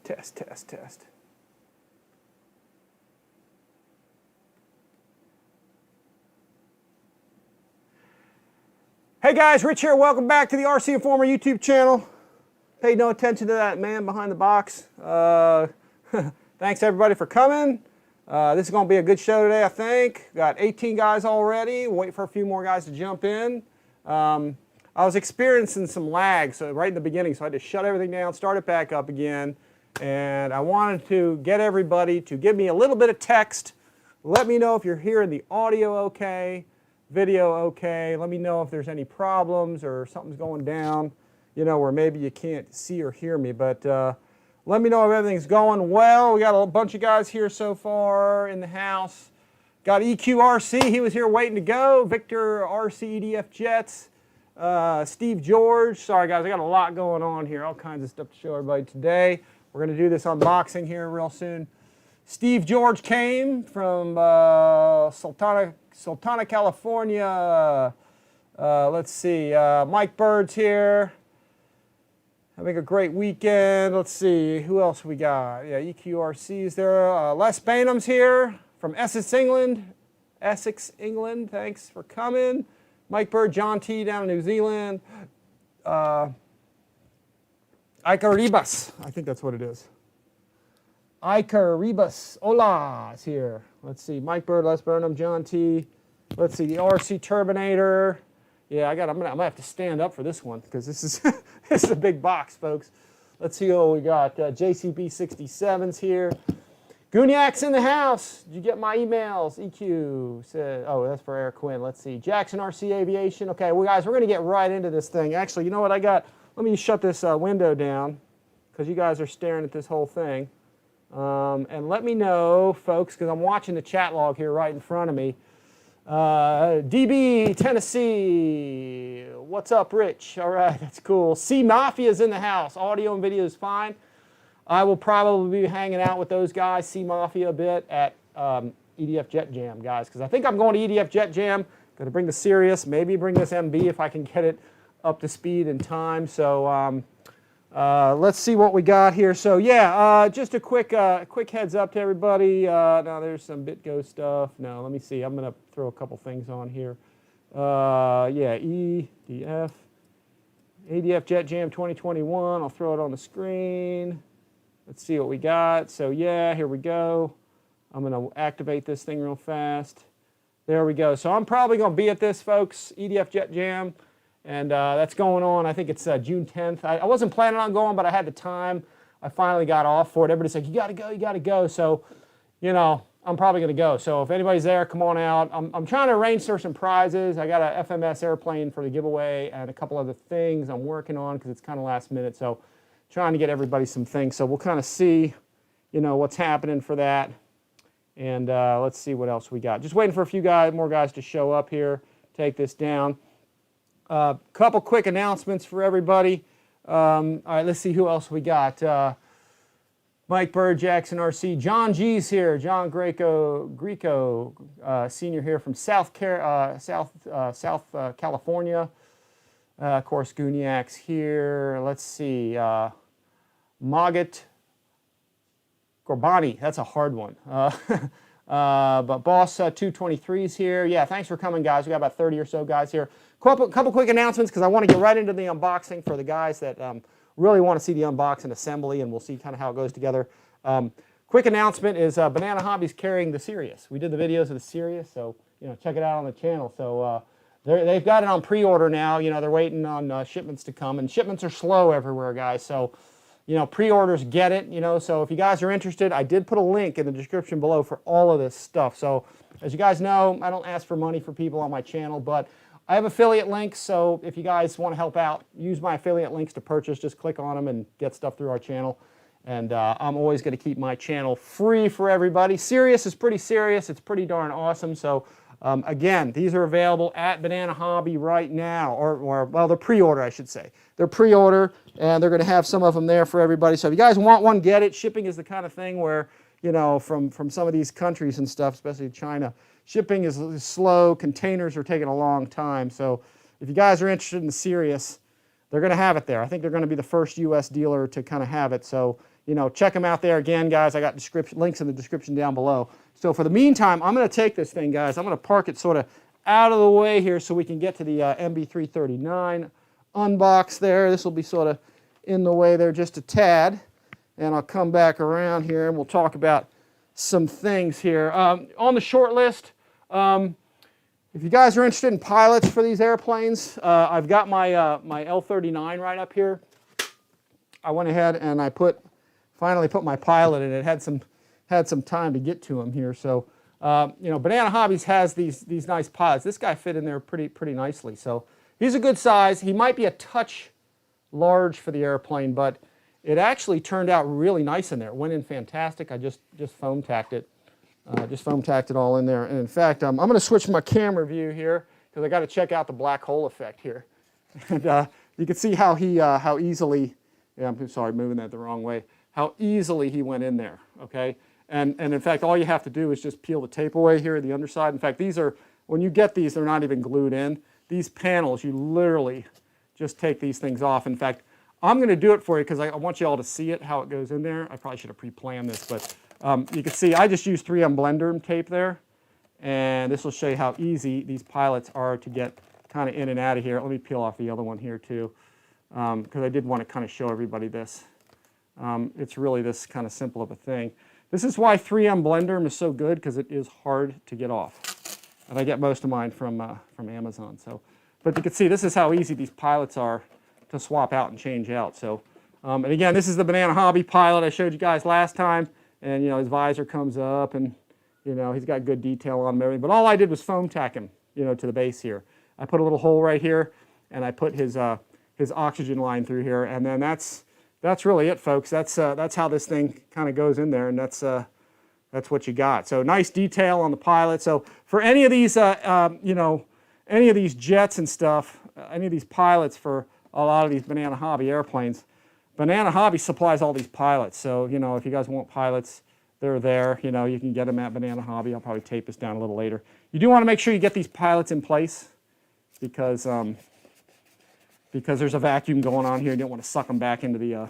Test, test, test. Hey guys, Rich here. Welcome back to the RCINFORMER YouTube channel. Pay no attention to that man behind the box. Thanks everybody for coming. This is going to be a good show today, I think. Got 18 guys already. Wait for a few more guys to jump in. I was experiencing some lag right in the beginning, so I had to shut everything down, start it back up again. And I wanted to get everybody to give me a little bit of text. Let me know if you're hearing the audio okay, video okay. Let me know if there's any problems or something's going down, you know, where maybe you can't see or hear me. But let me know if everything's going well. We got a bunch of guys here so far in the house. Got EQRC, he was here waiting to go. Victor RCI Jets. Steve George. Sorry guys, I got a lot going on here. All kinds of stuff to show everybody today. We're going to do this unboxing here real soon. Steve George came from Sultana, California. Let's see, Mike Bird's here. Having a great weekend. Let's see, who else we got? Yeah, EQRC's there. Les Bainham's here from Essex, England. Thanks for coming. Mike Bird, John T down in New Zealand. Iker Ribas, I think that's what it is. Iker Ribas, hola, is here. Let's see, Mike Bird, Les Burnham, John T. Let's see, the RC Turbinator. Yeah, I'm gonna have to stand up for this one because this is this is a big box, folks. Let's see what we got. JCB 67's here. Gooniac's in the house. Did you get my emails? EQ said, oh, that's for Eric Quinn. Let's see, Jackson RC Aviation. Okay, well guys, we're gonna get right into this thing. Actually, you know what I got? Let me shut this window down because you guys are staring at this whole thing. And let me know, folks, because I'm watching the chat log here right in front of me. DB, Tennessee. What's up, Rich? All right, that's cool. C Mafia's in the house. Audio and video is fine. I will probably be hanging out with those guys, C Mafia, a bit at EDF Jet Jam, guys, because I think I'm going to EDF Jet Jam. Going to bring the Sirius, maybe bring this MB if I can get it up to speed in time. So let's see what we got here. So yeah, just a quick heads up to everybody. Now there's some BitGo stuff. No, let me see. I'm going to throw a couple things on here. Yeah, ADF Jet Jam 2021. I'll throw it on the screen. Let's see what we got. So yeah, here we go. I'm going to activate this thing real fast. There we go. So I'm probably going to be at this, folks, EDF Jet Jam. And that's going on, I think it's June 10th. I wasn't planning on going, but I had the time. I finally got off for it. Everybody's like, you got to go, you got to go. So, you know, I'm probably going to go. So if anybody's there, come on out. I'm trying to arrange for some prizes. I got a FMS airplane for the giveaway and a couple other things I'm working on because it's kind of last minute. So trying to get everybody some things. So we'll kind of see, you know, what's happening for that. And let's see what else we got. Just waiting for a few more guys to show up here, take this down. Couple quick announcements for everybody. All right, let's see who else we got. Mike Bird, Jackson RC, John G's here, John Greco, senior here from South California. Of course, Gooniac's here. Let's see, Magat Gorbani, that's a hard one. But Boss 223 is here. Yeah, thanks for coming, guys. We got about 30 or so guys here. Couple quick announcements because I want to get right into the unboxing for the guys that really want to see the unboxing assembly, and we'll see kind of how it goes together. Quick announcement is Banana Hobby's carrying the Sirius. We did the videos of the Sirius, so you know, check it out on the channel. So they've got it on pre-order now. You know, they're waiting on shipments to come, and shipments are slow everywhere, guys. So you know, pre-orders get it. You know, so if you guys are interested, I did put a link in the description below for all of this stuff. So as you guys know, I don't ask for money for people on my channel, but I have affiliate links, so if you guys want to help out, use my affiliate links to purchase. Just click on them and get stuff through our channel. And I'm always going to keep my channel free for everybody. Sirius is pretty serious. It's pretty darn awesome. So again, these are available at Banana Hobby right now, or well, they're pre-order, I should say. They're pre-order, and they're going to have some of them there for everybody. So if you guys want one, get it. Shipping is the kind of thing where, you know, from some of these countries and stuff, especially China, shipping is slow. Containers are taking a long time. So if you guys are interested in the Sirius, they're going to have it there. I think they're going to be the first U.S. dealer to kind of have it. So, you know, check them out there. Again, guys, I got links in the description down below. So for the meantime, I'm going to take this thing, guys. I'm going to park it sort of out of the way here so we can get to the MB-339 unbox there. This will be sort of in the way there just a tad. And I'll come back around here and we'll talk about some things here. On the short list, if you guys are interested in pilots for these airplanes, I've got my my L-39 right up here. I went ahead and I finally put my pilot in it. Had some time to get to him here. So you know, Banana Hobbies has these nice pilots. This guy fit in there pretty nicely. So he's a good size. He might be a touch large for the airplane, but it actually turned out really nice in there. It went in fantastic. I just foam tacked it. Just foam tacked it all in there. And in fact, I'm going to switch my camera view here because I got to check out the black hole effect here. And you can see how how easily, yeah, I'm sorry, moving that the wrong way, how easily he went in there, okay? And in fact, all you have to do is just peel the tape away here at the underside. In fact, these are, when you get these, they're not even glued in. These panels, you literally just take these things off. In fact, I'm going to do it for you because I want you all to see it, how it goes in there. I probably should have pre-planned this, but you can see I just used 3M blender tape there. And this will show you how easy these pilots are to get kind of in and out of here. Let me peel off the other one here too, because I did want to kind of show everybody this. It's really this kind of simple of a thing. This is why 3M blender is so good, because it is hard to get off. And I get most of mine from Amazon. So, but you can see this is how easy these pilots are to swap out and change out. So, and again, this is the Banana Hobby pilot I showed you guys last time. And you know, his visor comes up, and you know, he's got good detail on him and everything. But all I did was foam tack him, you know, to the base here. I put a little hole right here, and I put his oxygen line through here, and then that's really it, folks. That's how this thing kind of goes in there, and that's what you got. So nice detail on the pilot. So for any of these, you know, any of these jets and stuff, any of these pilots for a lot of these Banana Hobby airplanes, Banana Hobby supplies all these pilots. So you know, if you guys want pilots, they're there. You know, you can get them at Banana Hobby. I'll probably tape this down a little later. You do want to make sure you get these pilots in place because there's a vacuum going on here. You don't want to suck them back into the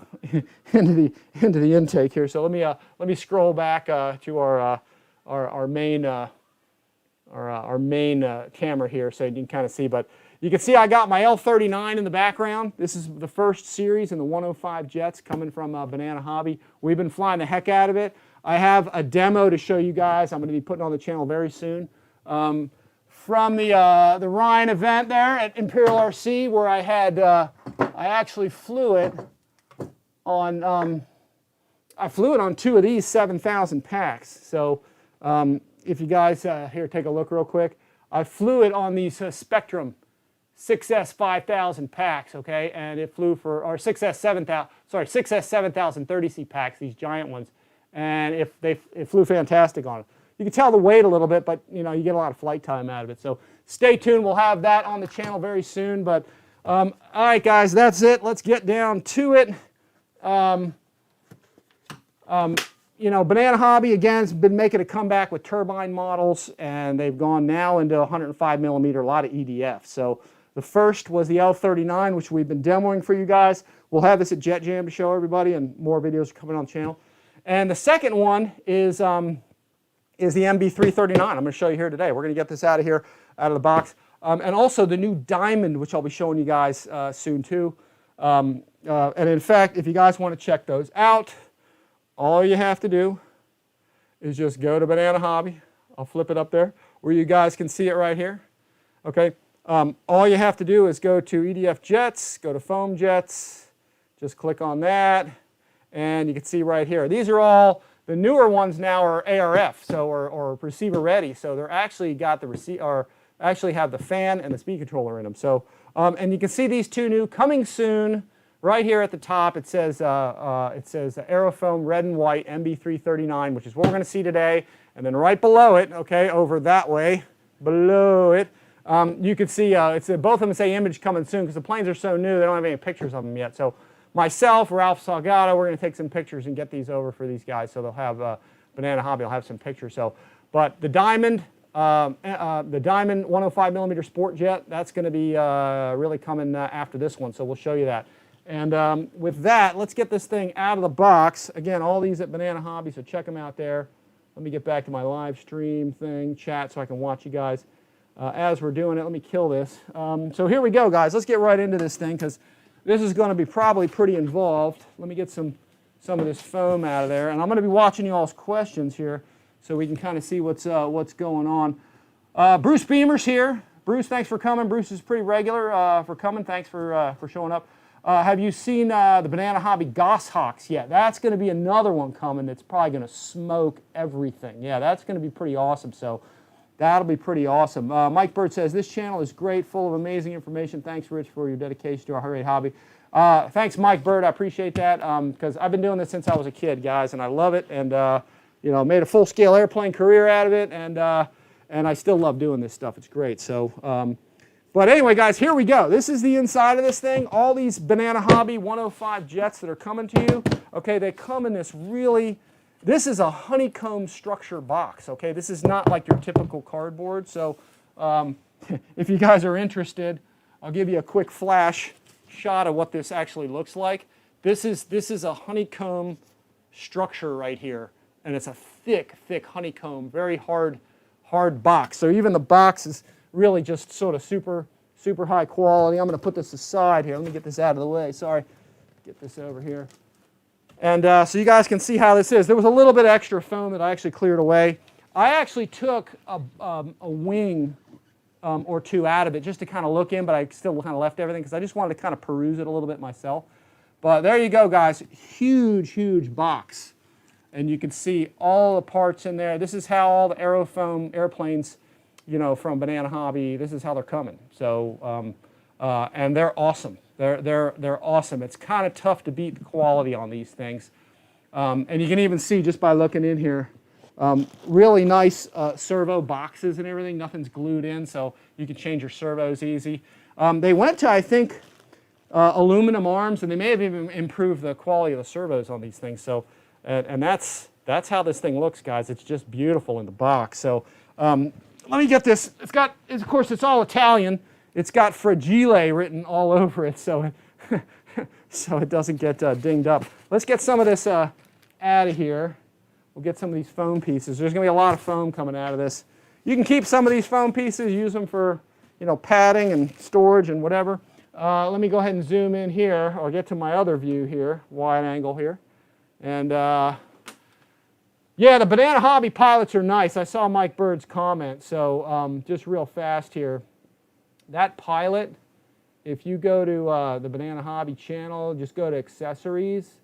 into the intake here. So let me scroll back to our main camera here, so you can kind of see. But you can see I got my L-39 in the background. This is the first series in the 105 jets coming from Banana Hobby. We've been flying the heck out of it. I have a demo to show you guys. I'm going to be putting on the channel very soon. From the Ryan event there at Imperial RC, where I had I actually flew it on I flew it on 2 of these 7,000 packs. So if you guys here, take a look real quick. I flew it on these SPEKTRUM 6S 5000 packs, okay, and it flew for, or 6S 7000, sorry, 6S 7000 30C packs, these giant ones, and it flew fantastic on it. You can tell the weight a little bit, but you know, you get a lot of flight time out of it. So stay tuned. We'll have that on the channel very soon. But all right, guys, that's it. Let's get down to it. You know, Banana Hobby again has been making a comeback with turbine models, and they've gone now into 105 millimeter, a lot of EDF. So the first was the L-39, which we've been demoing for you guys. We'll have this at Jet Jam to show everybody, and more videos are coming on the channel. And the second one is the MB-339. I'm going to show you here today. We're going to get this out of here, out of the box. And also the new Diamond, which I'll be showing you guys soon too. And in fact, if you guys want to check those out, all you have to do is just go to Banana Hobby. I'll flip it up there where you guys can see it right here. Okay. All you have to do is go to EDF Jets, go to Foam Jets, just click on that, and you can see right here. These are all, the newer ones now are ARF, so or receiver ready. So they're actually got the actually have the fan and the speed controller in them. So and you can see these two new coming soon. Right here at the top, it says Aerofoam red and white MB-339, which is what we're going to see today. And then right below it, okay, over that way, below it, you can see both of them say image coming soon because the planes are so new they don't have any pictures of them yet. So myself, Ralph Salgado, we're going to take some pictures and get these over for these guys. So they'll have Banana Hobby will have some pictures. So, but the Diamond 105 millimeter sport jet, that's going to be really coming after this one. So we'll show you that. And with that, let's get this thing out of the box. Again, all these at Banana Hobby, so check them out there. Let me get back to my live stream thing, chat, so I can watch you guys as we're doing it. Let me kill this. So here we go, guys. Let's get right into this thing, because this is going to be probably pretty involved. Let me get some of this foam out of there. And I'm going to be watching you all's questions here, so we can kind of see what's going on. Bruce Beamer's here. Bruce, thanks for coming. Bruce is pretty regular for coming. Thanks for showing up. Have you seen the Banana Hobby Goshawks yet? That's going to be another one coming that's probably going to smoke everything. Yeah, that's going to be pretty awesome. So that'll be pretty awesome. Mike Bird says, this channel is great, full of amazing information. Thanks, Rich, for your dedication to our great hobby. Thanks, Mike Bird. I appreciate that, because I've been doing this since I was a kid, guys, and I love it. And you know, made a full-scale airplane career out of it, and I still love doing this stuff. It's great. So. But anyway, guys, here we go. This is the inside of this thing. All these Banana Hobby 105 jets that are coming to you, okay, they come in this really, this is a honeycomb structure box, okay? This is not like your typical cardboard. So if you guys are interested, I'll give you a quick flash shot of what this actually looks like. This is a honeycomb structure right here, and it's a thick honeycomb, very hard box. So even the box is really just sort of super high quality. I'm going to put this aside here. Let me get this out of the way. Sorry. Get this over here. And so you guys can see how this is. There was a little bit of extra foam that I actually cleared away. I actually took a wing or two out of it just to kind of look in, but I still kind of left everything because I just wanted to kind of peruse it a little bit myself. But there you go, guys. Huge box. And you can see all the parts in there. This is how all the aerofoam airplanes, you know, from Banana Hobby, this is how they're coming. So, and they're awesome. They're awesome. It's kind of tough to beat the quality on these things. And you can even see just by looking in here, really nice servo boxes and everything. Nothing's glued in, so you can change your servos easy. They went to, I think, aluminum arms, and they may have even improved the quality of the servos on these things. So, and that's how this thing looks, guys. It's just beautiful in the box. So. Let me get this. It's got, of course, it's all Italian. It's got Fragile written all over it, so it doesn't get dinged up. Let's get some of this out of here. We'll get some of these foam pieces. There's going to be a lot of foam coming out of this. You can keep some of these foam pieces, use them for, you know, padding and storage and whatever. Let me go ahead and zoom in here, or get to my other view here, wide angle here, and. Yeah, the Banana Hobby pilots are nice. I saw Mike Bird's comment, so just real fast here. That pilot, if you go to the Banana Hobby channel, just go to accessories,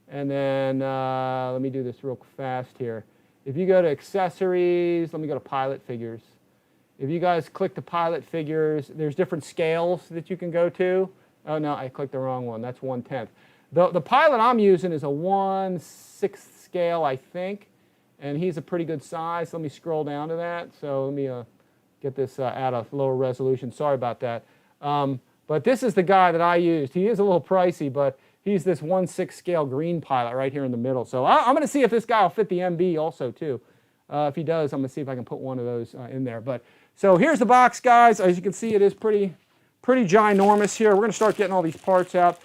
and then let me do this real fast here. If you go to accessories, let me go to pilot figures. If you guys click the pilot figures, there's different scales that you can go to. Oh no, I clicked the wrong one. That's 1/10. The pilot I'm using is a 1/6 scale, I think. And he's a pretty good size. Let me scroll down to that. So let me get this at a lower resolution. Sorry about that. But this is the guy that I used. He is a little pricey, but he's this 1/6 scale green pilot right here in the middle. So I'm going to see if this guy will fit the MB also too. If he does, I'm going to see if I can put one of those in there. But so here's the box, guys. As you can see, it is pretty ginormous here. We're going to start getting all these parts out.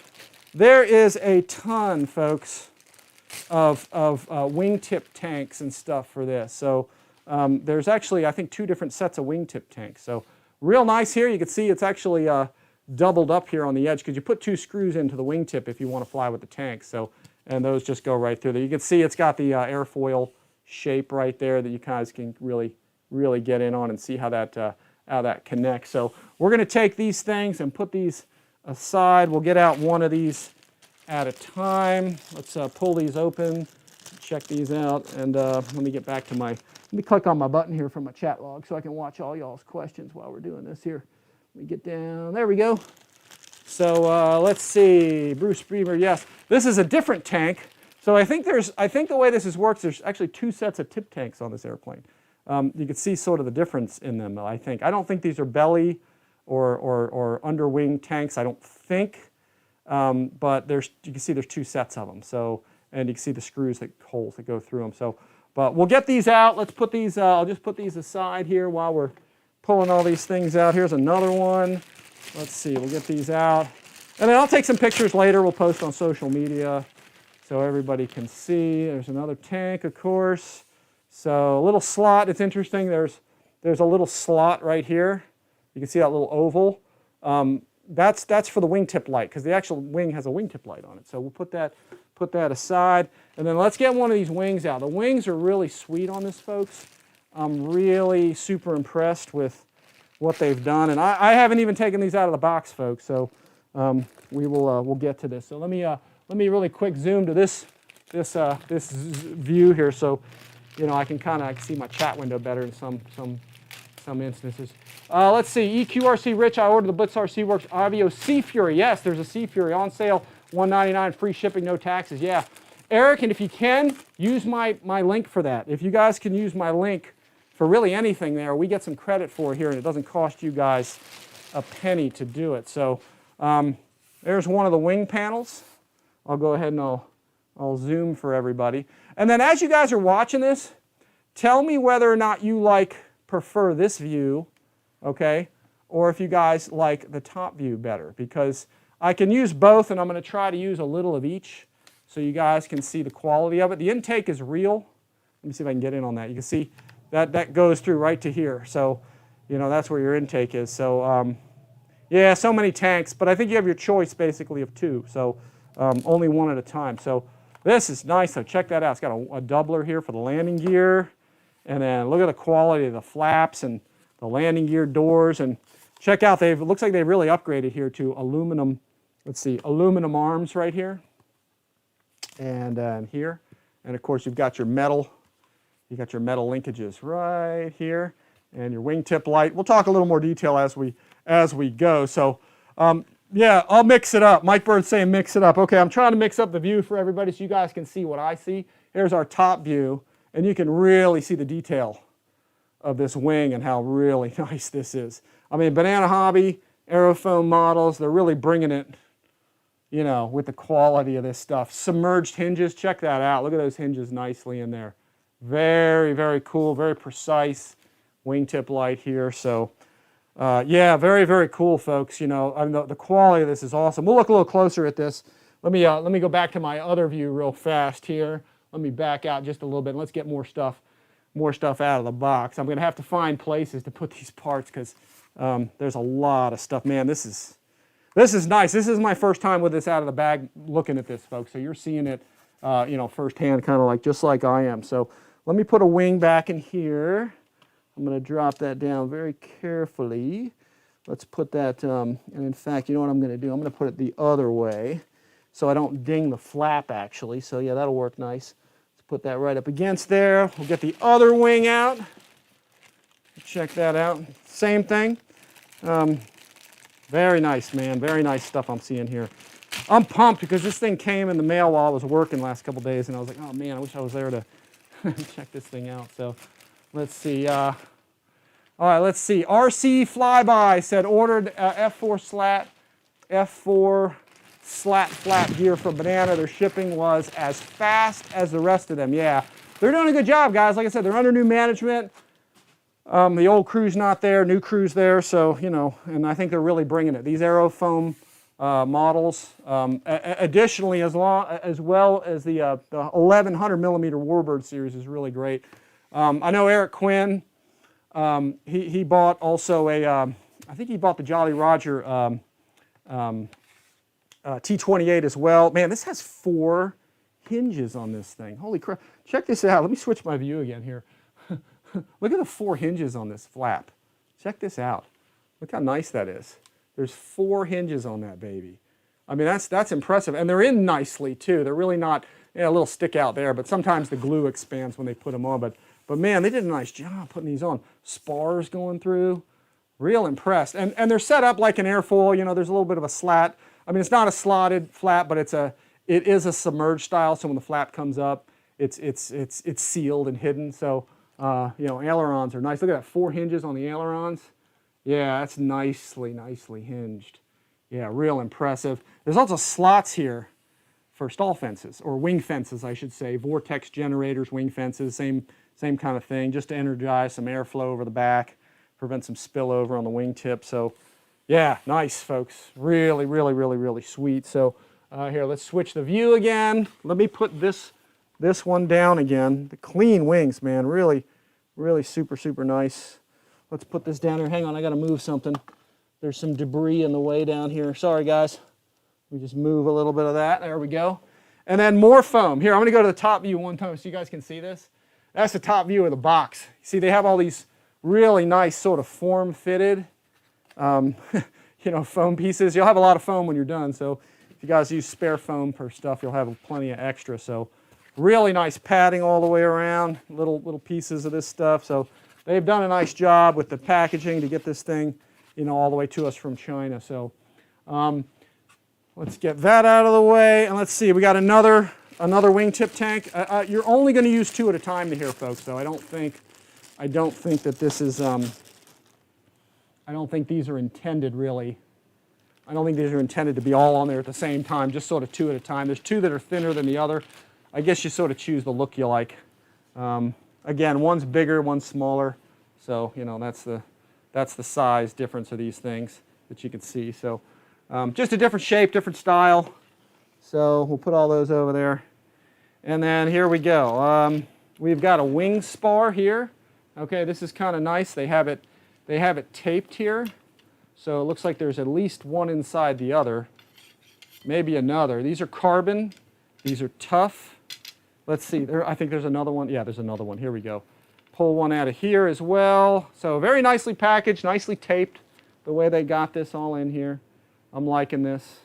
There is a ton, folks, of wingtip tanks and stuff for this. So there's actually, I think, 2 different sets of wingtip tanks. So real nice here. You can see it's actually doubled up here on the edge because you put 2 screws into the wingtip if you want to fly with the tank. So, and those just go right through there. You can see it's got the airfoil shape right there that you guys can really get in on and see how that connects. So we're going to take these things and put these aside. We'll get out one of these at a time. Let's pull these open, check these out, and let me get back to let me click on my button here from my chat log so I can watch all y'all's questions while we're doing this here. Let me get down, there we go. So let's see, Bruce Beamer, yes. This is a different tank. So I think the way this works, there's actually 2 sets of tip tanks on this airplane. You can see sort of the difference in them, I think. I don't think these are belly or underwing tanks, I don't think. But you can see there's 2 sets of them. So, and you can see the holes that go through them. So, but we'll get these out. Let's put these, I'll just put these aside here while we're pulling all these things out. Here's another one. Let's see, we'll get these out. And then I'll take some pictures later. We'll post on social media so everybody can see. There's another tank, of course. So a little slot. It's interesting. There's a little slot right here. You can see that little oval. That's for the wingtip light, because the actual wing has a wingtip light on it. So we'll put that aside. And then let's get one of these wings out. The wings are really sweet on this, folks. I'm really super impressed with what they've done. And I haven't even taken these out of the box, folks. So we'll get to this. So let me really quick zoom to this view here, so I can kind of see my chat window better in some instances. Let's see, EQRC Rich, I ordered the Blitz RC Works Avio Sea Fury. Yes, there's a Sea Fury on sale, $199, free shipping, no taxes. Yeah, Eric, and if you can, use my link for that. If you guys can use my link for really anything there, we get some credit for it here, and it doesn't cost you guys a penny to do it. So there's one of the wing panels. I'll go ahead and I'll zoom for everybody. And then as you guys are watching this, tell me whether or not you prefer this view, okay, or if you guys like the top view better, because I can use both, and I'm going to try to use a little of each so you guys can see the quality of it. The intake is real. Let me see if I can get in on that. You can see that goes through right to here. So, that's where your intake is. So, yeah, so many tanks, but I think you have your choice basically of two. So, only one at a time. So, this is nice. So, check that out. It's got a doubler here for the landing gear. And then look at the quality of the flaps and the landing gear doors. And check out, it looks like they've really upgraded here to aluminum, let's see, aluminum arms right here. And here. And of course, you've got your metal linkages right here. And your wingtip light. We'll talk a little more detail as we go. So, yeah, I'll mix it up. Mike Bird's saying mix it up. Okay, I'm trying to mix up the view for everybody so you guys can see what I see. Here's our top view. And you can really see the detail of this wing and how really nice this is. I mean, Banana Hobby, Aerofoam models, they're really bringing it, with the quality of this stuff. Submerged hinges, check that out. Look at those hinges nicely in there. Very, very cool, very precise wingtip light here. So, yeah, very, very cool, folks. I mean, the quality of this is awesome. We'll look a little closer at this. Let me go back to my other view real fast here. Let me back out just a little bit and let's get more stuff out of the box. I'm going to have to find places to put these parts because there's a lot of stuff. Man, this is nice. This is my first time with this out of the bag looking at this, folks. So you're seeing it, firsthand, kind of just like I am. So let me put a wing back in here. I'm going to drop that down very carefully. Let's put that, and in fact, you know what I'm going to do? I'm going to put it the other way so I don't ding the flap, actually. So yeah, that'll work nice. Put that right up against there. We'll get the other wing out. Check that out. Same thing. Very nice, man. Very nice stuff I'm seeing here. I'm pumped because this thing came in the mail while I was working last couple days, and I was like, oh man, I wish I was there to check this thing out. So let's see. All right, let's see. RC Flyby said ordered F4 slat flap gear from Banana. Their shipping was as fast as the rest of them. Yeah, they're doing a good job, guys. Like I said, they're under new management. The old crew's not there, new crew's there, so, and I think they're really bringing it. These Aerofoam models, additionally, as well as the 1100 millimeter Warbird series is really great. I know Eric Quinn, he bought also I think he bought the Jolly Roger T28 as well. Man, this has 4 hinges on this thing. Holy crap. Check this out. Let me switch my view again here. Look at the 4 hinges on this flap. Check this out. Look how nice that is. There's 4 hinges on that baby. I mean, that's impressive. And they're in nicely, too. They're really not, a little stick out there, but sometimes the glue expands when they put them on. But man, they did a nice job putting these on. Spars going through. Real impressed. And they're set up like an airfoil. There's a little bit of a slat. I mean, it's not a slotted flap, but it is a submerged style. So when the flap comes up, it's sealed and hidden. So ailerons are nice. Look at that, 4 hinges on the ailerons. Yeah, that's nicely hinged. Yeah, real impressive. There's also slots here for stall fences, or wing fences, I should say. Vortex generators, wing fences, same kind of thing, just to energize some airflow over the back, prevent some spillover on the wingtip. So Yeah, nice, folks. Really, really, really, really sweet. So here, let's switch the view again. Let me put this one down again. The clean wings, man. Really, really super, super nice. Let's put this down here. Hang on, I got to move something. There's some debris in the way down here. Sorry, guys. We just move a little bit of that. There we go. And then more foam. Here, I'm going to go to the top view one time so you guys can see this. That's the top view of the box. See, they have all these really nice sort of form-fitted you know, foam pieces. You'll have a lot of foam when you're done, so if you guys use spare foam for stuff, you'll have plenty of extra. So really nice padding all the way around, little pieces of this stuff. So they've done a nice job with the packaging to get this thing, you know, all the way to us from China. So let's get that out of the way, and let's see, we got another wingtip tank. You're only going to use 2 at a time here, folks. So I don't think that this is I don't think these are intended really. I don't think these are intended to be all on there at the same time, just sort of 2 at a time. There's 2 that are thinner than the other. I guess you sort of choose the look you like. Again, one's bigger, one's smaller. So, you know, that's the size difference of these things that you can see. So just a different shape, different style. So we'll put all those over there. And then here we go. We've got a wing spar here. Okay, this is kind of nice. They have it taped here, so it looks like there's at least one inside the other, maybe another. These are carbon. These are tough. Let's see. I think there's another one. Yeah, there's another one. Here we go. Pull one out of here as well. So very nicely packaged, nicely taped, the way they got this all in here. I'm liking this.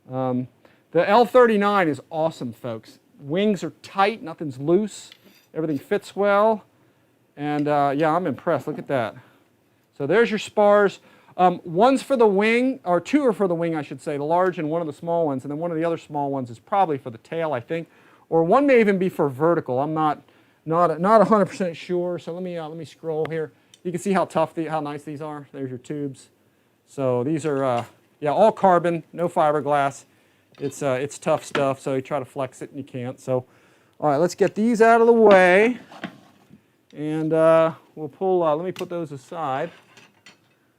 The L39 is awesome, folks. Wings are tight. Nothing's loose. Everything fits well. And yeah, I'm impressed. Look at that. So there's your spars. One's for the wing, or 2 are for the wing, I should say, the large and one of the small ones, and then one of the other small ones is probably for the tail, I think, or one may even be for vertical. I'm not 100% sure. So let me scroll here. You can see how how nice these are. There's your tubes. So these are yeah, all carbon, no fiberglass. It's tough stuff. So you try to flex it and you can't. So all right, let's get these out of the way, and we'll pull. Let me put those aside.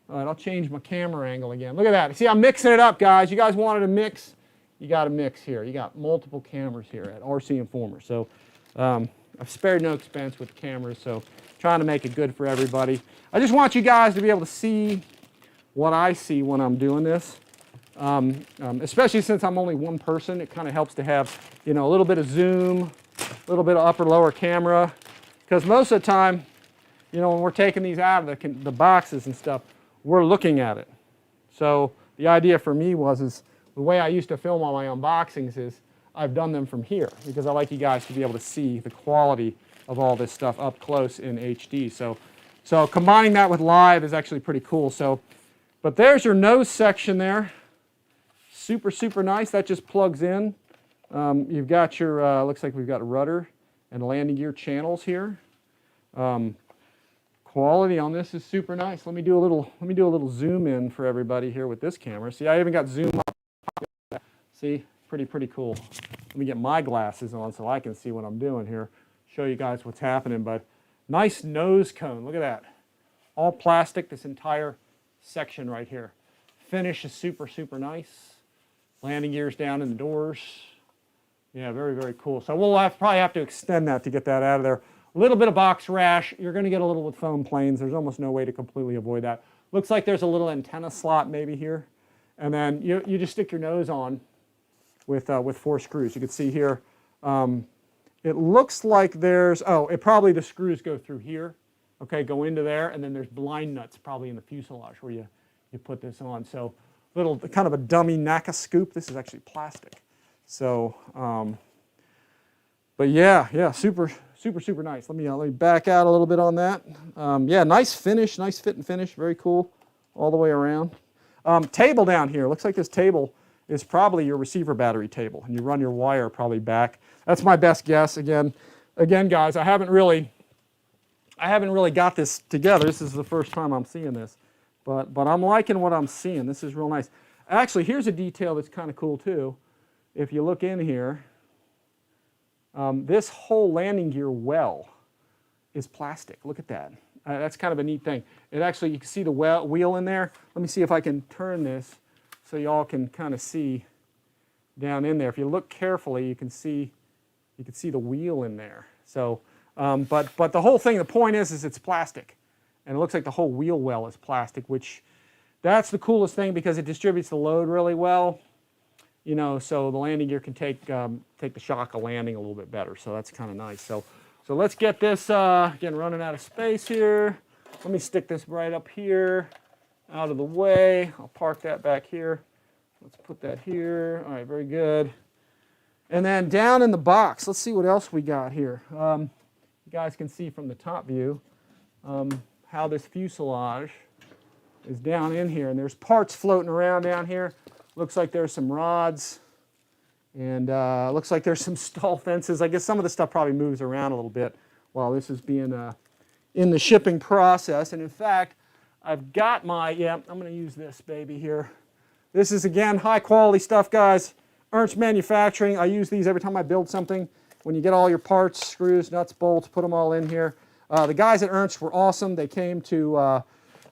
All right, I'll change my camera angle again. Look at that. See, I'm mixing it up, guys. You guys wanted to mix? You got to mix here. You got multiple cameras here at RCINFORMER. So I've spared no expense with the cameras, so trying to make it good for everybody. I just want you guys to be able to see what I see when I'm doing this. Especially since I'm only one person, it kind of helps to have, you know, a little bit of zoom, a little bit of upper lower camera, because most of the time, you know, when we're taking these out of the boxes and stuff, we're looking at it. So the idea for me is the way I used to film all my unboxings is I've done them from here because I like you guys to be able to see the quality of all this stuff up close in HD. So combining that with live is actually pretty cool. So, but there's your nose section there. Super, super nice. That just plugs in. You've got your, looks like we've got rudder and landing gear channels here. Quality on this is super nice. Let me do a little zoom in for everybody here with this camera. See, I even got zoom up. See, pretty cool. Let me get my glasses on so I can see what I'm doing here. Show you guys what's happening. But nice nose cone. Look at that. All plastic. This entire section right here. Finish is super, super nice. Landing gears down in the doors. Yeah, very, very cool. So we'll probably have to extend that to get that out of there. A little bit of box rash. You're going to get a little with foam planes. There's almost no way to completely avoid that. Looks like there's a little antenna slot maybe here. And then you just stick your nose on with 4 screws. You can see here. It looks like there's, probably the screws go through here. Okay, go into there. And then there's blind nuts probably in the fuselage where you put this on. So little kind of a dummy NACA scoop. This is actually plastic. So, but yeah, super nice. Let me back out a little bit on that. Yeah, nice finish, nice fit and finish, very cool all the way around. Table down here, looks like this table is probably your receiver battery table, and you run your wire probably back. That's my best guess. Again, guys, I haven't really got this together. This is the first time I'm seeing this, but I'm liking what I'm seeing. This is real nice. Actually, here's a detail that's kind of cool too. If you look in here, this whole landing gear well is plastic. Look at that. That's kind of a neat thing. It actually, you can see the wheel in there. Let me see if I can turn this so y'all can kind of see down in there. If you look carefully, you can see the wheel in there. So, but the whole thing, the point is it's plastic, and it looks like the whole wheel well is plastic, which that's the coolest thing because it distributes the load really well. You know, so the landing gear can take the shock of landing a little bit better. So that's kind of nice. So let's get this, again, running out of space here. Let me stick this right up here, out of the way. I'll park that back here. Let's put that here. All right, very good. And then down in the box, let's see what else we got here. You guys can see from the top view how this fuselage is down in here. And there's parts floating around down here. Looks like there's some rods. And looks like there's some stall fences. I guess some of the stuff probably moves around a little bit while this is being in the shipping process. And in fact, I've got my, I'm going to use this baby here. This is, again, high quality stuff, guys. Ernst Manufacturing. I use these every time I build something. When you get all your parts, screws, nuts, bolts, put them all in here. The guys at Ernst were awesome. They came to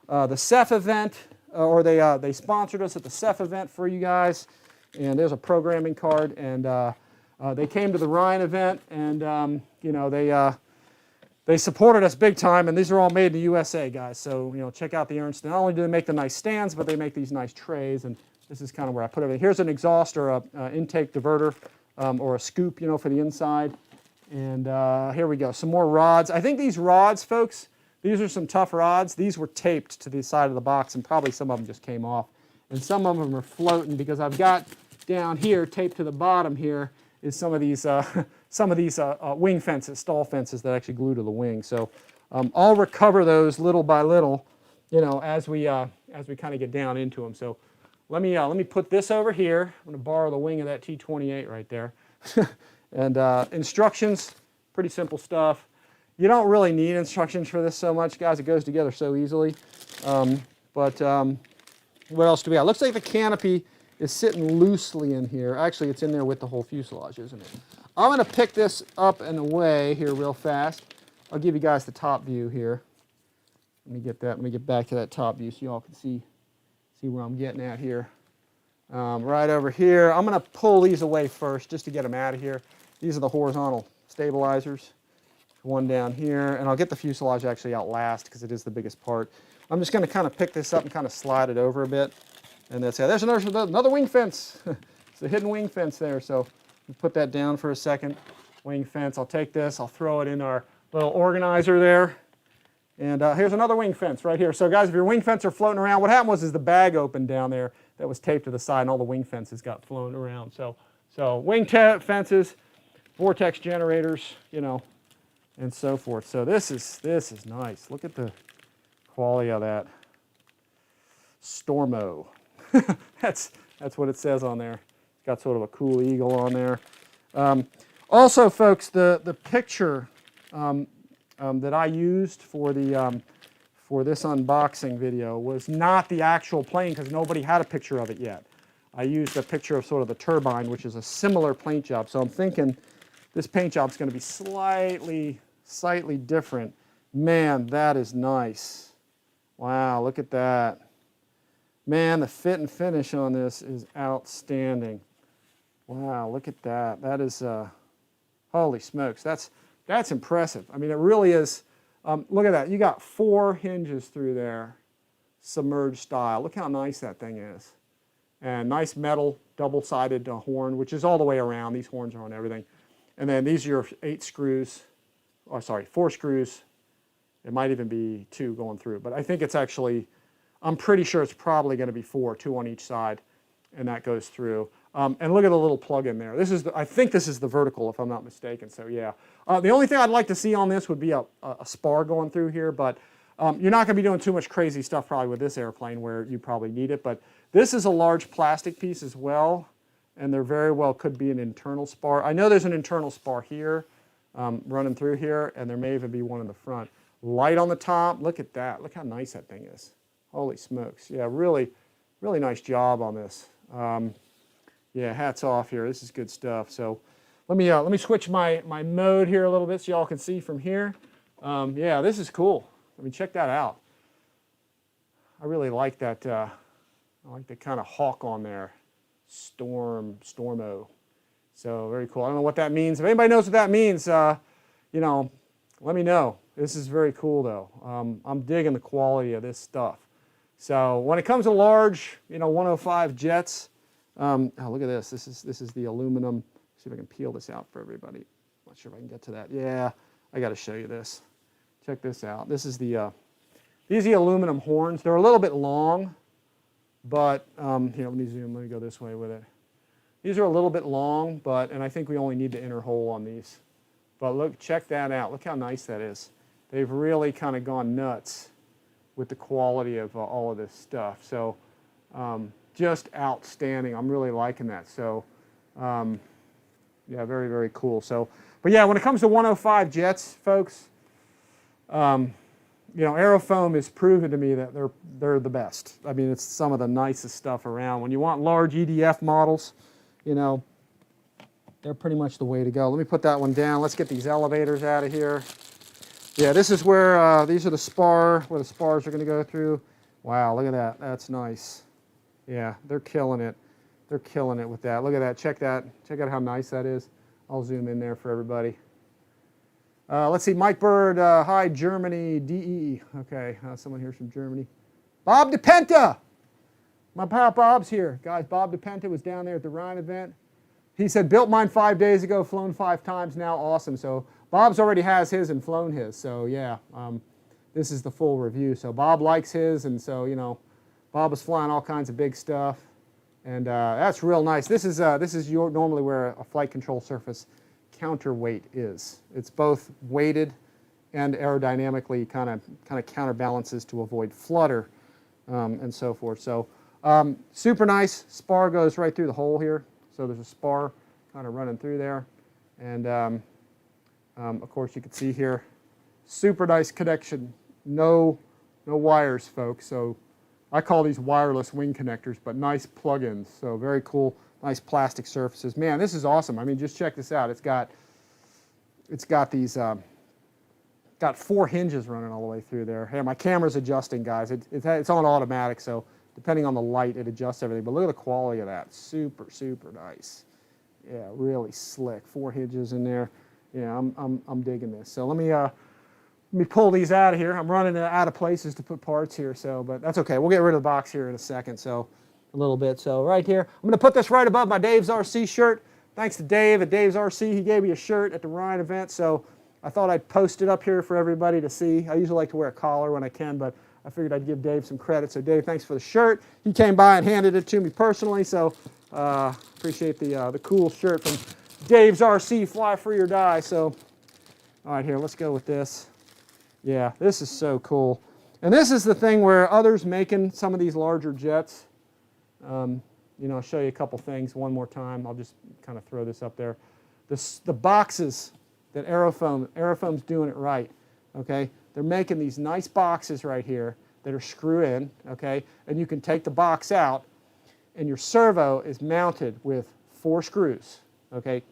the CEF event, or they sponsored us at the CEF event for you guys. And there's a programming card, and they came to the RCIN event, and you know, they supported us big time, and these are all made in the USA, guys. So you know, check out the Ernst. Not only do they make the nice stands, but they make these nice trays, and this is kind of where I put everything. Here's an exhaust or a intake diverter, or a scoop, you know, for the inside. And here we go, some more rods. I think these rods, folks, these are some tough rods. These were taped to the side of the box, and probably some of them just came off. And some of them are floating because I've got down here, taped to the bottom here, is some of these wing fences, stall fences that actually glue to the wing. So I'll recover those little by little, you know, as we kind of get down into them. So let me put this over here. I'm going to borrow the wing of that T-28 right there. And instructions, pretty simple stuff. You don't really need instructions for this so much, guys. It goes together so easily. What else do we have? Looks like the canopy is sitting loosely in here. Actually, it's in there with the whole fuselage, isn't it? I'm going to pick this up and away here real fast. I'll give you guys the top view here. Let me get that. Let me get back to that top view so y'all can see where I'm getting at here. Right over here. I'm going to pull these away first just to get them out of here. These are the horizontal stabilizers. One down here, and I'll get the fuselage actually out last because it is the biggest part. I'm just going to kind of pick this up and kind of slide it over a bit. And that's it. There's another wing fence. It's a hidden wing fence there. So we'll put that down for a second. Wing fence. I'll take this. I'll throw it in our little organizer there. And here's another wing fence right here. So guys, if your wing fence are floating around, what happened was the bag opened down there that was taped to the side, and all the wing fences got flown around. So wing fences, vortex generators, you know, and so forth. So this is nice. Look at the quality of that. Stormo. That's what it says on there. Got sort of a cool eagle on there. Also, folks, the picture that I used for this unboxing video was not the actual plane because nobody had a picture of it yet. I used a picture of sort of the turbine, which is a similar paint job. So I'm thinking this paint job is going to be slightly different. Man, that is nice. Wow, look at that. Man, the fit and finish on this is outstanding. Wow, look at that. That is, holy smokes, that's impressive. I mean, it really is. Look at that. You got 4 hinges through there, submerged style. Look how nice that thing is. And nice metal, double-sided horn, which is all the way around. These horns are on everything. And then these are your 8 screws. Oh, sorry, 4 screws. It might even be 2 going through. But I think it's actually, I'm pretty sure it's probably going to be 4, 2 on each side. And that goes through. And look at the little plug in there. This is I think this is the vertical, if I'm not mistaken. So yeah. The only thing I'd like to see on this would be a spar going through here. But you're not going to be doing too much crazy stuff probably with this airplane where you probably need it. But this is a large plastic piece as well. And there very well could be an internal spar. I know there's an internal spar here running through here. And there may even be one in the front. Light on the top. Look at that. Look how nice that thing is. Holy smokes. Yeah, really, really nice job on this. Yeah, hats off here. This is good stuff. So let me switch my mode here a little bit so y'all can see from here. Yeah, this is cool. I mean, check that out. I really like that. I like the kind of hawk on there. Stormo. So very cool. I don't know what that means. If anybody knows what that means, you know, let me know. This is very cool though. I'm digging the quality of this stuff. So when it comes to large, you know, 105 jets, oh, look at this. This is the aluminum. See if I can peel this out for everybody. I'm not sure if I can get to that. Yeah, I got to show you this. Check this out. This is the these are the aluminum horns. They're a little bit long, but here, let me zoom. Let me go this way with it. These are a little bit long, and I think we only need the inner hole on these. But look, check that out. Look how nice that is. They've really kind of gone nuts with the quality of all of this stuff. So just outstanding. I'm really liking that. So yeah, very, very cool. So, but yeah, when it comes to 105 jets, folks, you know, Aerofoam has proven to me that they're the best. I mean, it's some of the nicest stuff around. When you want large EDF models, you know, they're pretty much the way to go. Let me put that one down. Let's get these elevators out of here. Yeah, this is where, these are the where the spars are going to go through. Wow, look at that. That's nice. Yeah, they're killing it. They're killing it with that. Look at that. Check that. Check out how nice that is. I'll zoom in there for everybody. Let's see, Mike Bird, hi, Germany, DE. Okay, someone here's from Germany. Bob DePenta. My pal Bob's here. Guys, Bob DePenta was down there at the Rhine event. He said, built mine 5 days ago, flown 5 times now, awesome. So Bob's already has his and flown his. So yeah, this is the full review. So Bob likes his, and so, you know, Bob was flying all kinds of big stuff. And that's real nice. This is normally where a flight control surface counterweight is. It's both weighted and aerodynamically kind of counterbalances to avoid flutter and so forth. So super nice. Spar goes right through the hole here. So there's a spar kind of running through there. And of course you can see here, super nice connection. No wires, folks. So I call these wireless wing connectors, but nice plug-ins. So very cool. Nice plastic surfaces. Man, this is awesome. I mean, just check this out. It's got these got 4 hinges running all the way through there. Hey, my camera's adjusting, guys. It's on automatic, so depending on the light, it adjusts everything. But look at the quality of that. Super, super nice. Yeah, really slick. 4 hinges in there. Yeah, I'm digging this. So let me pull these out of here. I'm running out of places to put parts here, so but that's okay. We'll get rid of the box here in a second. So. A little bit. So right here, I'm going to put this right above my Dave's RC shirt. Thanks to Dave at Dave's RC. He gave me a shirt at the Rhine event, so I thought I'd post it up here for everybody to see. I usually like to wear a collar when I can, but I figured I'd give Dave some credit. So Dave, thanks for the shirt. He came by and handed it to me personally, so appreciate the cool shirt from Dave's RC, Fly Free or Die. So, all right, here, let's go with this. Yeah, this is so cool. And this is the thing where others making some of these larger jets, you know, I'll show you a couple things one more time. I'll just kind of throw this up there. The boxes that Aerofoam's doing it right, okay? They're making these nice boxes right here that are screw in, okay? And you can take the box out, and your servo is mounted with 4 screws, okay,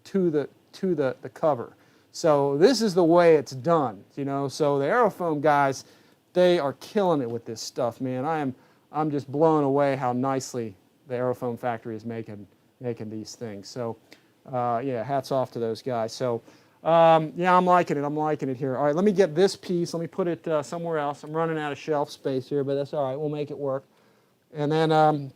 to the cover. So this is the way it's done, you know? So the Aerofoam guys, they are killing it with this stuff, man. I'm just blown away how nicely the Aerofoam factory is making these things. So, yeah, hats off to those guys. So, yeah, I'm liking it. I'm liking it here. All right, let me get this piece. Let me put it somewhere else. I'm running out of shelf space here, but that's all right. We'll make it work. And then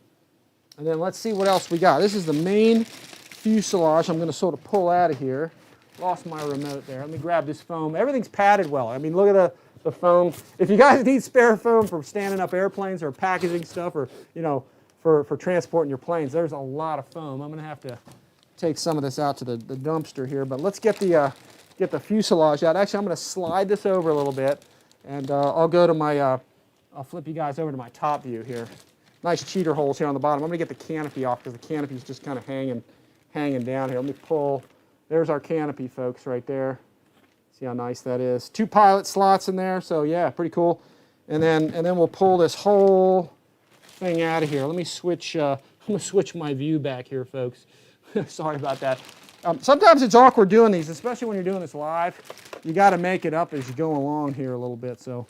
let's see what else we got. This is the main fuselage. I'm going to sort of pull out of here. Lost my remote there. Let me grab this foam. Everything's padded well. I mean, look at the foam. If you guys need spare foam for standing up airplanes or packaging stuff, or you know, for transporting your planes, there's a lot of foam. I'm going to have to take some of this out to the dumpster here, but let's get the fuselage out. Actually, I'm going to slide this over a little bit, and I'll go to my I'll flip you guys over to my top view here. Nice cheater holes here on the bottom. I'm going to get the canopy off because the canopy is just kind of hanging down here. Let me pull. There's our canopy, folks, right there. See how nice that is. 2 pilot slots in there, so yeah, pretty cool. And then we'll pull this whole thing out of here. Let me switch. I'm gonna switch my view back here, folks. Sorry about that. Sometimes it's awkward doing these, especially when you're doing this live. You got to make it up as you go along here a little bit. So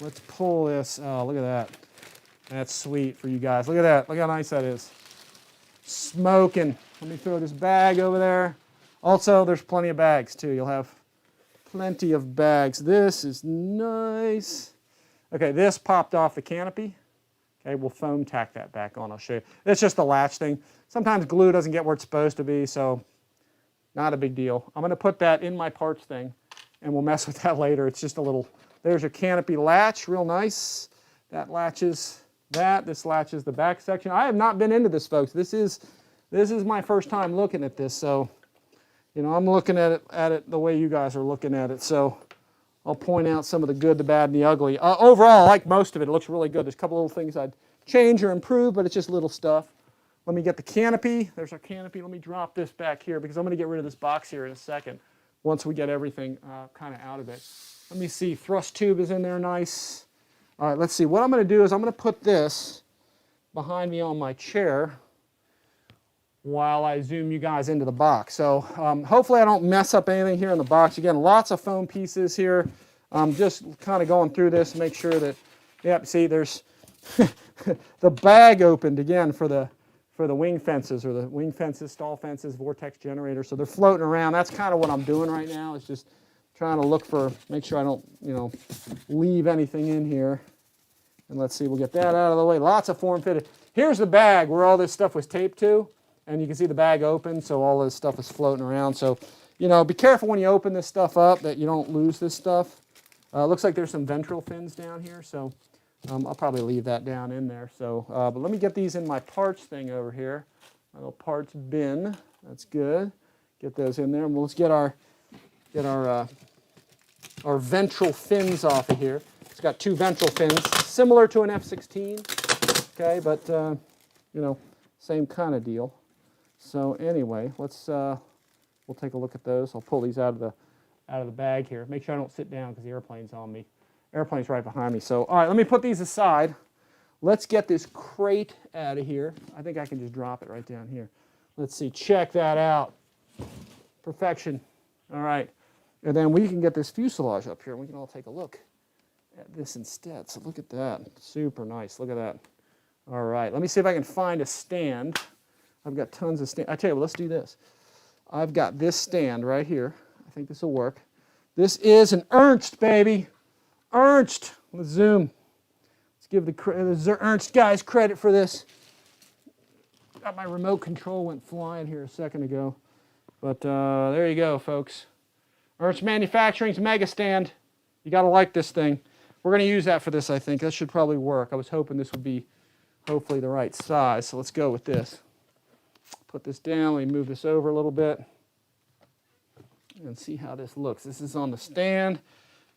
let's pull this. Oh, look at that. That's sweet for you guys. Look at that. Look how nice that is. Smoking. Let me throw this bag over there. Also, there's plenty of bags too. You'll have plenty of bags. This is nice. Okay, this popped off the canopy. Okay, we'll foam tack that back on. I'll show you. It's just the latch thing. Sometimes glue doesn't get where it's supposed to be, so not a big deal. I'm going to put that in my parts thing, and we'll mess with that later. It's just a little, there's your canopy latch, real nice. That latches that. This latches the back section. I have not been into this, folks. This is my first time looking at this, so you know, I'm looking at it the way you guys are looking at it. So I'll point out some of the good, the bad, and the ugly. Overall, I like most of it. It looks really good. There's a couple little things I'd change or improve, but it's just little stuff. Let me get the canopy. There's our canopy. Let me drop this back here because I'm going to get rid of this box here in a second once we get everything kind of out of it. Let me see. Thrust tube is in there nice. All right, let's see. What I'm going to do is I'm going to put this behind me on my chair while I zoom you guys into the box. So hopefully I don't mess up anything here in the box. Again, lots of foam pieces here. Just kind of going through this, make sure that, yep, see there's the bag opened again for the wing fences, or the wing fences, stall fences, vortex generator. So they're floating around. That's kind of what I'm doing right now, is just trying to look for, make sure I don't, you know, leave anything in here. And let's see, we'll get that out of the way. Lots of form fitted. Here's the bag where all this stuff was taped to. And you can see the bag open, so all this stuff is floating around. So, you know, be careful when you open this stuff up that you don't lose this stuff. Looks like there's some ventral fins down here, so I'll probably leave that down in there. So, but let me get these in my parts thing over here. My little parts bin. That's good. Get those in there, and let's get our ventral fins off of here. It's got two ventral fins, similar to an F-16. Okay, but you know, same kind of deal. So anyway, let's we'll take a look at those. I'll pull these out of the bag here. Make sure I don't sit down because the airplane's on me. Airplane's right behind me. So all right, let me put these aside. Let's get this crate out of here. I think I can just drop it right down here. Let's see. Check that out. Perfection. All right, and then we can get this fuselage up here. We can all take a look at this instead. So look at that. Super nice. Look at that. All right. Let me see if I can find a stand. I've got tons of stand. I tell you what, let's do this. I've got this stand right here. I think this will work. This is an Ernst, baby. Ernst. Let's zoom. Let's give the Ernst guys credit for this. Got my remote control went flying here a second ago. But there you go, folks. Ernst Manufacturing's Mega Stand. You got to like this thing. We're going to use that for this, I think. That should probably work. I was hoping this would be hopefully the right size. So let's go with this. Put this down. Let me move this over a little bit and see how this looks. This is on the stand.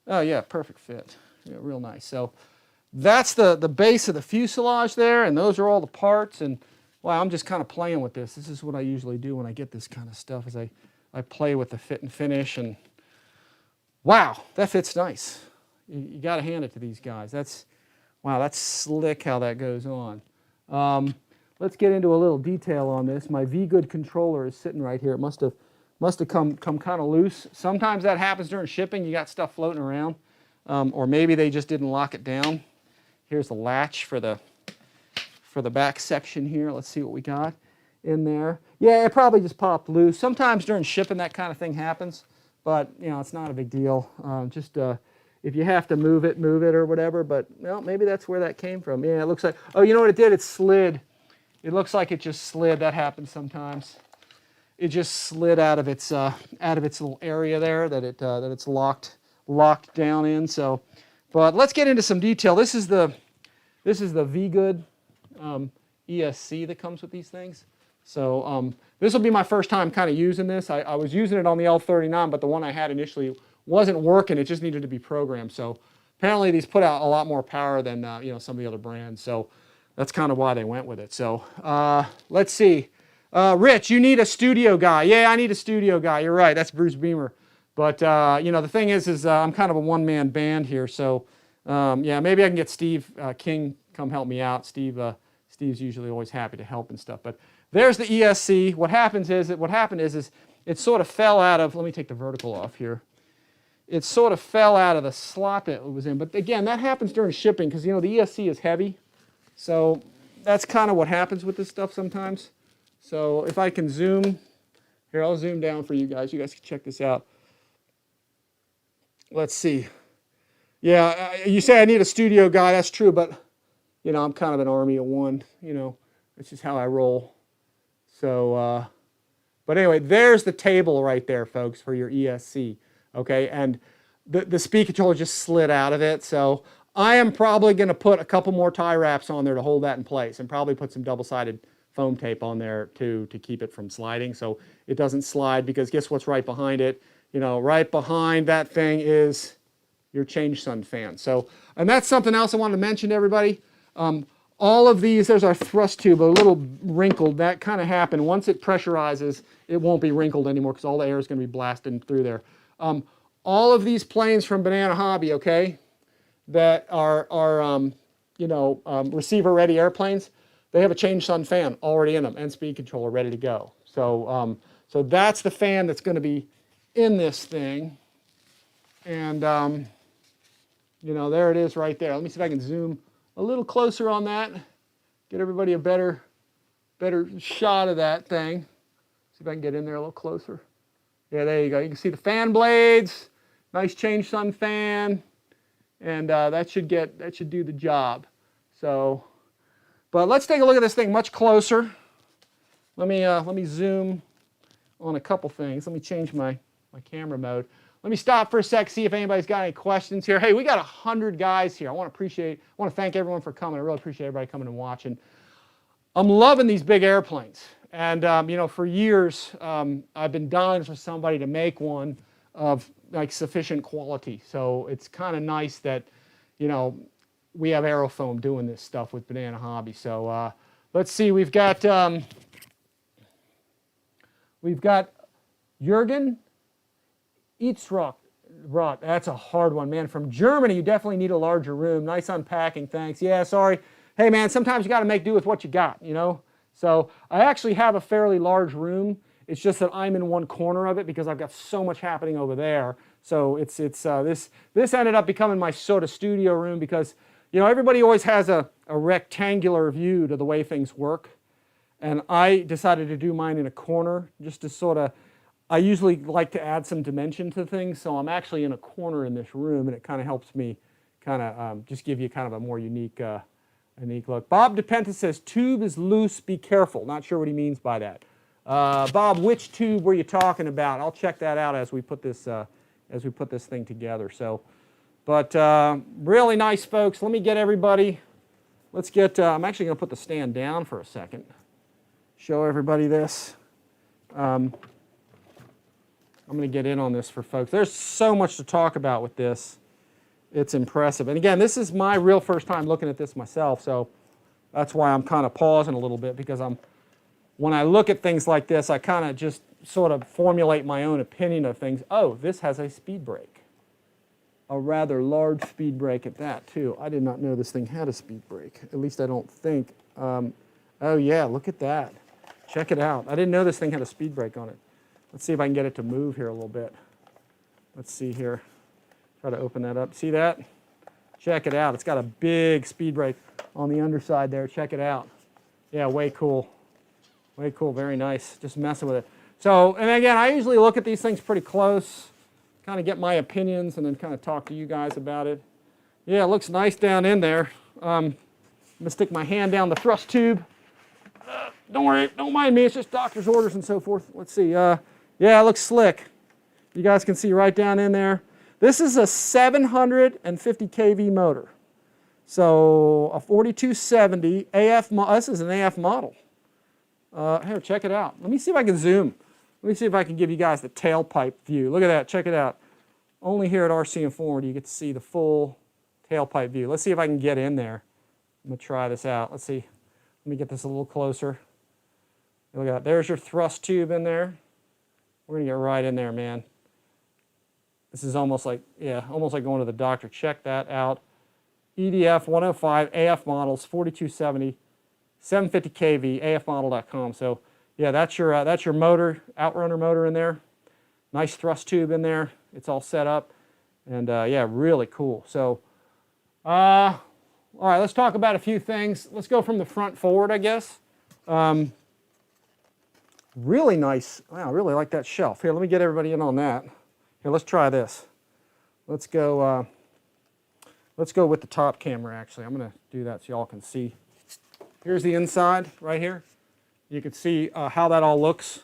Oh yeah, perfect fit. Yeah, real nice. So that's the base of the fuselage there, and those are all the parts. And wow, I'm just kind of playing with this. This is what I usually do when I get this kind of stuff, is I play with the fit and finish. And wow, that fits nice. You got to hand it to these guys. Wow, that's slick how that goes on. Let's get into a little detail on this. My V-Good controller is sitting right here. It must have come kind of loose. Sometimes that happens during shipping. You got stuff floating around, or maybe they just didn't lock it down. Here's the latch for the back section here. Let's see what we got in there. Yeah, it probably just popped loose. Sometimes during shipping that kind of thing happens, but you know, it's not a big deal. If you have to move it or whatever, but well, maybe that's where that came from. Yeah, it looks like, oh, you know what it did? It slid. It looks like it just slid. That happens sometimes. It just slid out of its little area there that it's locked down in. So, but let's get into some detail. This is the V-Good ESC that comes with these things. So this will be my first time kind of using this. I was using it on the L-39, but the one I had initially wasn't working. It just needed to be programmed. So apparently these put out a lot more power than you know, some of the other brands. So that's kind of why they went with it. So let's see. Rich, you need a studio guy. Yeah, I need a studio guy. You're right. That's Bruce Beamer. But you know, the thing is I'm kind of a one-man band here. So yeah, maybe I can get Steve King come help me out. Steve's usually always happy to help and stuff. But there's the ESC. What happened is it sort of fell out of, let me take the vertical off here. It sort of fell out of the slot that it was in. But again, that happens during shipping because, you know, the ESC is heavy. So that's kind of what happens with this stuff sometimes. So if I can zoom, here, I'll zoom down for you guys. You guys can check this out. Let's see. Yeah, you say I need a studio guy. That's true, but, you know, I'm kind of an army of one. You know, it's just how I roll. So, but anyway, there's the table right there, folks, for your ESC. Okay, and the speed controller just slid out of it. So I am probably going to put a couple more tie wraps on there to hold that in place, and probably put some double-sided foam tape on there to keep it from sliding, so it doesn't slide. Because guess what's right behind it? You know, right behind that thing is your change sun fan. So, and that's something else I wanted to mention to everybody. All of these, there's our thrust tube, a little wrinkled. That kind of happened. Once it pressurizes, it won't be wrinkled anymore because all the air is going to be blasted through there. All of these planes from Banana Hobby, okay, that are you know, receiver-ready airplanes, they have a change sun fan already in them and speed controller ready to go. So, so that's the fan that's going to be in this thing. And, you know, there it is right there. Let me see if I can zoom a little closer on that, get everybody a better shot of that thing. See if I can get in there a little closer. Yeah, there you go. You can see the fan blades, nice change sun fan, and that should do the job. So, but let's take a look at this thing much closer. Let me zoom on a couple things. Let me change my camera mode. Let me stop for a sec, see if anybody's got any questions here. Hey, we got 100 guys here. I want to thank everyone for coming. I really appreciate everybody coming and watching. I'm loving these big airplanes. And, you know, for years, I've been dying for somebody to make one of, like, sufficient quality. So it's kind of nice that, you know, we have Aerofoam doing this stuff with Banana Hobby. So let's see. We've got Jürgen Eatsrock. That's a hard one, man. From Germany, you definitely need a larger room. Nice unpacking, thanks. Yeah, sorry. Hey, man, sometimes you got to make do with what you got, you know? So I actually have a fairly large room. It's just that I'm in one corner of it because I've got so much happening over there. So this ended up becoming my sort of studio room because, you know, everybody always has a rectangular view to the way things work. And I decided to do mine in a corner just to sort of, I usually like to add some dimension to things. So I'm actually in a corner in this room, and it kind of helps me kind of just give you kind of a more unique look. Bob DePenta says, tube is loose, be careful. Not sure what he means by that. Bob, which tube were you talking about? I'll check that out as we put this thing together. So, but really nice, folks. Let me get everybody. Let's get. I'm actually going to put the stand down for a second. Show everybody this. I'm going to get in on this for folks. There's so much to talk about with this. It's impressive. And again, this is my real first time looking at this myself, so that's why I'm kind of pausing a little bit, because when I look at things like this, I kind of just sort of formulate my own opinion of things. Oh, this has a speed brake. A rather large speed brake at that, too. I did not know this thing had a speed brake. At least I don't think. Oh, yeah, look at that. Check it out. I didn't know this thing had a speed brake on it. Let's see if I can get it to move here a little bit. Let's see here. Try to open that up. See that? Check it out. It's got a big speed brake on the underside there. Check it out. Yeah, way cool. Way cool. Very nice. Just messing with it. So, and again, I usually look at these things pretty close, kind of get my opinions, and then kind of talk to you guys about it. Yeah, it looks nice down in there. I'm going to stick my hand down the thrust tube. Don't worry. Don't mind me. It's just doctor's orders and so forth. Let's see. Yeah, it looks slick. You guys can see right down in there. This is a 750 kV motor. So a 4270 AF, this is an AF model. Here, check it out. Let me see if I can zoom. Let me see if I can give you guys the tailpipe view. Look at that, check it out. Only here at RCINFORMER do you get to see the full tailpipe view. Let's see if I can get in there. I'm gonna try this out. Let's see, let me get this a little closer. Look at that, there's your thrust tube in there. We're gonna get right in there, man. This is almost like, yeah, almost like going to the doctor. Check that out. EDF 105 AF models, 4270, 750 kV, afmodel.com. So yeah, that's your motor, outrunner motor in there. Nice thrust tube in there. It's all set up, and yeah, really cool. So, all right, let's talk about a few things. Let's go from the front forward, I guess. Really nice. Wow, I really like that shelf. Here, let me get everybody in on that. Here, let's try this. Let's go with the top camera, actually. I'm going to do that so y'all can see. Here's the inside right here. You can see how that all looks.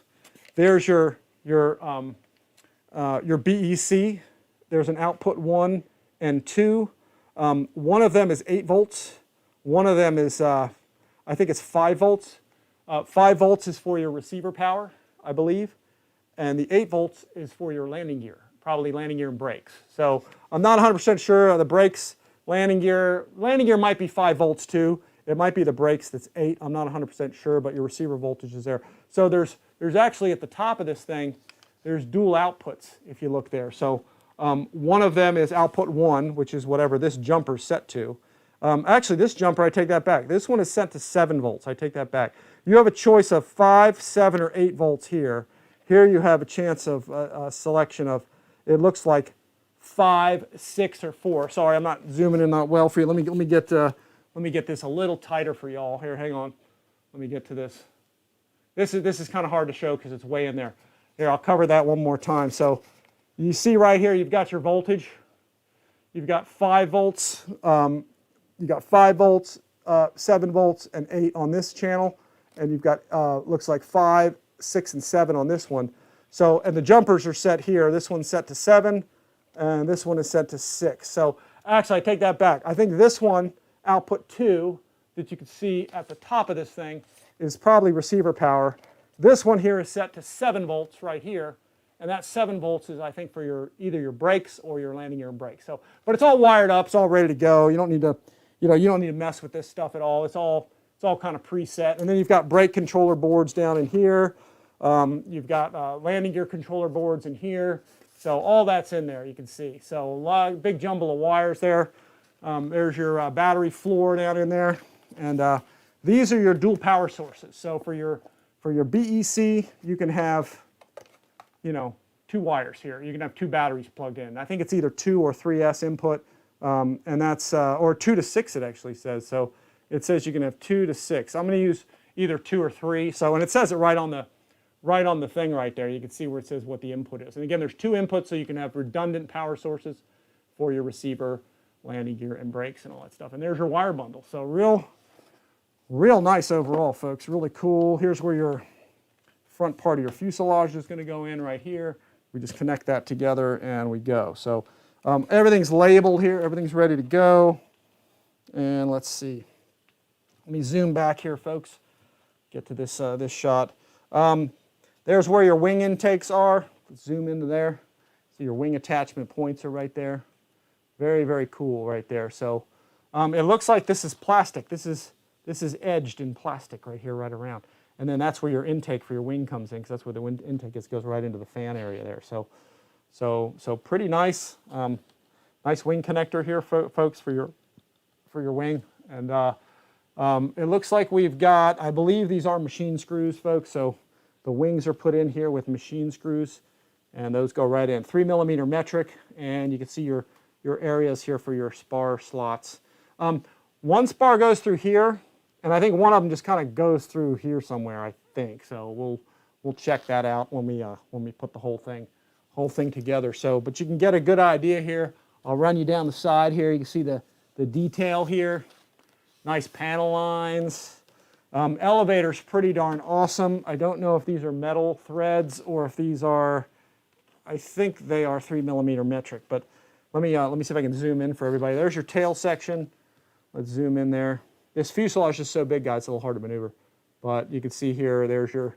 There's your BEC. There's an output 1 and 2. One of them is 8 volts. One of them is, I think it's 5 volts. 5 volts is for your receiver power, I believe. And the 8 volts is for your landing gear, probably landing gear and brakes. So I'm not 100% sure of the brakes, landing gear. Landing gear might be 5 volts too. It might be the brakes that's 8. I'm not 100% sure, but your receiver voltage is there. So there's actually at the top of this thing, there's dual outputs if you look there. So one of them is output 1, which is whatever this jumper is set to. Actually, this jumper, I take that back. This one is set to 7 volts. I take that back. You have a choice of 5, 7, or 8 volts here. Here you have a chance of a selection of, it looks like 5, 6, or 4. Sorry, I'm not zooming in that well for you. Let me get this a little tighter for y'all. Here, hang on. Let me get to this. This is kind of hard to show because it's way in there. Here, I'll cover that one more time. So you see right here, you've got your voltage. You've got 5 volts. You've got 5 volts, 7 volts, and 8 on this channel. And you've got, looks like 5, 6, and 7 on this one. So, and the jumpers are set here. This one's set to 7, and this one is set to 6. So actually, I take that back. I think this one, output 2, that you can see at the top of this thing, is probably receiver power. This one here is set to 7 volts right here, and that 7 volts is, I think, for either your brakes or your landing gear and brakes. So, but it's all wired up, it's all ready to go. You don't need to, you don't need to mess with this stuff at all. It's all kind of preset. And then you've got brake controller boards down in here. You've got landing gear controller boards in here. So all that's in there, you can see. So big jumble of wires there. There's your battery floor down in there. And these are your dual power sources. So for your BEC, you can have, 2 wires here. You can have 2 batteries plugged in. I think it's either 2 or 3S input, and that's, or 2 to 6 it actually says. So it says you can have 2 to 6. I'm going to use either 2 or 3. So, and it says it right on the thing right there. You can see where it says what the input is. And again, there's 2 inputs, so you can have redundant power sources for your receiver, landing gear, and brakes and all that stuff. And there's your wire bundle. So real nice overall, folks. Really cool. Here's where your front part of your fuselage is going to go in right here. We just connect that together and we go. So everything's labeled here. Everything's ready to go. And let's see. Let me zoom back here, folks. Get to this shot. There's where your wing intakes are. Zoom into there. See your wing attachment points are right there. Very, very cool right there. So it looks like this is plastic. This is edged in plastic right here, right around. And then that's where your intake for your wing comes in, because that's where the wind intake is. Goes right into the fan area there. So pretty nice. Nice wing connector here, folks, for your wing. And it looks like we've got, I believe these are machine screws, folks. So the wings are put in here with machine screws, and those go right in. 3mm metric, and you can see your areas here for your spar slots. One spar goes through here, and I think one of them just kind of goes through here somewhere, I think. So we'll check that out when we put the whole thing together. So, but you can get a good idea here. I'll run you down the side here. You can see the detail here. Nice panel lines. Elevator's pretty darn awesome. I don't know if these are metal threads or if these are, I think they are 3mm metric, but let me see if I can zoom in for everybody. There's your tail section. Let's zoom in there. This fuselage is so big, guys, it's a little hard to maneuver. But you can see here, there's your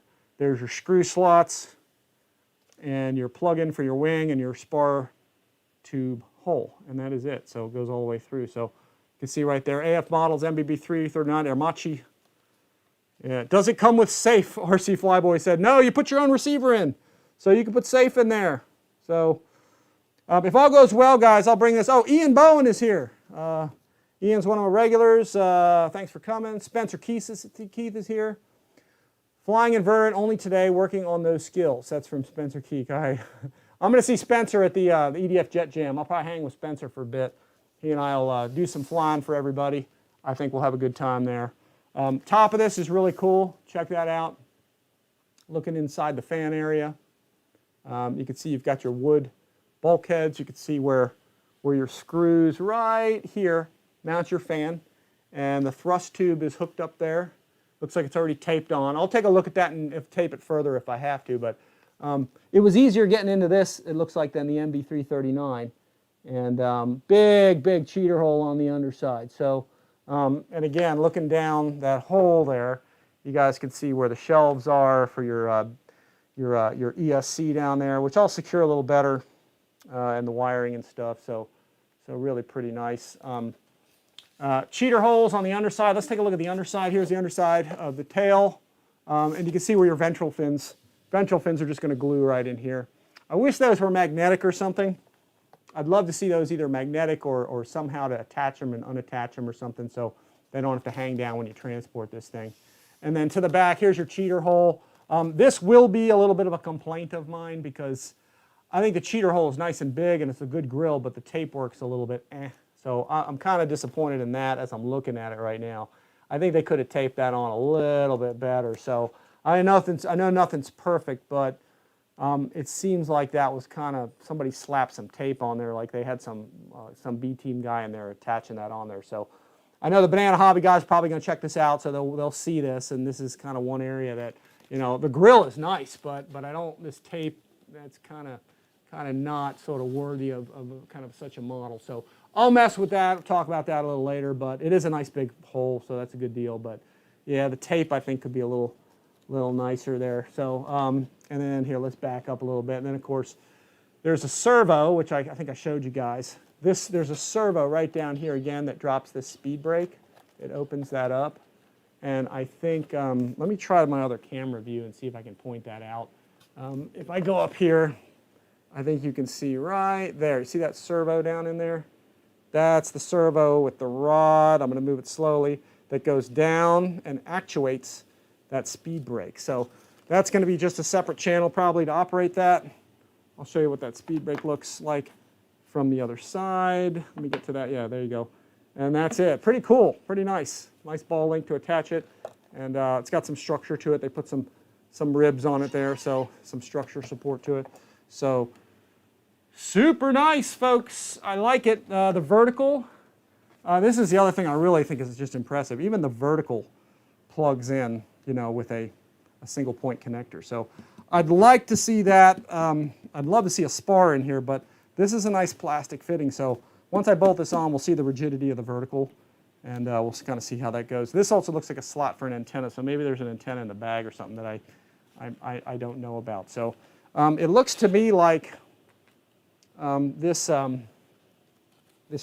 screw slots and your plug-in for your wing and your spar tube hole, and that is it. So it goes all the way through. So you can see right there, AF models, MB-339, Ermachi. Yeah. Does it come with safe? RC Flyboy said, no, you put your own receiver in. So you can put safe in there. So if all goes well, guys, I'll bring this. Oh, Ian Bowen is here. Ian's one of my regulars. Thanks for coming. Spencer Keith is here. Flying inverted only today, working on those skills. That's from Spencer Keek. I'm going to see Spencer at the EDF Jet Jam. I'll probably hang with Spencer for a bit. He and I will do some flying for everybody. I think we'll have a good time there. Top of this is really cool. Check that out. Looking inside the fan area. You can see you've got your wood bulkheads. You can see where your screws right here mount your fan. And the thrust tube is hooked up there. Looks like it's already taped on. I'll take a look at that and tape it further if I have to. But it was easier getting into this, it looks like, than the MB-339. And big cheater hole on the underside. So, and again, looking down that hole there, you guys can see where the shelves are for your ESC down there, which I'll secure a little better, and the wiring and stuff. So really pretty nice. Cheater holes on the underside. Let's take a look at the underside. Here's the underside of the tail. And you can see where your ventral fins are just going to glue right in here. I wish those were magnetic or something. I'd love to see those either magnetic or somehow to attach them and unattach them or something so they don't have to hang down when you transport this thing. And then to the back, here's your cheater hole. This will be a little bit of a complaint of mine because I think the cheater hole is nice and big and it's a good grill, but the tape work's a little bit eh. So I'm kind of disappointed in that as I'm looking at it right now. I think they could have taped that on a little bit better. So I know nothing's perfect, but it seems like that was kind of, somebody slapped some tape on there, like they had some B-team guy in there attaching that on there. So I know the Banana Hobby guys are probably going to check this out, so they'll see this, and this is kind of one area that, you know, the grill is nice, but I don't, this tape, that's kind of not sort of worthy of kind of such a model. So I'll mess with that. I'll talk about that a little later, but it is a nice big hole, so that's a good deal. But yeah, the tape I think could be a little nicer there. So and then here, let's back up a little bit. And then of course, there's a servo, which I think I showed you guys. There's a servo right down here again that drops this speed brake. It opens that up, and I think let me try my other camera view and see if I can point that out. If I go up here, I think you can see right there. You see that servo down in there? That's the servo with the rod. I'm going to move it slowly. That goes down and actuates that speed brake. So that's going to be just a separate channel probably to operate that. I'll show you what that speed brake looks like from the other side. Let me get to that. Yeah, there you go. And that's it. Pretty cool. Pretty nice. Nice ball link to attach it. And it's got some structure to it. They put some ribs on it there, so some structure support to it. So super nice, folks. I like it. The vertical, this is the other thing I really think is just impressive. Even the vertical plugs in, you know, with a single point connector. So I'd like to see that. I'd love to see a spar in here, but this is a nice plastic fitting. So once I bolt this on, we'll see the rigidity of the vertical, and we'll kind of see how that goes. This also looks like a slot for an antenna, so maybe there's an antenna in the bag or something that I don't know about. So it looks to me like this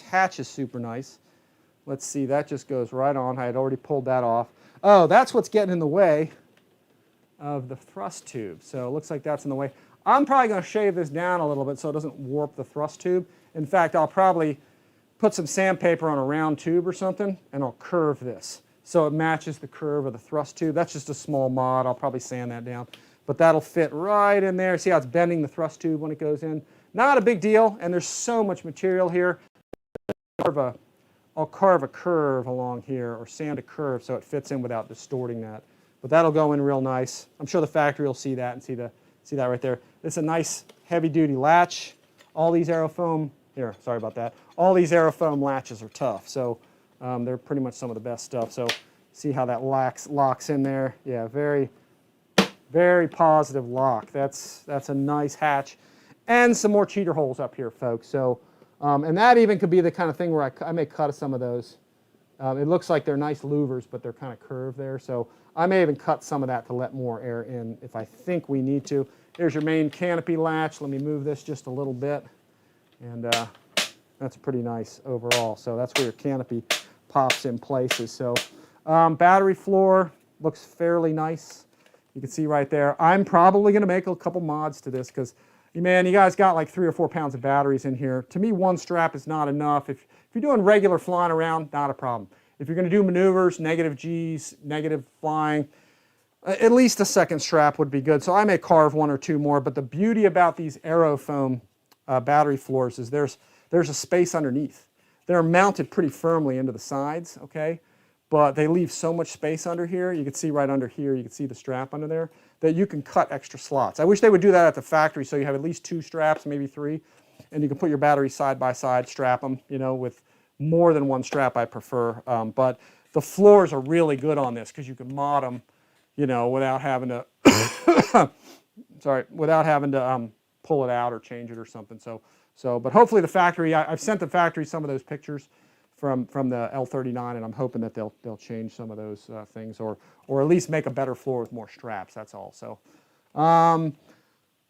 hatch is super nice. Let's see, that just goes right on. I had already pulled that off. Oh, that's what's getting in the way of the thrust tube. So it looks like that's in the way. I'm probably going to shave this down a little bit so it doesn't warp the thrust tube. In fact, I'll probably put some sandpaper on a round tube or something, and I'll curve this so it matches the curve of the thrust tube. That's just a small mod. I'll probably sand that down. But that'll fit right in there. See how it's bending the thrust tube when it goes in? Not a big deal, and there's so much material here. I'll carve a curve along here or sand a curve so it fits in without distorting that. But that'll go in real nice. I'm sure the factory will see that and see that right there. It's a nice heavy-duty latch. All these aerofoam, here, sorry about that. All these aerofoam latches are tough, so they're pretty much some of the best stuff. So see how that locks in there? Yeah, very, very positive lock. That's a nice hatch. And some more cheater holes up here, folks. So, and that even could be the kind of thing where I may cut some of those. It looks like they're nice louvers, but they're kind of curved there. So I may even cut some of that to let more air in if I think we need to. Here's your main canopy latch. Let me move this just a little bit. And that's pretty nice overall. So that's where your canopy pops in places. So battery floor looks fairly nice. You can see right there. I'm probably going to make a couple mods to this because, man, you guys got like 3 or 4 pounds of batteries in here. To me, one strap is not enough. If you're doing regular flying around, not a problem. If you're going to do maneuvers, negative Gs, negative flying, At least a second strap would be good. So I may carve one or two more, but the beauty about these aerofoam battery floors is there's a space underneath. They're mounted pretty firmly into the sides, okay? But they leave so much space under here. You can see right under here, you can see the strap under there, that you can cut extra slots. I wish they would do that at the factory so you have at least 2 straps, maybe 3, and you can put your batteries side by side, strap them, you know, with more than 1 strap I prefer. But the floors are really good on this because you can mod them, you know, without having to, without having to pull it out or change it or something. But hopefully the factory, I've sent the factory some of those pictures from the L39, and I'm hoping that they'll change some of those things, or at least make a better floor with more straps. That's all. So,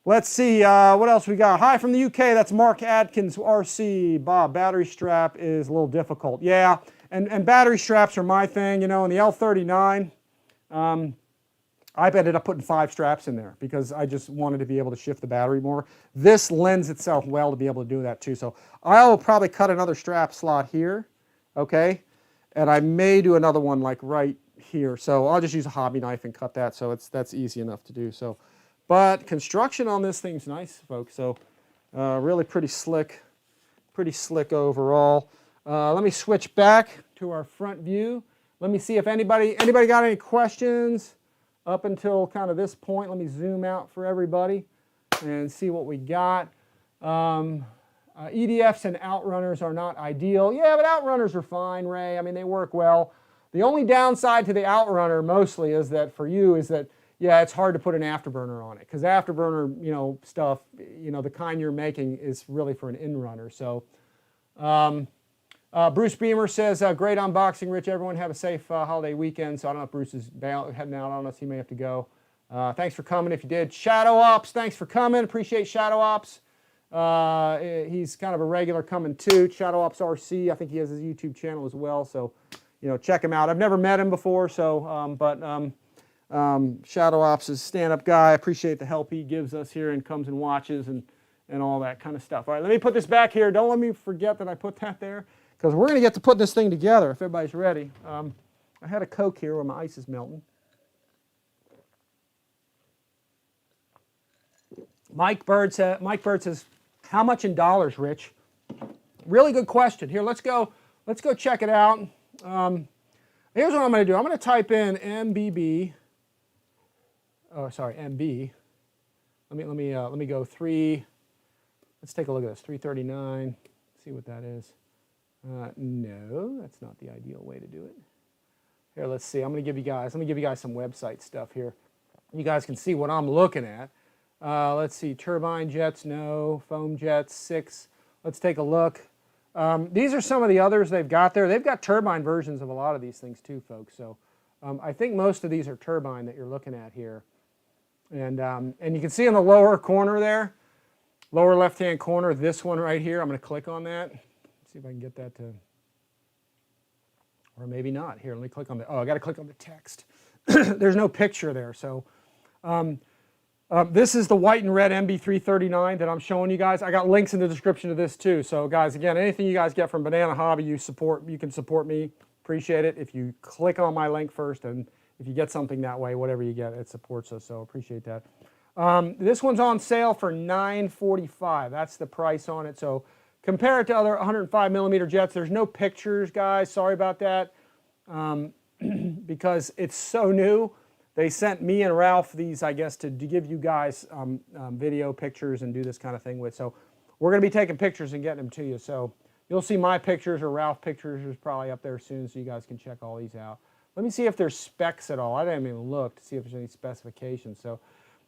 let's see what else we got. Hi from the UK. That's Mark Adkins, RC. Bob, battery strap is a little difficult. Yeah, and battery straps are my thing. You know, in the L39. I ended up putting 5 straps in there because I just wanted to be able to shift the battery more. This lends itself well to be able to do that too. So I'll probably cut another strap slot here, okay? And I may do another one like right here. So I'll just use a hobby knife and cut that. So that's easy enough to do. So, but construction on this thing's nice, folks. So really pretty slick overall. Let me switch back to our front view. Let me see if anybody got any questions. Up until kind of this point, let me zoom out for everybody and see what we got. EDFs and outrunners are not ideal. Yeah, but outrunners are fine, Ray. I mean, they work well. The only downside to the outrunner mostly is that for you is that, yeah, it's hard to put an afterburner on it because afterburner, you know, stuff, you know, the kind you're making is really for an in-runner. So, Bruce Beamer says, great unboxing, Rich. Everyone have a safe holiday weekend. So I don't know if Bruce is heading out on us. He may have to go. Thanks for coming if you did. Shadow Ops, thanks for coming. Appreciate Shadow Ops. He's kind of a regular coming too. Shadow Ops RC. I think he has his YouTube channel as well. So, you know, check him out. I've never met him before. So, Shadow Ops is a stand-up guy. I appreciate the help he gives us here and comes and watches and all that kind of stuff. All right, let me put this back here. Don't let me forget that I put that there, because we're going to get to put this thing together if everybody's ready. I had a Coke here where my ice is melting. Mike Bird says, how much in dollars, Rich? Really good question. Here, let's go check it out. Here's what I'm going to do. I'm going to type in MB. Let me go 3. Let's take a look at this. 339. See what that is. No, that's not the ideal way to do it. Here, let's see. Let me give you guys some website stuff here. You guys can see what I'm looking at. Let's see. Turbine jets, no. Foam jets, 6. Let's take a look. These are some of the others they've got there. They've got turbine versions of a lot of these things too, folks. So I think most of these are turbine that you're looking at here. And you can see in the lower corner there, lower left-hand corner, this one right here. I'm going to click on that. See if I can get that to, or maybe not. Here, let me click on the, I got to click on the text. There's no picture there. So this is the white and red MB-339 that I'm showing you guys. I got links in the description of this too. So guys, again, anything you guys get from Banana Hobby, you can support me. Appreciate it. If you click on my link first, and if you get something that way, whatever you get, it supports us. So appreciate that. This one's on sale for $945. That's the price on it. So compare it to other 105 millimeter jets. There's no pictures, guys. Sorry about that. Because it's so new. They sent me and Ralph these, I guess, to give you guys video pictures and do this kind of thing with. So we're going to be taking pictures and getting them to you. So you'll see my pictures or Ralph pictures is probably up there soon, so you guys can check all these out. Let me see if there's specs at all. I didn't even look to see if there's any specifications. So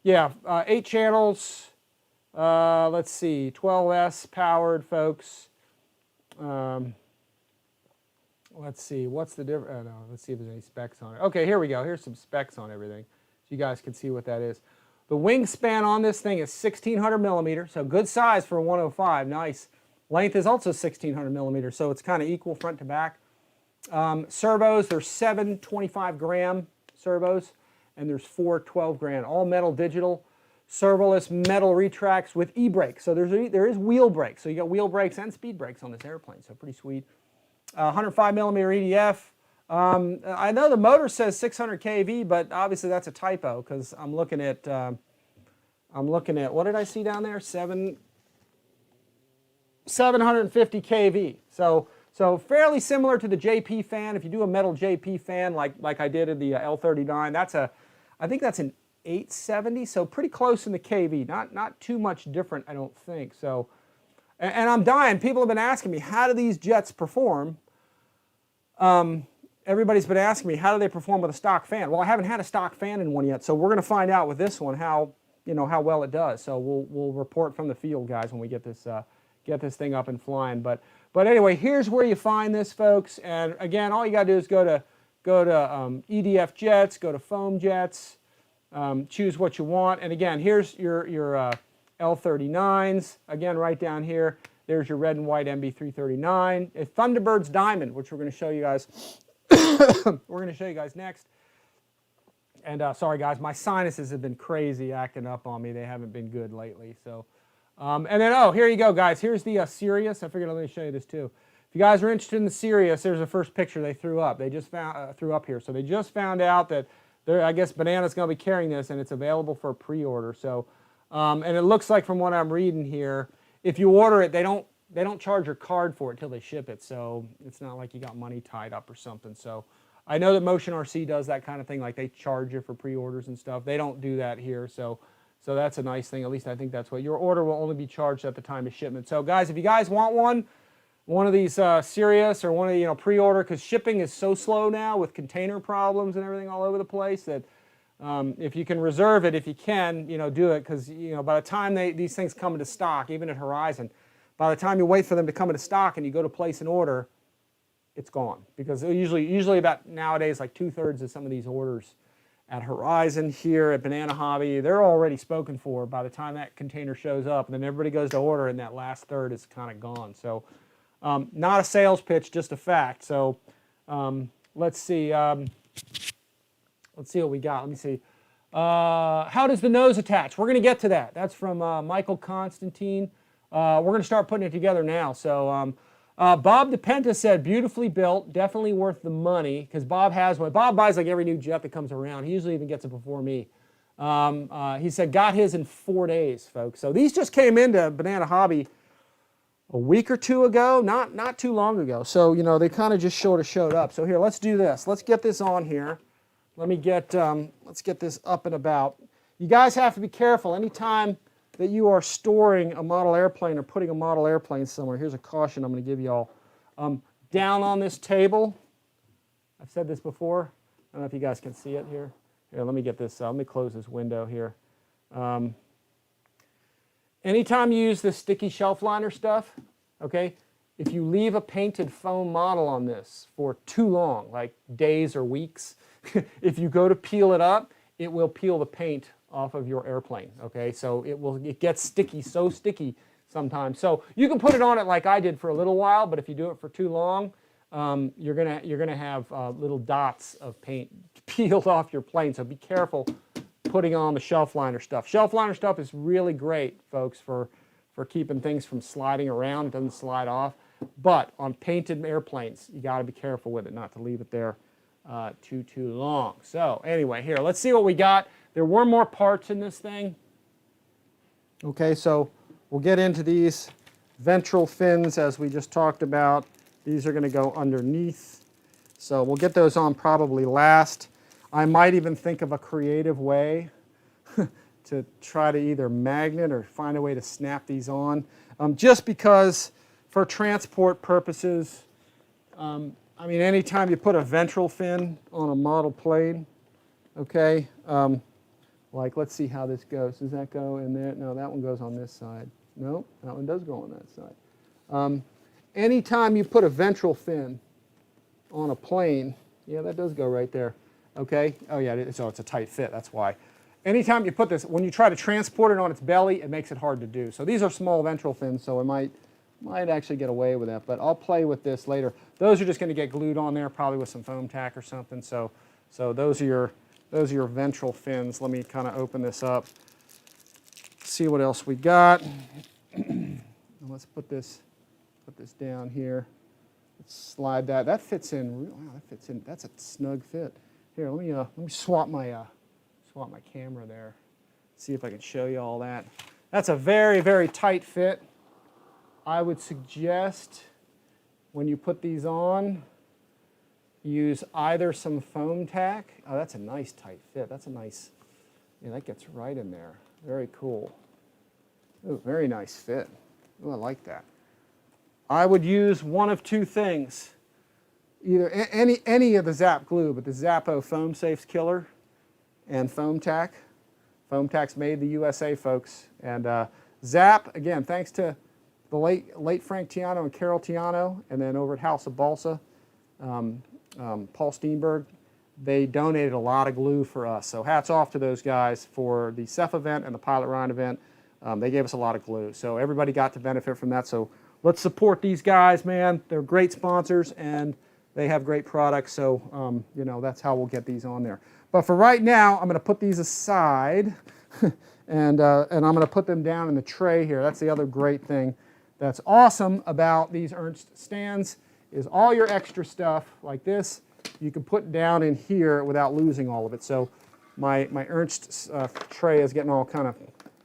yeah, 8 channels. Let's see, 12S powered, folks. Let's see, what's the difference? No, let's see if there's any specs on it. Okay, here we go. Here's some specs on everything, so you guys can see what that is. The wingspan on this thing is 1,600 millimeters, so good size for a 105. Nice. Length is also 1,600 millimeters, so it's kind of equal front to back. Servos, there's 7 25-gram servos, and there's 4 12-gram, all metal digital. Servoless metal retracts with e-brakes. So there is wheel brakes. So you got wheel brakes and speed brakes on this airplane. So pretty sweet. 105 millimeter EDF. I know the motor says 600 kV, but obviously that's a typo because I'm looking at what did I see down there? 750 kV. So fairly similar to the JP fan. If you do a metal JP fan like I did in the L39, I think that's an 870. So pretty close in the kV. Not too much different, I don't think. So, and I'm dying. People have been asking me, how do these jets perform? Everybody's been asking me, how do they perform with a stock fan? Well, I haven't had a stock fan in one yet, so we're going to find out with this one how well it does. So we'll report from the field, guys, when we get this thing up and flying. But anyway, here's where you find this, folks. And again, all you got to do is go to EDF jets, go to foam jets, choose what you want. And again, here's your L39s. Again, right down here, there's your red and white MB-339. A Thunderbird's Diamond, which we're going to show you guys. We're going to show you guys next. And sorry, guys, my sinuses have been crazy acting up on me. They haven't been good lately. So, and then, oh, here you go, guys. Here's the Sirius. I figured let me show you this too. If you guys are interested in the Sirius, there's the first picture they threw up. They just threw up here. So they just found out that I guess Banana's going to be carrying this, and it's available for pre-order. So, and it looks like from what I'm reading here, if you order it, they don't charge your card for it until they ship it. So it's not like you got money tied up or something. So I know that Motion RC does that kind of thing, like they charge you for pre-orders and stuff. They don't do that here. So that's a nice thing. At least I think that's what your order will only be charged at the time of shipment. So guys, if you guys want one of these Sirius or one of pre-order, because shipping is so slow now with container problems and everything all over the place that if you can reserve it, if you can, do it, because by the time these things come into stock, even at Horizon, by the time you wait for them to come into stock and you go to place an order, it's gone. Because usually about nowadays, like 2/3 of some of these orders at Horizon, here at Banana Hobby, they're already spoken for by the time that container shows up. And then everybody goes to order, and that last third is kind of gone. So not a sales pitch, just a fact. So let's see. Let's see what we got. Let me see. How does the nose attach? We're going to get to that. That's from Michael Constantine. We're going to start putting it together now. So Bob DePenta said, beautifully built, definitely worth the money, because Bob has one. Bob buys like every new jet that comes around. He usually even gets it before me. He said, got his in 4 days, folks. So these just came into Banana Hobby a week or two ago, not too long ago. So, they kind of just showed up. So here, let's do this. Let's get this on here. Let me let's get this up and about. You guys have to be careful. Anytime that you are storing a model airplane or putting a model airplane somewhere, here's a caution I'm going to give you all. Down on this table, I've said this before. I don't know if you guys can see it here. Here, let me get this, let me close this window here. Anytime you use this sticky shelf liner stuff, okay, if you leave a painted foam model on this for too long, like days or weeks, if you go to peel it up, it will peel the paint off of your airplane, okay? So it gets sticky, so sticky sometimes. So you can put it on it like I did for a little while, but if you do it for too long, you're gonna have little dots of paint peeled off your plane. So be careful putting on the shelf liner stuff. Shelf liner stuff is really great, folks, for keeping things from sliding around. It doesn't slide off. But on painted airplanes, you got to be careful with it, not to leave it there too long. So anyway, here, let's see what we got. There were more parts in this thing. Okay, so we'll get into these ventral fins as we just talked about. These are going to go underneath. So we'll get those on probably last. I might even think of a creative way to try to either magnet or find a way to snap these on. Just because for transport purposes, I mean, anytime you put a ventral fin on a model plane, okay, like let's see how this goes. Does that go in there? No, that one goes on this side. No, that one does go on that side. Anytime you put a ventral fin on a plane, yeah, that does go right there. Okay, oh yeah, so it's a tight fit, that's why. Anytime you put this, when you try to transport it on its belly, it makes it hard to do. So these are small ventral fins, so it might actually get away with that, but I'll play with this later. Those are just going to get glued on there, probably with some foam tack or something. So those are your ventral fins. Let me kind of open this up, see what else we got. Let's put this down here. Let's slide that. That fits in. Wow, that fits in. That's a snug fit. Here, let me swap my camera there. See if I can show you all that. That's a very, very tight fit. I would suggest when you put these on, use either some foam tack. Oh, that's a nice tight fit. That's a nice, yeah, that gets right in there. Very cool. Ooh, very nice fit. Ooh, I like that. I would use one of two things. Either any of the Zap glue, but the Zappo Foam Safes Killer and foam tack. Foam tack's made in the USA, folks. And Zap, again, thanks to the late Frank Tiano and Carol Tiano, and then over at House of Balsa, Paul Steenberg, they donated a lot of glue for us. So hats off to those guys for the CEF event and the Pilot Ryan event. They gave us a lot of glue. So everybody got to benefit from that. So let's support these guys, man. They're great sponsors and they have great products. So, you know, that's how we'll get these on there. But for right now, I'm going to put these aside and I'm going to put them down in the tray here. That's the other great thing that's awesome about these Ernst stands is all your extra stuff like this, you can put down in here without losing all of it. So my Ernst tray is getting all kind of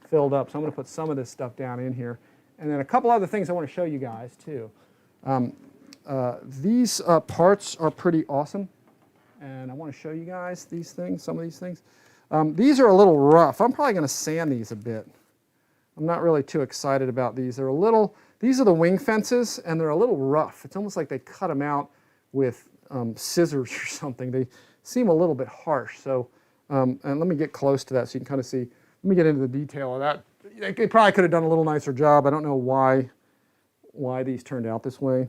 filled up. So I'm going to put some of this stuff down in here. And then a couple other things I want to show you guys too. These parts are pretty awesome. And I want to show you guys these things, some of these things. These are a little rough. I'm probably going to sand these a bit. I'm not really too excited about these. They're a little, these are the wing fences and they're a little rough. It's almost like they cut them out with scissors or something. They seem a little bit harsh. So, and let me get close to that so you can kind of see. Let me get into the detail of that. They probably could have done a little nicer job. I don't know why these turned out this way.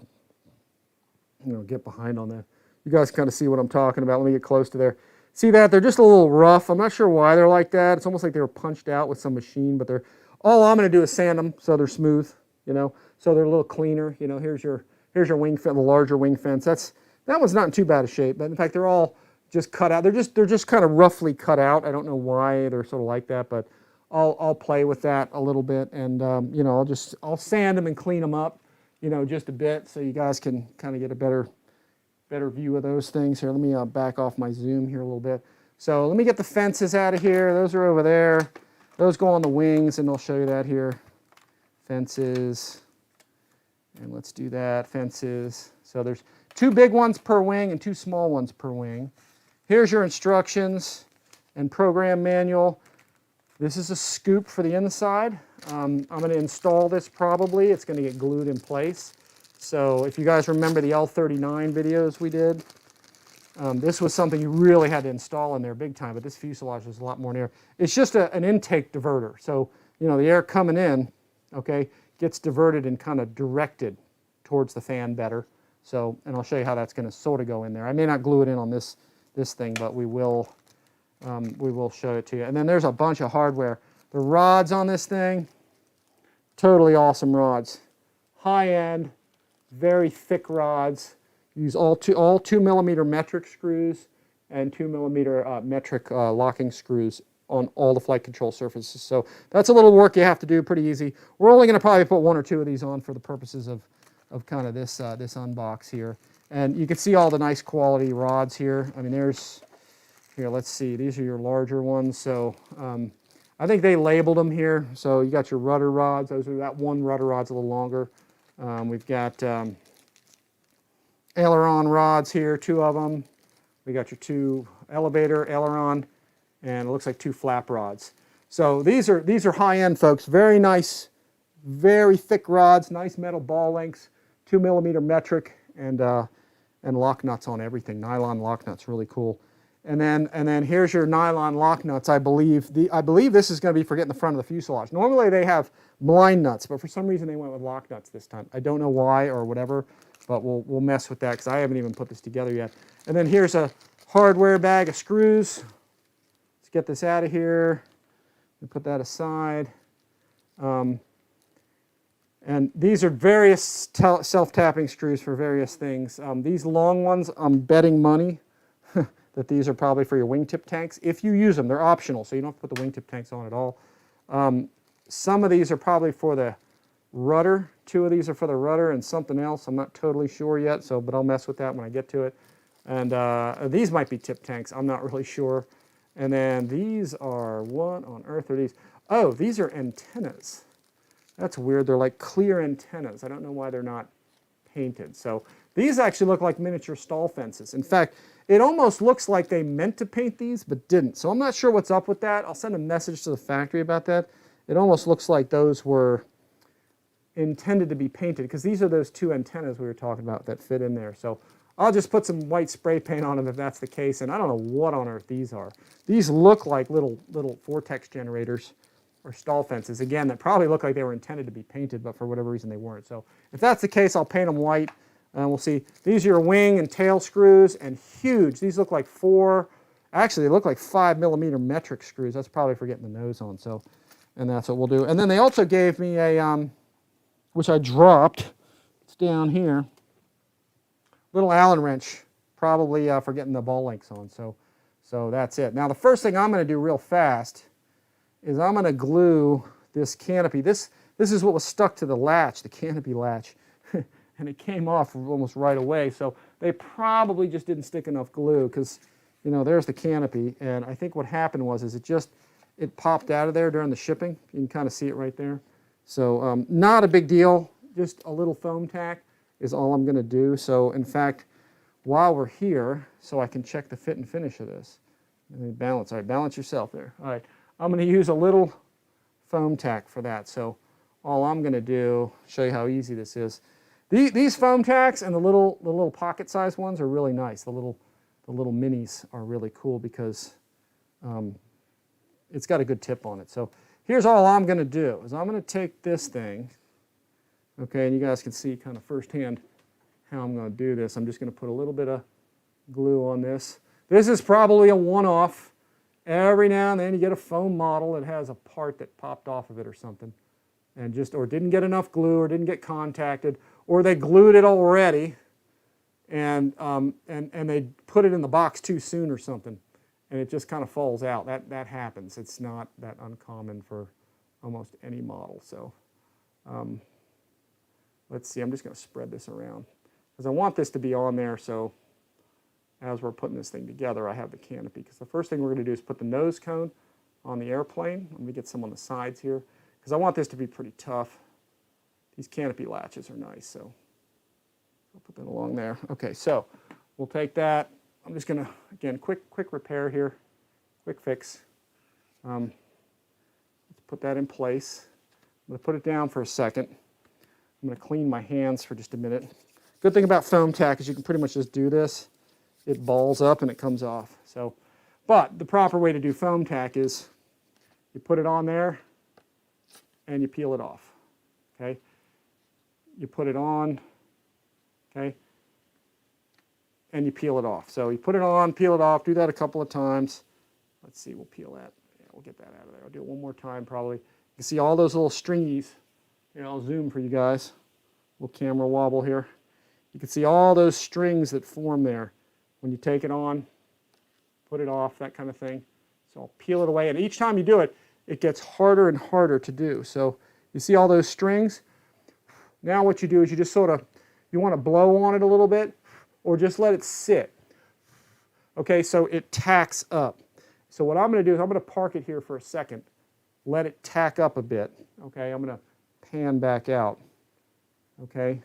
You know, get behind on that. You guys kind of see what I'm talking about. Let me get close to there. See that? They're just a little rough. I'm not sure why they're like that. It's almost like they were punched out with some machine, but they're, all I'm going to do is sand them so they're smooth, you know, so they're a little cleaner. You know, here's your wing fence, the larger wing fence. That one's not in too bad a shape, but in fact, they're all just cut out. They're just kind of roughly cut out. I don't know why they're sort of like that, but I'll play with that a little bit, and you know, I'll sand them and clean them up, you know, just a bit, so you guys can kind of get a better view of those things here. Let me back off my zoom here a little bit. So let me get the fences out of here. Those are over there. Those go on the wings, and I'll show you that here. Fences, and let's do that. Fences. So there's 2 big ones per wing and 2 small ones per wing. Here's your instructions and program manual. This is a scoop for the inside. I'm going to install this probably. It's going to get glued in place. So if you guys remember the L39 videos we did, this was something you really had to install in there big time, but this fuselage was a lot more in air. It's just an intake diverter. So, you know, the air coming in, okay, gets diverted and kind of directed towards the fan better. So, and I'll show you how that's going to sort of go in there. I may not glue it in on this thing, but we will show it to you. And then there's a bunch of hardware. The rods on this thing, totally awesome rods. High end, very thick rods. Use all 2 millimeter metric screws and 2 millimeter metric locking screws on all the flight control surfaces. So that's a little work you have to do, pretty easy. We're only going to probably put 1 or 2 of these on for the purposes of kind of this unbox here. And you can see all the nice quality rods here. I mean, here, let's see, these are your larger ones. So I think they labeled them here. So you got your rudder rods. That one rudder rod's a little longer. We've got aileron rods here, 2 of them. We got your 2 elevator, aileron, and it looks like 2 flap rods. So these are high-end, folks. Very nice, very thick rods, nice metal ball lengths, 2 millimeter metric, and lock nuts on everything. Nylon lock nuts, really cool. And then here's your nylon lock nuts. I believe this is going to be for getting the front of the fuselage. Normally they have blind nuts, but for some reason they went with lock nuts this time. I don't know why or whatever, but we'll mess with that because I haven't even put this together yet. And then here's a hardware bag of screws. Let's get this out of here and put that aside. And these are various self-tapping screws for various things. These long ones, I'm betting money that these are probably for your wingtip tanks. If you use them, they're optional, so you don't have to put the wingtip tanks on at all. Some of these are probably for the rudder. 2 of these are for the rudder and something else. I'm not totally sure yet, but I'll mess with that when I get to it. And these might be tip tanks. I'm not really sure. And then these are, what on earth are these? Oh, these are antennas. That's weird. They're like clear antennas. I don't know why they're not painted. So these actually look like miniature stall fences. In fact, it almost looks like they meant to paint these but didn't. So I'm not sure what's up with that. I'll send a message to the factory about that. It almost looks like those were intended to be painted because these are those 2 antennas we were talking about that fit in there. So I'll just put some white spray paint on them if that's the case. And I don't know what on earth these are. These look like little vortex generators or stall fences. Again, that probably look like they were intended to be painted, but for whatever reason they weren't. So if that's the case, I'll paint them white. And we'll see. These are your wing and tail screws, and huge. These look like 4, actually they look like 5mm metric screws. That's probably for getting the nose on. So, and that's what we'll do. And then they also gave me a, which I dropped. It's down here. Little Allen wrench, probably for getting the ball links on. So that's it. Now the first thing I'm going to do real fast is I'm going to glue this canopy. This is what was stuck to the latch, the canopy latch, and it came off almost right away. So they probably just didn't stick enough glue because, you know, there's the canopy. And I think what happened was it popped out of there during the shipping. You can kind of see it right there. So not a big deal, just a little foam tack is all I'm going to do. So in fact, while we're here, so I can check the fit and finish of this. Let me balance. All right, balance yourself there. All right, I'm going to use a little foam tack for that. So all I'm going to do, show you how easy this is. These foam tacks and the little pocket-sized ones are really nice. The little minis are really cool because it's got a good tip on it. So here's all I'm going to do is I'm going to take this thing, okay, and you guys can see kind of firsthand how I'm going to do this. I'm just going to put a little bit of glue on this. This is probably a one-off. Every now and then you get a foam model that has a part that popped off of it or something, and or didn't get enough glue or didn't get contacted, or they glued it already and they put it in the box too soon or something, and it just kind of falls out. That happens. It's not that uncommon for almost any model. So let's see. I'm just going to spread this around because I want this to be on there. So as we're putting this thing together, I have the canopy, because the first thing we're going to do is put the nose cone on the airplane. Let me get some on the sides here because I want this to be pretty tough. These canopy latches are nice, so I'll put that along there. Okay, so we'll take that. I'm just going to, again, quick repair here, quick fix. Let's put that in place. I'm going to put it down for a second. I'm going to clean my hands for just a minute. Good thing about foam tack is you can pretty much just do this. It balls up and it comes off. So, but the proper way to do foam tack is you put it on there and you peel it off. Okay, you put it on. Okay, and you peel it off. So you put it on, peel it off. Do that a couple of times. Let's see. We'll peel that. Yeah, we'll get that out of there. I'll do it one more time probably. You can see all those little stringies. Here, I'll zoom for you guys. Little camera wobble here. You can see all those strings that form there. When you take it on, put it off, that kind of thing. So I'll peel it away, and each time you do it, it gets harder and harder to do. So you see all those strings? Now what you do is you just sort of, you want to blow on it a little bit, or just let it sit. Okay, so it tacks up. So what I'm going to do is I'm going to park it here for a second, let it tack up a bit. Okay, I'm going to pan back out. Okay.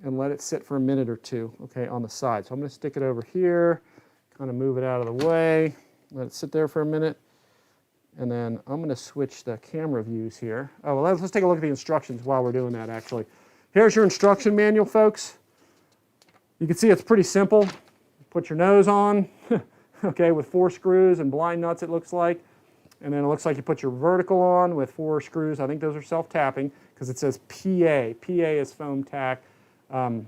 And let it sit for a minute or two, okay, on the side. So I'm going to stick it over here, kind of move it out of the way, let it sit there for a minute, and then I'm going to switch the camera views here. Oh, well, let's take a look at the instructions while we're doing that, actually. Here's your instruction manual, folks. You can see it's pretty simple. Put your nose on, okay, with 4 screws and blind nuts, it looks like. And then it looks like you put your vertical on with 4 screws. I think those are self-tapping because it says PA. PA is foam tack. I'm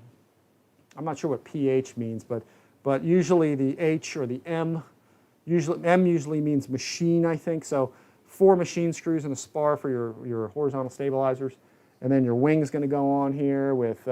not sure what pH means, but usually the H or the M, M usually means machine, I think. So 4 machine screws and a spar for your horizontal stabilizers, and then your wing's going to go on here with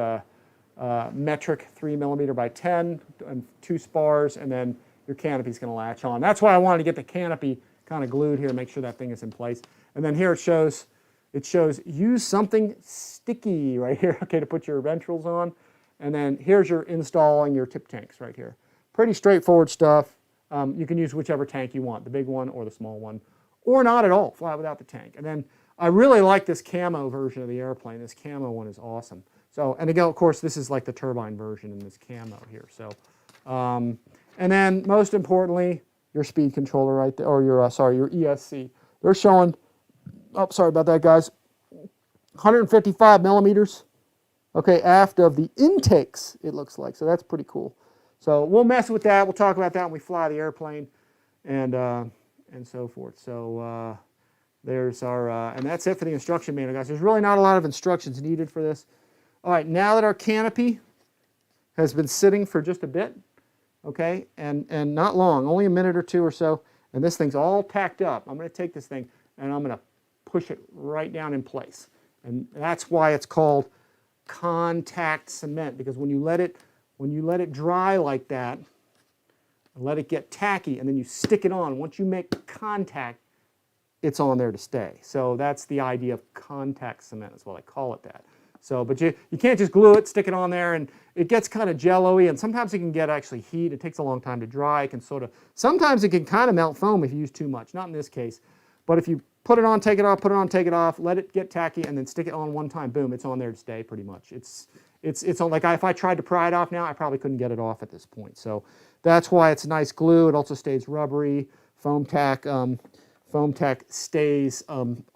metric 3mm by 10 and 2 spars, and then your canopy's going to latch on. That's why I wanted to get the canopy kind of glued here, make sure that thing is in place. And then here it shows it shows use something sticky right here, okay, to put your ventrals on. And then here's your installing your tip tanks right here. Pretty straightforward stuff. You can use whichever tank you want, the big one or the small one, or not at all, fly without the tank. And then I really like this camo version of the airplane. This camo one is awesome. So, and again, of course, this is like the turbine version in this camo here. So, and then most importantly, your speed controller right there, or your, sorry, your ESC. They're showing, oh, sorry about that, guys, 155 millimeters, okay, aft of the intakes, it looks like. So that's pretty cool. So we'll mess with that. We'll talk about that when we fly the airplane and so forth. So there's our, and that's it for the instruction manual, guys. There's really not a lot of instructions needed for this. All right, now that our canopy has been sitting for just a bit, okay, and not long, only a minute or two or so, and this thing's all tacked up. I'm going to take this thing and I'm going to push it right down in place. And that's why it's called contact cement, because when you let it dry like that, let it get tacky, and then you stick it on, once you make contact, it's on there to stay. So that's the idea of contact cement, is what I call it that. So, but you can't just glue it, stick it on there, and it gets kind of jello-y, and sometimes it can get actually heat. It takes a long time to dry. It can sort of, sometimes it can kind of melt foam if you use too much, not in this case. But if you put it on, take it off, put it on, take it off, let it get tacky, and then stick it on one time, boom, it's on there to stay pretty much. It's on, like if I tried to pry it off now, I probably couldn't get it off at this point. So that's why it's nice glue. It also stays rubbery. Foam tack stays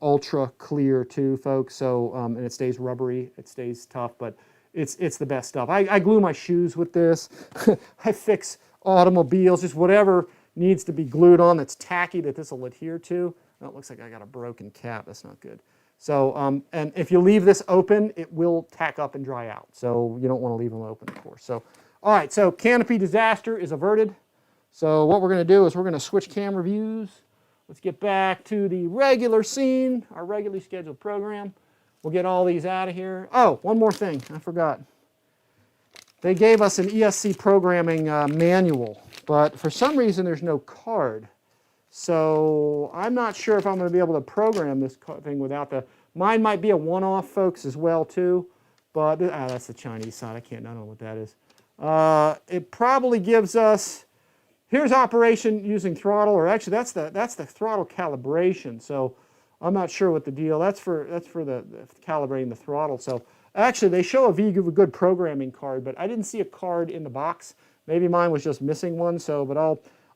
ultra clear too, folks. So and it stays rubbery. It stays tough, but it's the best stuff. I glue my shoes with this. I fix automobiles, just whatever needs to be glued on that's tacky that this will adhere to. Oh, it looks like I got a broken cap. That's not good. So and if you leave this open, it will tack up and dry out. So you don't want to leave them open, of course. So all right. So canopy disaster is averted. So what we're going to do is we're going to switch camera views. Let's get back to the regular scene, our regularly scheduled program. We'll get all these out of here. Oh, one more thing, I forgot. They gave us an ESC programming manual, but for some reason there's no card. So I'm not sure if I'm going to be able to program this thing without the, mine might be a one-off, folks, as well too, but that's the Chinese side. I don't know what that is. It probably gives us, here's operation using throttle, or actually that's the throttle calibration. So I'm not sure what the deal. That's for the calibrating the throttle. So actually they show a good programming card, but I didn't see a card in the box. Maybe mine was just missing one. So, but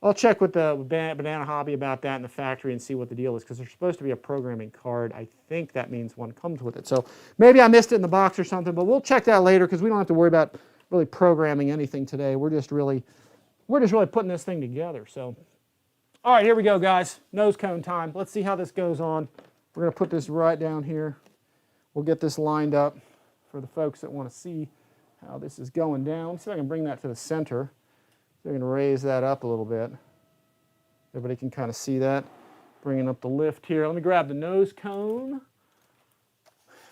I'll check with the Banana Hobby about that in the factory and see what the deal is, because there's supposed to be a programming card. I think that means one comes with it. So maybe I missed it in the box or something, but we'll check that later, because we don't have to worry about really programming anything today. We're just really putting this thing together. So, all right, here we go, guys. Nose cone time. Let's see how this goes on. We're going to put this right down here. We'll get this lined up for the folks that want to see how this is going down. See if I can bring that to the center. So I'm going to raise that up a little bit. Everybody can kind of see that. Bringing up the lift here. Let me grab the nose cone.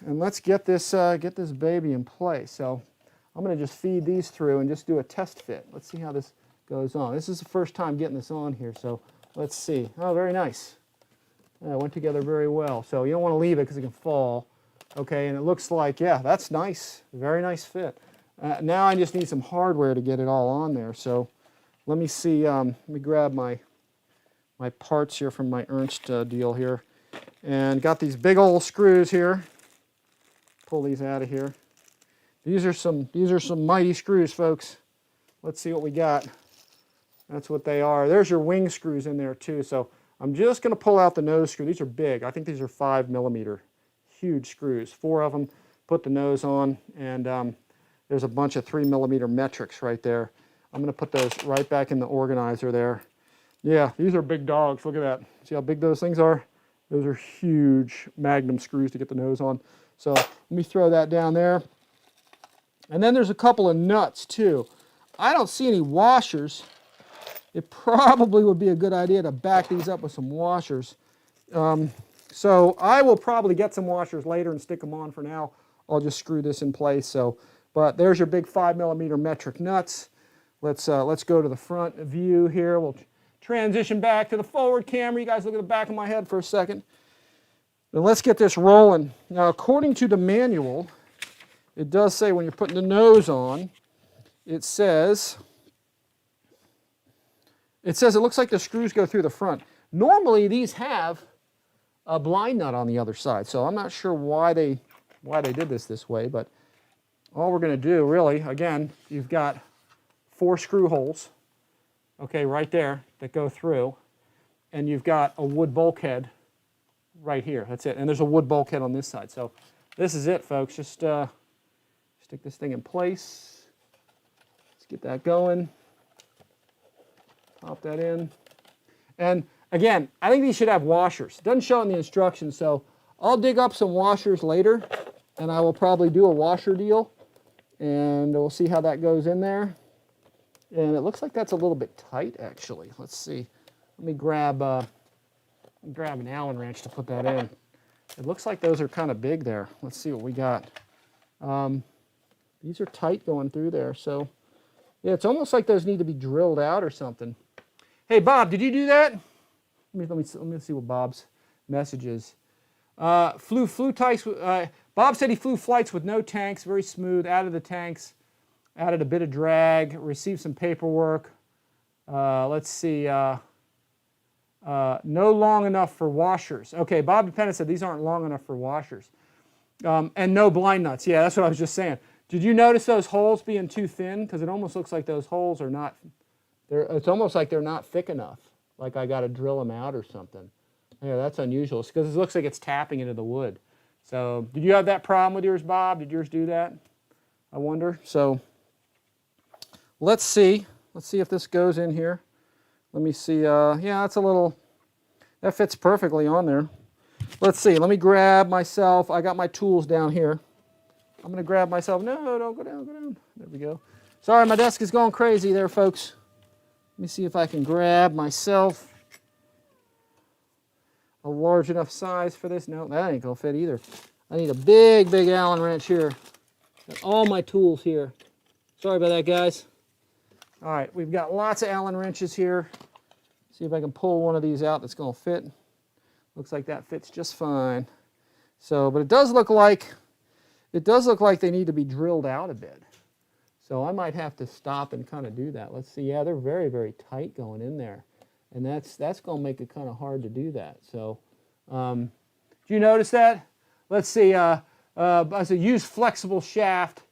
And let's get this baby in place. So I'm going to just feed these through and just do a test fit. Let's see how this goes on. This is the first time getting this on here, so let's see. Oh, very nice. Yeah, it went together very well. So you don't want to leave it because it can fall. Okay, and it looks like, yeah, that's nice. Very nice fit. Now I just need some hardware to get it all on there. So let me see. Let me grab my parts here from my Ernst deal here, and got these big old screws here. Pull these out of here. These are some mighty screws, folks. Let's see what we got. That's what they are. There's your wing screws in there too. So I'm just going to pull out the nose screw. These are big. I think these are 5 millimeter. Huge screws. 4 of them. Put the nose on, and there's a bunch of 3 millimeter metrics right there. I'm going to put those right back in the organizer there. Yeah, these are big dogs. Look at that. See how big those things are? Those are huge magnum screws to get the nose on. So let me throw that down there. And then there's a couple of nuts too. I don't see any washers. It probably would be a good idea to back these up with some washers. So I will probably get some washers later and stick them on. For now, I'll just screw this in place. So, but there's your big 5 millimeter metric nuts. Let's go to the front view here. We'll transition back to the forward camera. You guys look at the back of my head for a second. Now let's get this rolling. Now according to the manual, it does say when you're putting the nose on, it says it looks like the screws go through the front. Normally these have a blind nut on the other side, so I'm not sure why they did this way, but all we're going to do really, again, you've got 4 screw holes, okay, right there that go through, and you've got a wood bulkhead right here. That's it. And there's a wood bulkhead on this side. So this is it, folks. Just stick this thing in place. Let's get that going. Pop that in. And again, I think these should have washers. It doesn't show in the instructions, so I'll dig up some washers later, and I will probably do a washer deal, and we'll see how that goes in there. And it looks like that's a little bit tight, actually. Let's see. Let me grab an Allen wrench to put that in. It looks like those are kind of big there. Let's see what we got. These are tight going through there, so yeah, it's almost like those need to be drilled out or something. Hey, Bob, did you do that? Let me see what Bob's message is. Bob said he flew flights with no tanks, very smooth, added the tanks, added a bit of drag, received some paperwork. Let's see. No long enough for washers. Okay, Bob Dependent said these aren't long enough for washers. And no blind nuts. Yeah, that's what I was just saying. Did you notice those holes being too thin? Because it almost looks like those holes are not, it's almost like they're not thick enough. Like I got to drill them out or something. Yeah, that's unusual. Because it looks like it's tapping into the wood. So, did you have that problem with yours, Bob? Did yours do that? I wonder. So, let's see. Let's see if this goes in here. Let me see. Yeah, that's a little, that fits perfectly on there. Let's see. Let me grab myself. I got my tools down here. I'm going to grab myself. No, don't go down, go down. There we go. Sorry, my desk is going crazy there, folks. Let me see if I can grab myself a large enough size for this. No, that ain't going to fit either. I need a big, big Allen wrench here. Got all my tools here. Sorry about that, guys. All right, we've got lots of Allen wrenches here. See if I can pull one of these out that's going to fit. Looks like that fits just fine. So, but it does look like they need to be drilled out a bit. So I might have to stop and kind of do that. Let's see. Yeah, they're very, very tight going in there, and that's going to make it kind of hard to do that. So, do you notice that? Let's see. I said use flexible shaft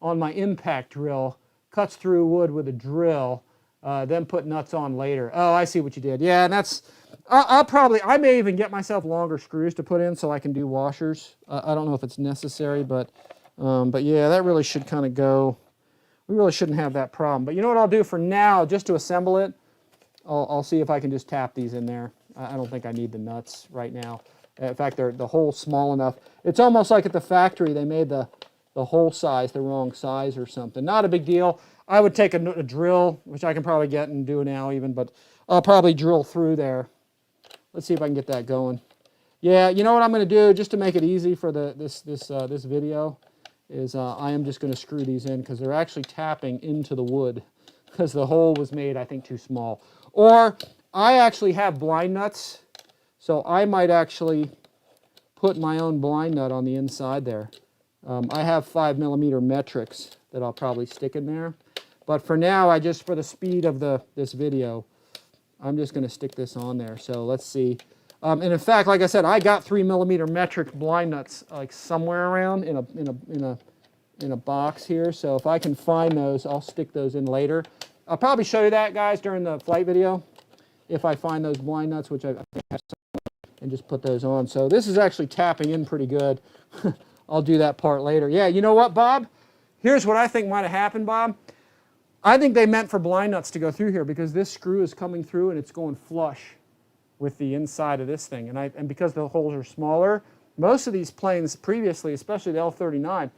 on my impact drill. Cuts through wood with a drill, then put nuts on later. Oh, I see what you did. Yeah, and that's, I may even get myself longer screws to put in so I can do washers. I don't know if it's necessary, but yeah, that really should kind of go. We really shouldn't have that problem. But you know what I'll do for now, just to assemble it, I'll see if I can just tap these in there. I don't think I need the nuts right now. In fact, the hole's small enough. It's almost like at the factory they made the hole size the wrong size or something. Not a big deal. I would take a drill, which I can probably get and do now even, but I'll probably drill through there. Let's see if I can get that going. Yeah, you know what I'm going to do, just to make it easy for this video, is I am just going to screw these in because they're actually tapping into the wood because the hole was made, I think, too small. Or I actually have blind nuts, so I might actually put my own blind nut on the inside there. I have 5mm metrics that I'll probably stick in there. But for now, for the speed of this video, I'm just going to stick this on there. So let's see. And in fact, like I said, I got 3mm metric blind nuts like somewhere around in a box here. So if I can find those, I'll stick those in later. I'll probably show you that, guys, during the flight video. If I find those blind nuts, which I think I have some, and just put those on. So this is actually tapping in pretty good. I'll do that part later. Yeah, you know what, Bob? Here's what I think might have happened, Bob. I think they meant for blind nuts to go through here because this screw is coming through and it's going flush with the inside of this thing. And because the holes are smaller, most of these planes previously, especially the L-39,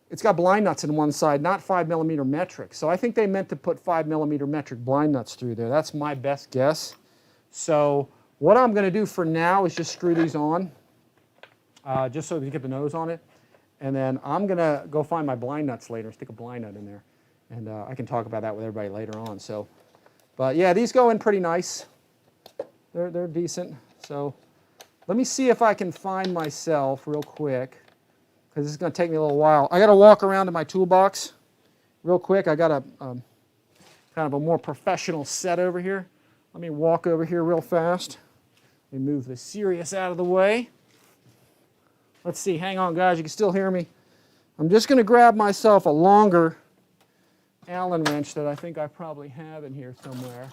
it's got blind nuts in one side, not 5mm metric. So I think they meant to put 5mm metric blind nuts through there. That's my best guess. So what I'm going to do for now is just screw these on. Just so we can get the nose on it. And then I'm going to go find my blind nuts later, stick a blind nut in there. And I can talk about that with everybody later on. So, but yeah, these go in pretty nice. They're decent. So Let me see if I can find myself real quick, because this is going to take me a little while. I got to walk around to my toolbox real quick. I got a kind of a more professional set over here. Let me walk over here real fast. Let me move the Sirius out of the way. Let's see. Hang on, guys. You can still hear me. I'm just going to grab myself a longer Allen wrench that I think I probably have in here somewhere.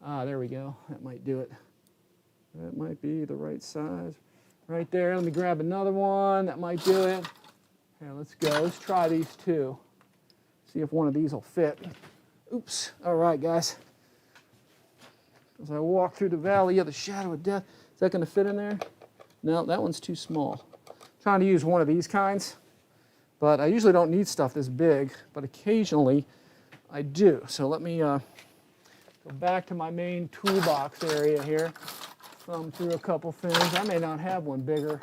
Ah, there we go. That might do it. That might be the right size. Right there. Let me grab another one. That might do it. Here, let's go. Let's try these two. See if one of these will fit. Oops. All right, guys. As I walk through the valley of the shadow of death, is that going to fit in there? No, that one's too small. I'm trying to use one of these kinds, but I usually don't need stuff this big, but occasionally I do. So let me go back to my main toolbox area here. Thumb through a couple things. I may not have one bigger.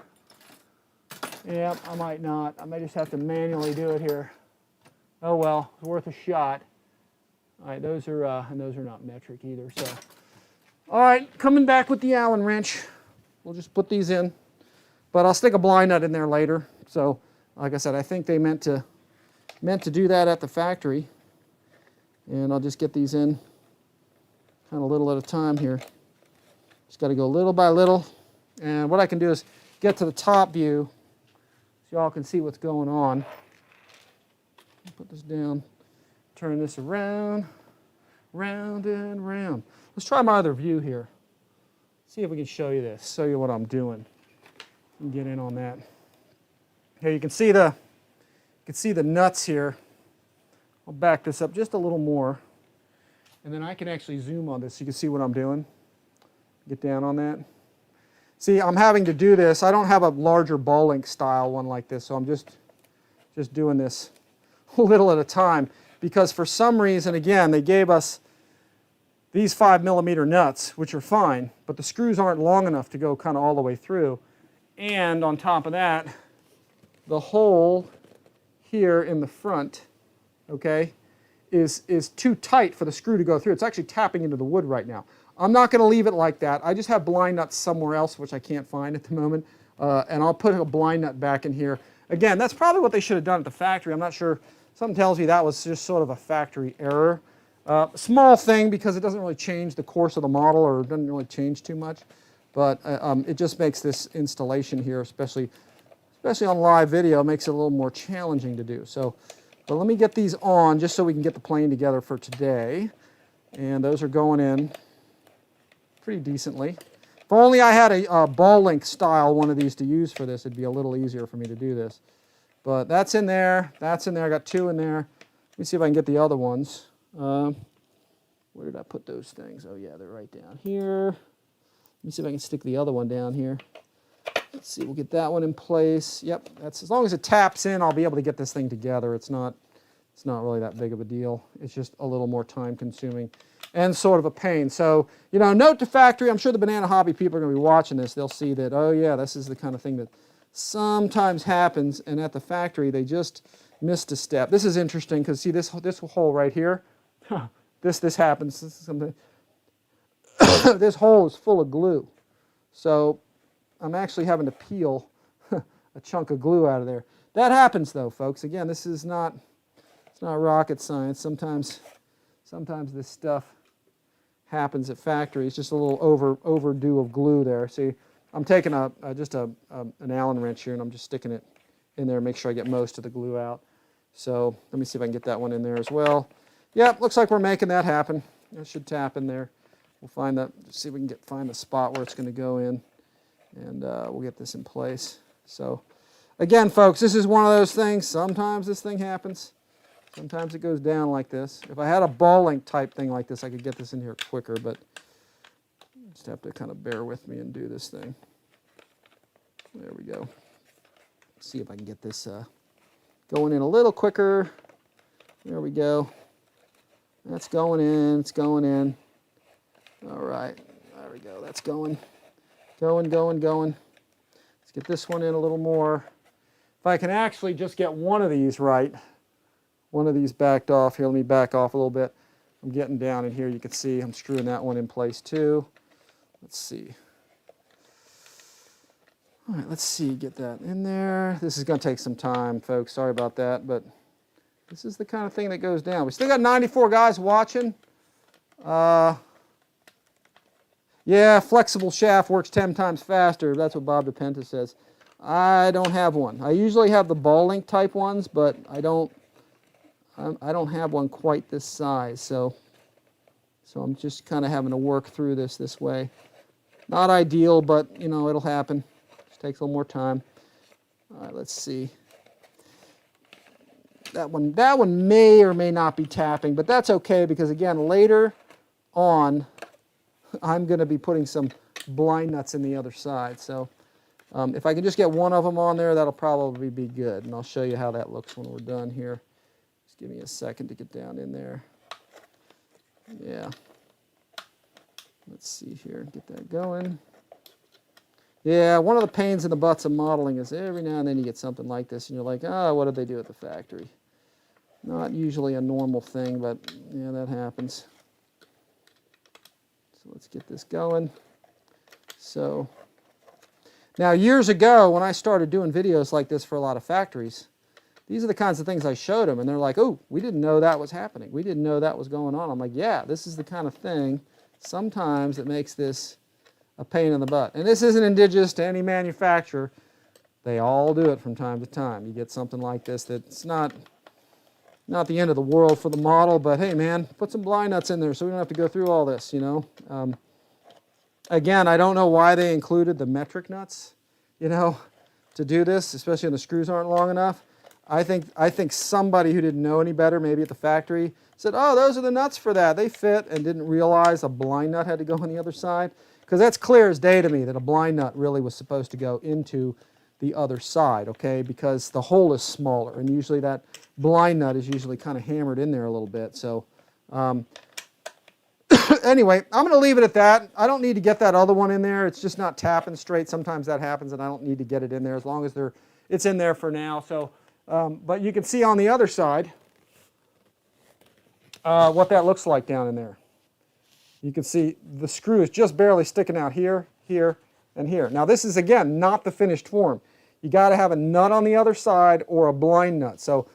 Yep, I might not. I may just have to manually do it here. Oh well, it's worth a shot. All right, those are and those are not metric either. So, all right, coming back with the Allen wrench. We'll just put these in, but I'll stick a blind nut in there later. So, like I said, I think they meant to do that at the factory, and I'll just get these in kind of little at a time here. Just got to go little by little, and what I can do is get to the top view so y'all can see what's going on. Put this down, turn this around, round and round. Let's try my other view here. See if we can show you this, show you what I'm doing, and get in on that. Here you can see the nuts here. I'll back this up just a little more, and then I can actually zoom on this so you can see what I'm doing. Get down on that. See, I'm having to do this. I don't have a larger ball link style one like this, so I'm just doing this a little at a time, because for some reason, again, they gave us these 5mm nuts, which are fine, but the screws aren't long enough to go kind of all the way through. And on top of that, the hole here in the front, okay, is too tight for the screw to go through. It's actually tapping into the wood right now. I'm not going to leave it like that. I just have blind nuts somewhere else, which I can't find at the moment, and I'll put a blind nut back in here. Again, that's probably what they should have done at the factory. I'm not sure. Something tells me that was just sort of a factory error. Small thing, because it doesn't really change the course of the model, or it doesn't really change too much, but it just makes this installation here, especially on live video, makes it a little more challenging to do. So, but let me get these on just so we can get the plane together for today. And those are going in pretty decently. If only I had a ball link style one of these to use for this, it'd be a little easier for me to do this. But that's in there, that's in there, I got two in there. Let me see if I can get the other ones. Where did I put those things? Oh yeah, they're right down here. Let me see if I can stick the other one down here. Let's see, we'll get that one in place. Yep, that's, as long as it taps in, I'll be able to get this thing together. It's not really that big of a deal. It's just a little more time consuming and sort of a pain. So, you know, note to factory, I'm sure the banana hobby people are going to be watching this. They'll see that, oh yeah, this is the kind of thing that sometimes happens, and at the factory they just missed a step. This is interesting because see this hole right here? This happens. This is something. This hole is full of glue. So I'm actually having to peel a chunk of glue out of there. That happens though, folks. Again, this is not, it's not rocket science. Sometimes this stuff happens at factories. Just a little overdue of glue there. See, I'm taking just an Allen wrench here, and I'm just sticking it in there, make sure I get most of the glue out. So let me see if I can get that one in there as well. Yep, looks like we're making that happen. That should tap in there. We'll find that, see if we can find the spot where it's going to go in, and we'll get this in place. So again, folks, this is one of those things. Sometimes this thing happens. Sometimes it goes down like this. If I had a ball link type thing like this, I could get this in here quicker, but you just have to kind of bear with me and do this thing. There we go. Let's see if I can get this going in a little quicker. There we go. That's going in, it's going in. All right, there we go, that's going. Going. Let's get this one in a little more. If I can actually just get one of these right, one of these backed off here, let me back off a little bit. I'm getting down in here, you can see I'm screwing that one in place too. Let's see. All right, let's see, get that in there. This is going to take some time, folks. Sorry about that, but this is the kind of thing that goes down. We still got 94 guys watching. Yeah, flexible shaft works 10 times faster. That's what Bob DePenta says. I don't have one. I usually have the ball link type ones, but I don't have one quite this size. So I'm just kind of having to work through this way. Not ideal, but you know, it'll happen. Just takes a little more time. All right, let's see. That one may or may not be tapping, but that's okay because again, later on, I'm going to be putting some blind nuts in the other side. So if I can just get one of them on there, that'll probably be good. And I'll show you how that looks when we're done here. Just give me a second to get down in there. Yeah. Let's see here, get that going. Yeah, one of the pains in the butts of modeling is every now and then you get something like this and you're like, oh, what did they do at the factory? Not usually a normal thing, but yeah, that happens. So let's get this going. So now years ago when I started doing videos like this for a lot of factories, these are the kinds of things I showed them and they're like, oh, we didn't know that was happening. We didn't know that was going on. I'm like, yeah, this is the kind of thing sometimes it makes this a pain in the butt. And this isn't indigenous to any manufacturer. They all do it from time to time. You get something like this that's not the end of the world for the model, but hey man, put some blind nuts in there so we don't have to go through all this, you know. Again, I don't know why they included the metric nuts, you know, to do this, especially when the screws aren't long enough. I think somebody who didn't know any better, maybe at the factory, said, oh, those are the nuts for that. They fit, and didn't realize a blind nut had to go on the other side. Because that's clear as day to me that a blind nut really was supposed to go into the other side, okay? Because the hole is smaller, and usually that blind nut is usually kind of hammered in there a little bit. So anyway, I'm going to leave it at that. I don't need to get that other one in there. It's just not tapping straight. Sometimes that happens, and I don't need to get it in there as long as it's in there for now. So, but you can see on the other side what that looks like down in there. You can see the screw is just barely sticking out here, here, and here. Now this is, again, not the finished form. You got to have a nut on the other side or a blind nut. So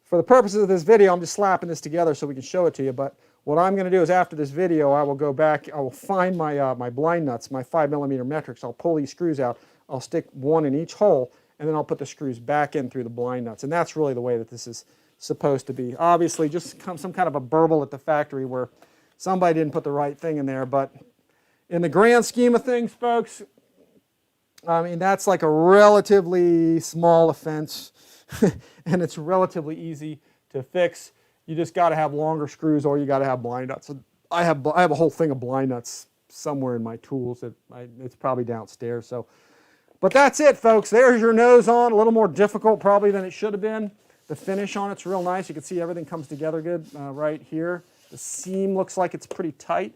for the purposes of this video, I'm just slapping this together so we can show it to you. But what I'm going to do is after this video, I will go back, I will find my, my blind nuts, my 5mm metrics. I'll pull these screws out. I'll stick one in each hole, and then I'll put the screws back in through the blind nuts. And that's really the way that this is supposed to be. Obviously, just some kind of a burble at the factory where somebody didn't put the right thing in there, but in the grand scheme of things, folks, I mean, that's like a relatively small offense, and it's relatively easy to fix. You just got to have longer screws, or you got to have blind nuts. So I have a whole thing of blind nuts somewhere in my tools. It's probably downstairs. So, but that's it, folks. There's your nose on. A little more difficult probably than it should have been. The finish on it's real nice. You can see everything comes together good right here. The seam looks like it's pretty tight.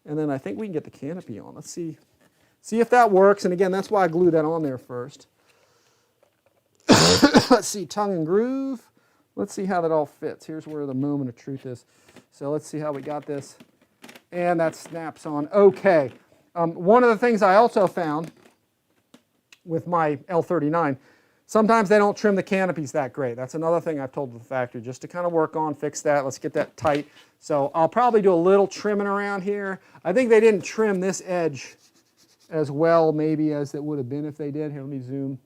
And then I think we can get the canopy on. Let's see if that works. And again, that's why I glued that on there first. Let's see, tongue and groove. Let's see how that all fits. Here's where the moment of truth is. So let's see how we got this. And that snaps on. Okay. One of the things I also found with my L39, sometimes they don't trim the canopies that great. That's another thing I've told the factory, just to kind of work on, fix that. Let's get that tight. So I'll probably do a little trimming around here. I think they didn't trim this edge as well maybe as it would have been if they did. Here, let me zoom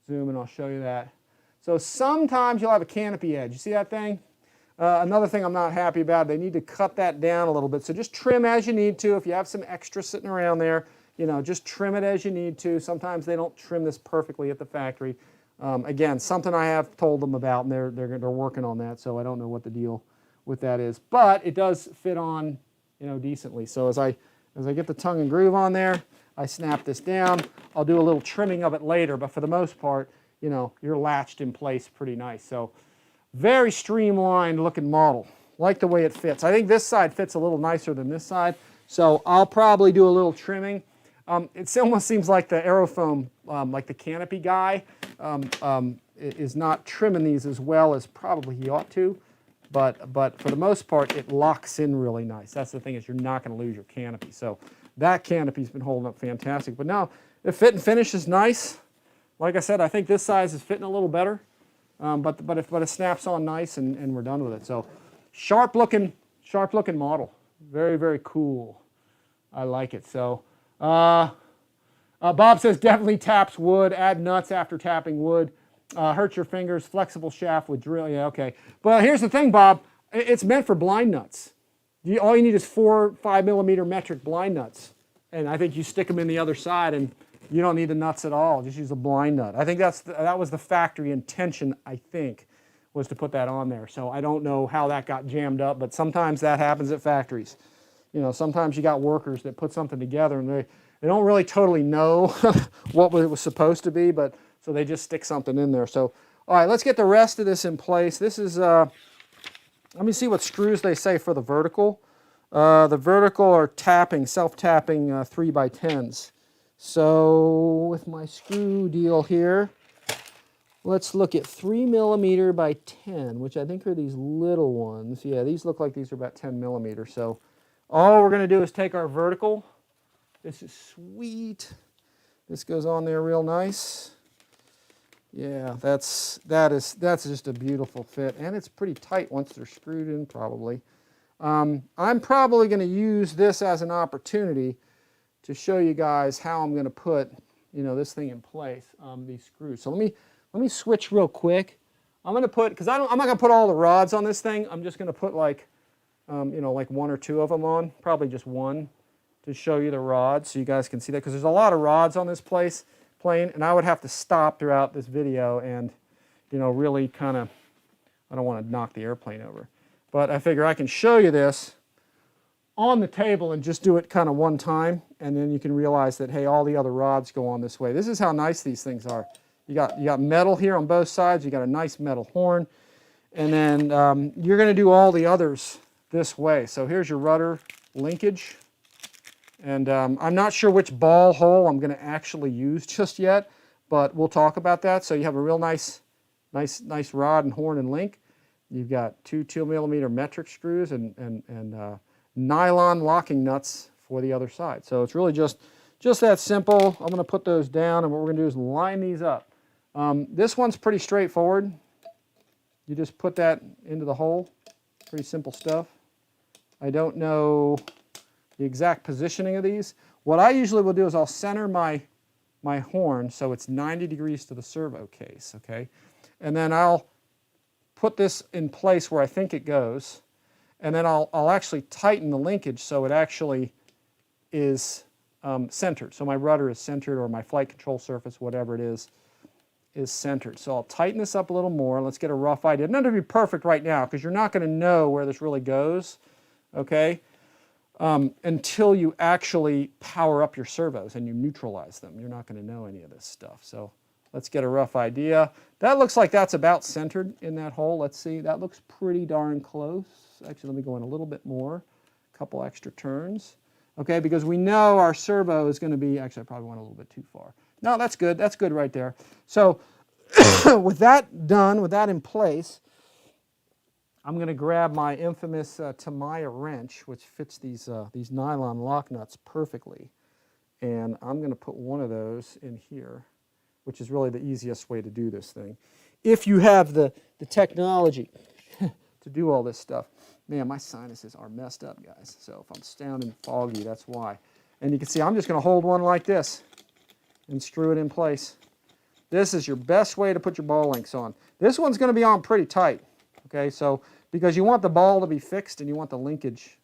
and I'll show you that. So sometimes you'll have a canopy edge. You see that thing? Another thing I'm not happy about, they need to cut that down a little bit. So just trim as you need to. If you have some extra sitting around there, you know, just trim it as you need to. Sometimes they don't trim this perfectly at the factory. Again, something I have told them about, and they're working on that, so I don't know what the deal with that is. But it does fit on, you know, decently. So as I get the tongue and groove on there, I snap this down. I'll do a little trimming of it later, but for the most part, you know, you're latched in place pretty nice. So very streamlined looking model. Like the way it fits. I think this side fits a little nicer than this side, so I'll probably do a little trimming. It almost seems like the aerofoam, like the canopy guy, is not trimming these as well as probably he ought to, but for the most part, it locks in really nice. That's the thing, is you're not going to lose your canopy. So that canopy's been holding up fantastic. But now, The fit and finish is nice. Like I said, I think this size is fitting a little better, but it snaps on nice, and we're done with it. So sharp looking model. Very, very cool. I like it. So Bob says definitely taps wood. Add nuts after tapping wood. Hurt your fingers. Flexible shaft with drill. Yeah, okay. But here's the thing, Bob. It's meant for blind nuts. All you need is 4 5mm metric blind nuts, and I think you stick them in the other side, and you don't need the nuts at all. Just use a blind nut. I think that was the factory intention, I think, was to put that on there. So I don't know how that got jammed up, but sometimes that happens at factories. You know, sometimes you got workers that put something together and they don't really totally know what it was supposed to be, but so they just stick something in there. So, all right, let's get the rest of this in place. This is, let me see what screws they say for the vertical. The vertical are tapping, self-tapping 3x10s. So with my screw deal here, let's look at 3mm by 10, which I think are these little ones. Yeah, these look like these are about 10mm. So all we're going to do is take our vertical. This is sweet. This goes on there real nice. Yeah, that's just a beautiful fit, and it's pretty tight once they're screwed in probably. I'm probably going to use this as an opportunity to show you guys how I'm going to put, you know, this thing in place, these screws. So let me switch real quick. I'm going to put, because I'm not going to put all the rods on this thing. I'm just going to put like, you know, like 1 or 2 of them on, probably just 1, to show you the rods so you guys can see that, because there's a lot of rods on this plane, and I would have to stop throughout this video and, you know, really kind of, I don't want to knock the airplane over. But I figure I can show you this on the table and just do it kind of one time, and then you can realize that, hey, all the other rods go on this way. This is how nice these things are. You got metal here on both sides. You got a nice metal horn, and then you're going to do all the others this way. So here's your rudder linkage, and I'm not sure which ball hole I'm going to actually use just yet, but we'll talk about that. So you have a real nice rod and horn and link. You've got 2 2mm metric screws and nylon locking nuts for the other side. So it's really just that simple. I'm going to put those down, and what we're going to do is line these up. This one's pretty straightforward. You just put that into the hole. Pretty simple stuff. I don't know the exact positioning of these. What I usually will do is I'll center my horn so it's 90 degrees to the servo case, okay? And then I'll put this in place where I think it goes, and then I'll actually tighten the linkage so it actually is centered. So my rudder is centered, or my flight control surface, whatever it is centered. So I'll tighten this up a little more. Let's get a rough idea. None to be perfect right now, because you're not going to know where this really goes, okay, until you actually power up your servos and you neutralize them. You're not going to know any of this stuff. So let's get a rough idea. That looks like that's about centered in that hole. Let's see. That looks pretty darn close. Actually, let me go in a little bit more. A couple extra turns. Okay, because we know our servo is going to be, actually I probably went a little bit too far. No, that's good. That's good right there. So with that done, with that in place, I'm going to grab my infamous Tamiya wrench, which fits these nylon lock nuts perfectly. And I'm going to put one of those in here, which is really the easiest way to do this thing. If you have the technology to do all this stuff. Man, my sinuses are messed up, guys. So if I'm sounding foggy, that's why. And you can see I'm just going to hold one like this and screw it in place. This is your best way to put your ball links on. This one's going to be on pretty tight, okay? So because you want the ball to be fixed and you want the linkage,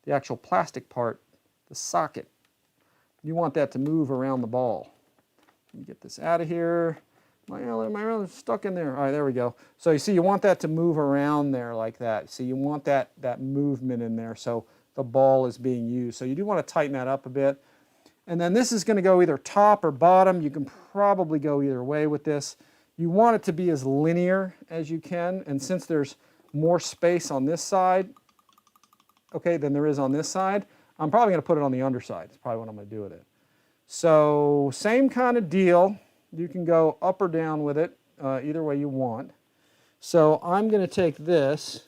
the actual plastic part, the socket, you want that to move around the ball. Let me get this out of here. My rail's stuck in there. All right, there we go. So you see, you want that to move around there like that. So you want that movement in there so the ball is being used. So you do want to tighten that up a bit. And then this is going to go either top or bottom. You can probably go either way with this. You want it to be as linear as you can. And since there's more space on this side, okay, than there is on this side, I'm probably going to put it on the underside. That's probably what I'm going to do with it. So same kind of deal. You can go up or down with it, either way you want. So I'm going to take this,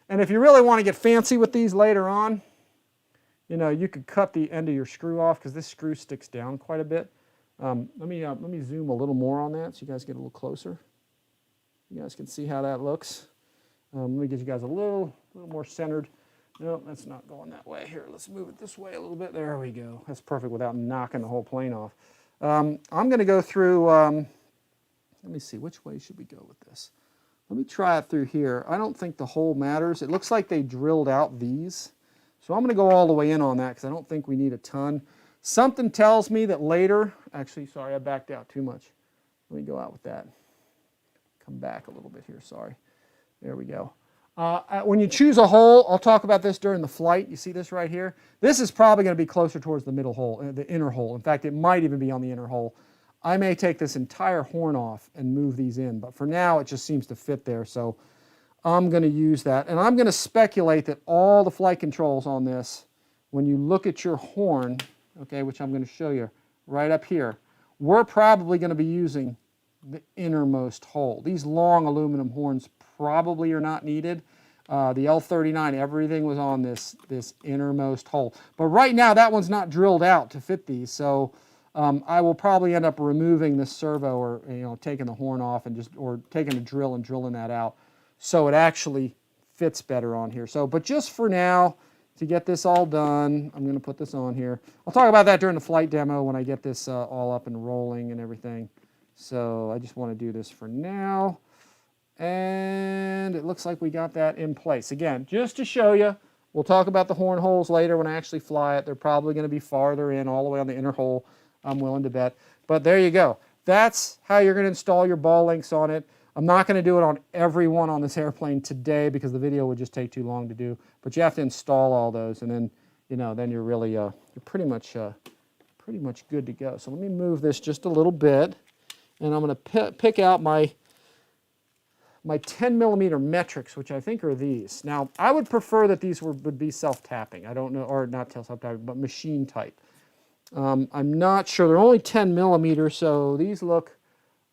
and if you really want to get fancy with these later on, you know, you could cut the end of your screw off, because this screw sticks down quite a bit. Let me zoom a little more on that so you guys get a little closer. You guys can see how that looks. Let me get you guys a little more centered. No, that's not going that way. Here, let's move it this way a little bit. There we go. That's perfect without knocking the whole plane off. I'm going to go through, let me see, which way should we go with this? Let me try it through here. I don't think the hole matters. It looks like they drilled out these. So I'm going to go all the way in on that because I don't think we need a ton. Something tells me that later, actually, sorry, I backed out too much. Let me go out with that. Come back a little bit here, sorry. There we go. When you choose a hole, I'll talk about this during the flight. You see this right here? This is probably going to be closer towards the middle hole, the inner hole. In fact, it might even be on the inner hole. I may take this entire horn off and move these in, but for now it just seems to fit there, so I'm going to use that. And I'm going to speculate that all the flight controls on this, when you look at your horn, okay, which I'm going to show you right up here, we're probably going to be using the innermost hole. These long aluminum horns probably are not needed. The L-39, everything was on this innermost hole. But right now that one's not drilled out to fit these, so I will probably end up removing this servo, or taking the horn off and or taking a drill and drilling that out so it actually fits better on here. So, but just for now, to get this all done, I'm going to put this on here. I'll talk about that during the flight demo when I get this all up and rolling and everything. So I just want to do this for now. And it looks like we got that in place. Again, just to show you, we'll talk about the horn holes later when I actually fly it. They're probably going to be farther in, all the way on the inner hole, I'm willing to bet. But there you go. That's how you're going to install your ball links on it. I'm not going to do it on every one on this airplane today because the video would just take too long to do. But you have to install all those, and then then you're really you're pretty much good to go. So let me move this just a little bit, and I'm going to pick out my 10 millimeter metrics, which I think are these. Now, I would prefer that these would be self-tapping. I don't know, or not self-tapping, but machine type. I'm not sure. They're only 10 millimeters, so these look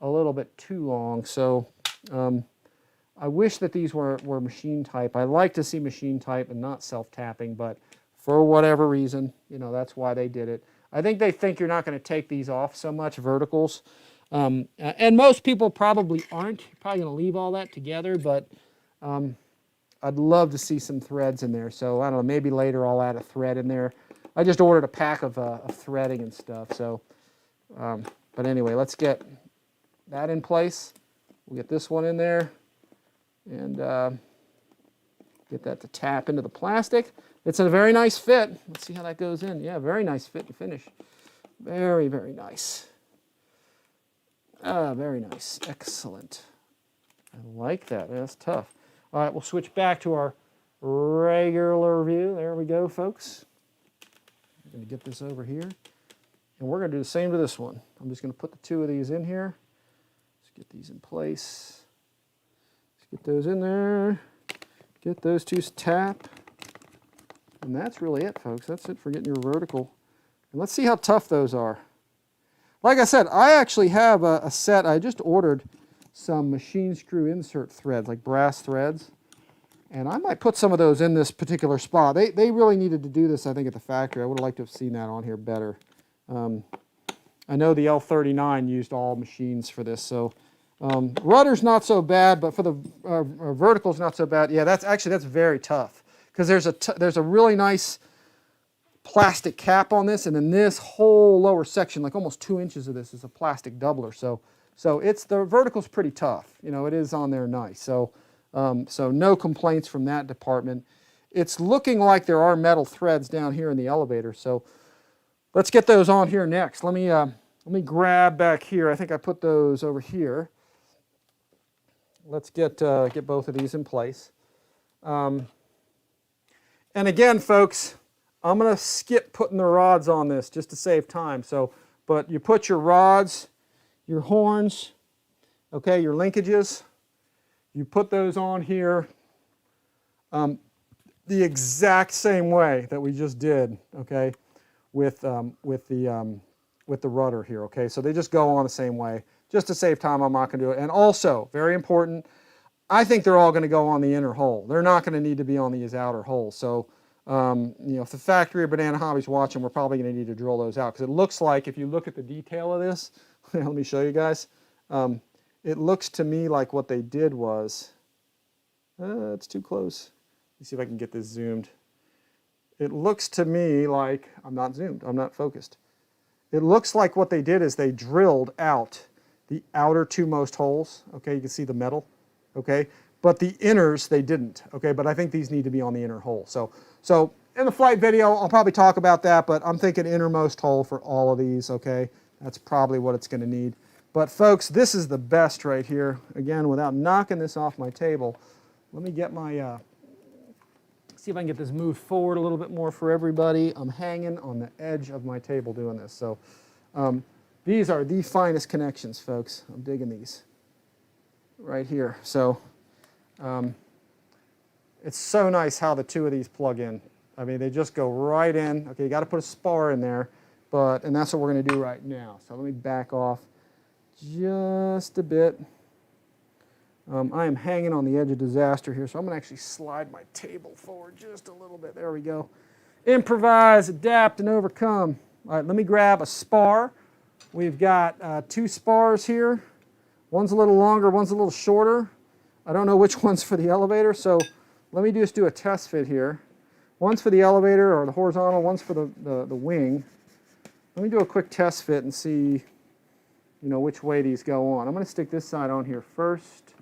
a little bit too long. So I wish that these were machine type. I like to see machine type and not self-tapping, but for whatever reason, that's why they did it. I think they think you're not going to take these off so much, verticals. And most people probably aren't. You're probably going to leave all that together, but I'd love to see some threads in there. So I don't know, maybe later I'll add a thread in there. I just ordered a pack of threading and stuff. So, but anyway, let's get that in place. We'll get this one in there and get that to tap into the plastic. It's a very nice fit. Let's see how that goes in. Yeah, very nice fit and finish. Very, very nice. Very nice. Excellent. I like that. That's tough. All right, we'll switch back to our regular view. There we go, folks. I'm going to get this over here. And we're going to do the same to this one. I'm just going to put the two of these in here. Let's get these in place. Let's get those in there. Get those two tap. And that's really it, folks. That's it for getting your vertical. And let's see how tough those are. Like I said, I actually have a set. I just ordered some machine screw insert threads, like brass threads. And I might put some of those in this particular spot. They really needed to do this, I think, at the factory. I would have liked to have seen that on here better. I know the L-39 used all machines for this, so rudder's not so bad, but for the vertical's not so bad. Yeah, that's very tough because there's a really nice plastic cap on this, and then this whole lower section, like almost 2 inches of this, is a plastic doubler. So the vertical's pretty tough. It is on there nice. So no complaints from that department. It's looking like there are metal threads down here in the elevator. So let's get those on here next. Let me grab back here. I think I put those over here. Let's get both of these in place. And again, folks, I'm going to skip putting the rods on this just to save time. But you put your rods, your horns, okay, your linkages. You put those on here the exact same way that we just did, okay, with the rudder here, okay. So they just go on the same way. Just to save time, I'm not going to do it. And also, very important, I think they're all going to go on the inner hole. They're not going to need to be on these outer holes. So If the factory or Banana Hobby's watching, we're probably going to need to drill those out, because it looks like, if you look at the detail of this, let me show you guys. It looks to me like what they did was, it's too close. Let me see if I can get this zoomed. It looks to me like, I'm not zoomed, I'm not focused. It looks like what they did is they drilled out the outer two most holes. Okay, you can see the metal. Okay, but the inners they didn't. Okay, but I think these need to be on the inner hole. So in the flight video, I'll probably talk about that, but I'm thinking innermost hole for all of these. Okay, that's probably what it's going to need. But folks, this is the best right here. Again, without knocking this off my table, let me get my, see if I can get this moved forward a little bit more for everybody. I'm hanging on the edge of my table doing this. So these are the finest connections, folks. I'm digging these right here. So it's so nice how the two of these plug in. I mean, they just go right in. Okay, you got to put a spar in there, and that's what we're going to do right now. So let me back off just a bit. I am hanging on the edge of disaster here, so I'm going to actually slide my table forward just a little bit. There we go. Improvise, adapt, and overcome. All right, let me grab a spar. We've got 2 spars here. One's a little longer, one's a little shorter. I don't know which one's for the elevator, so let me just do a test fit here. One's for the elevator or the horizontal, one's for the wing. Let me do a quick test fit and see, which way these go on. I'm going to stick this side on here first.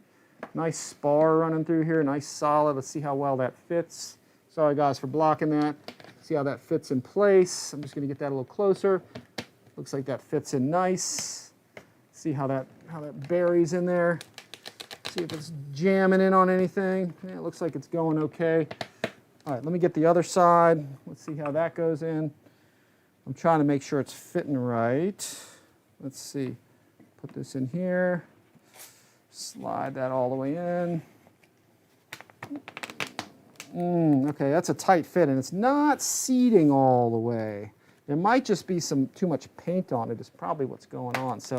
Nice spar running through here, nice solid. Let's see how well that fits. Sorry guys for blocking that. See how that fits in place. I'm just going to get that a little closer. Looks like that fits in nice. See how that buries in there. See if it's jamming in on anything. Yeah, it looks like it's going okay. All right, let me get the other side. Let's see how that goes in. I'm trying to make sure it's fitting right. Let's see. Put this in here. Slide that all the way in. Okay, that's a tight fit, and it's not seating all the way. There might just be too much paint on it is probably what's going on. So,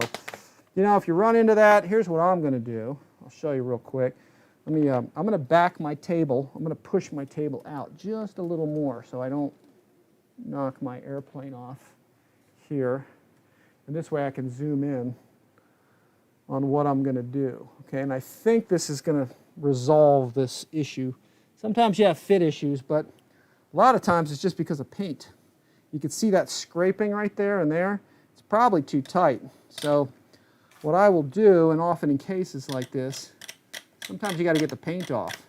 if you run into that, here's what I'm going to do. I'll show you real quick. I'm going to back my table. I'm going to push my table out just a little more so I don't knock my airplane off here. And this way I can zoom in on what I'm going to do. Okay, and I think this is going to resolve this issue. Sometimes you have fit issues, but a lot of times it's just because of paint. You can see that scraping right there and there. It's probably too tight. So what I will do, and often in cases like this, sometimes you got to get the paint off.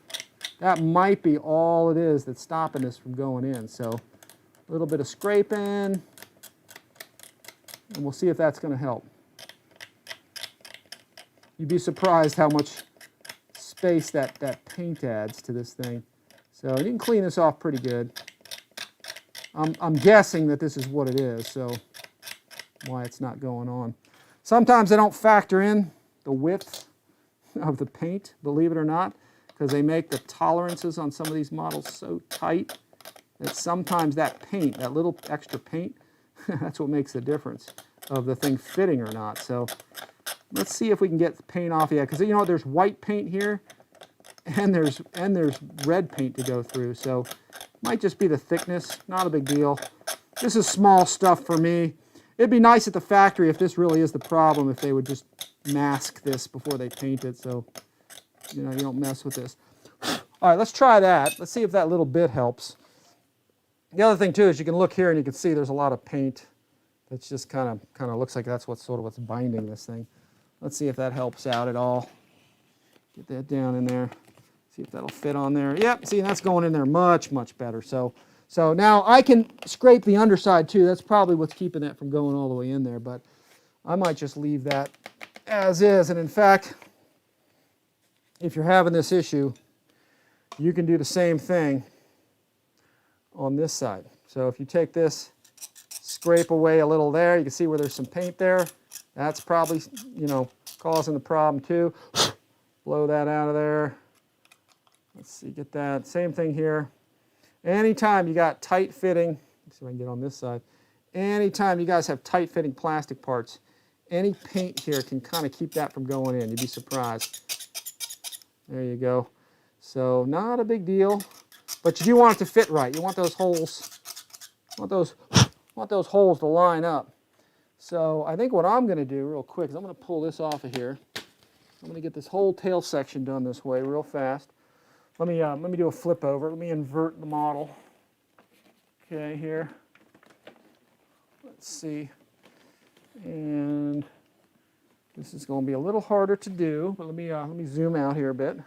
That might be all it is that's stopping this from going in. So a little bit of scraping, and we'll see if that's going to help. You'd be surprised how much space that paint adds to this thing. So you can clean this off pretty good. I'm guessing that this is what it is, so why it's not going on. Sometimes they don't factor in the width of the paint, believe it or not, because they make the tolerances on some of these models so tight that sometimes that paint, that little extra paint, that's what makes the difference of the thing fitting or not. So let's see if we can get the paint off yet, because there's white paint here and there's red paint to go through, so might just be the thickness, not a big deal. This is small stuff for me. It'd be nice at the factory if this really is the problem, if they would just mask this before they paint it, so you don't mess with this. All right, let's try that. Let's see if that little bit helps. The other thing too is you can look here and you can see there's a lot of paint. That's just kind of looks like that's what's binding this thing. Let's see if that helps out at all. Get that down in there. See if that'll fit on there. Yep, see, that's going in there much, much better. So now I can scrape the underside too. That's probably what's keeping that from going all the way in there, but I might just leave that as is. And in fact, if you're having this issue, you can do the same thing on this side. So if you take this, scrape away a little there, you can see where there's some paint there. That's probably, causing the problem too. Blow that out of there. Let's see, get that. Same thing here. Anytime you got tight fitting, let's see if I can get on this side. Anytime you guys have tight fitting plastic parts, any paint here can kind of keep that from going in. You'd be surprised. There you go. So not a big deal. but you do want it to fit right. You want those holes, want those holes to line up. So I think what I'm going to do real quick is I'm going to pull this off of here. I'm going to get this whole tail section done this way real fast. Let me do a flip over. Let me invert the model. Okay, here. Let's see. And this is going to be a little harder to do, but let me zoom out here a bit.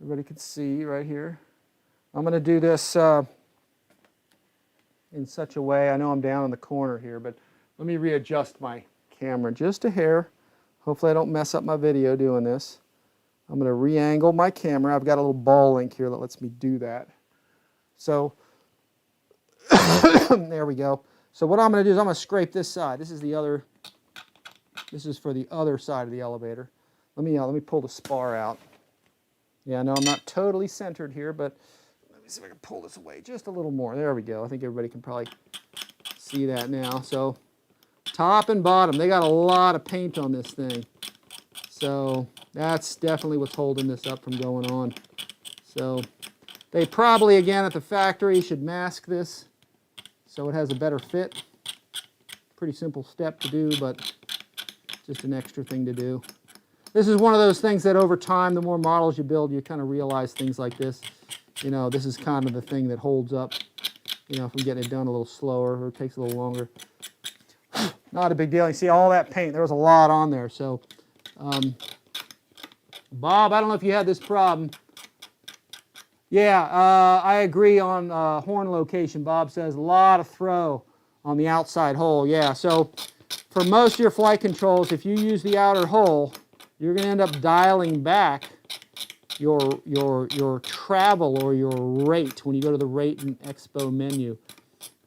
Everybody can see right here. I'm going to do this in such a way. I know I'm down in the corner here, but let me readjust my camera just a hair. Hopefully I don't mess up my video doing this. I'm going to re-angle my camera. I've got a little ball link here that lets me do that. So there we go. So what I'm going to do is I'm going to scrape this side. This is for the other side of the elevator. Let me pull the spar out. Yeah, I know I'm not totally centered here, but let me see if I can pull this away just a little more. There we go. I think everybody can probably see that now. So top and bottom, they got a lot of paint on this thing. So that's definitely what's holding this up from going on. So they probably, again, at the factory should mask this so it has a better fit. Pretty simple step to do, but just an extra thing to do. This is one of those things that over time, the more models you build, you kind of realize things like this. You know, this is kind of the thing that holds up. You know, if we get it done a little slower or it takes a little longer. Not a big deal. You see all that paint. There was a lot on there. So, Bob, I don't know if you had this problem. Yeah, I agree on horn location. Bob says a lot of throw on the outside hole. Yeah, so for most of your flight controls, if you use the outer hole, you're going to end up dialing back your travel or your rate when you go to the rate and expo menu.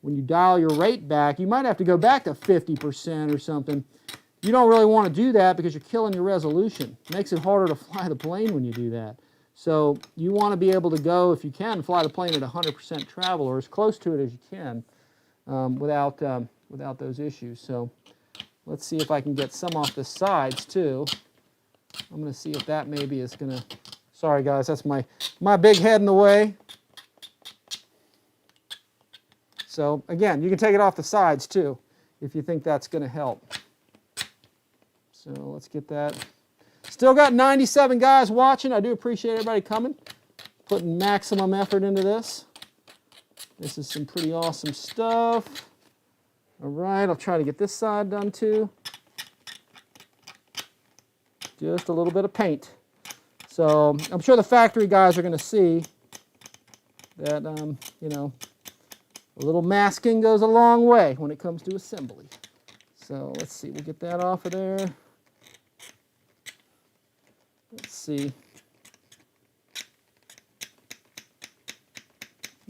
When you dial your rate back, you might have to go back to 50% or something. You don't really want to do that because you're killing your resolution. It makes it harder to fly the plane when you do that. So you want to be able to go, if you can, fly the plane at 100% travel or as close to it as you can without those issues. So let's see if I can get some off the sides too. I'm going to see if that maybe is going to... Sorry guys, that's my big head in the way. So again, you can take it off the sides too if you think that's going to help. So let's get that. Still got 97 guys watching. I do appreciate everybody coming, putting maximum effort into this. This is some pretty awesome stuff. All right, I'll try to get this side done too. Just a little bit of paint. So I'm sure the factory guys are going to see that, you know, a little masking goes a long way when it comes to assembly. So let's see, we'll get that off of there. Let's see.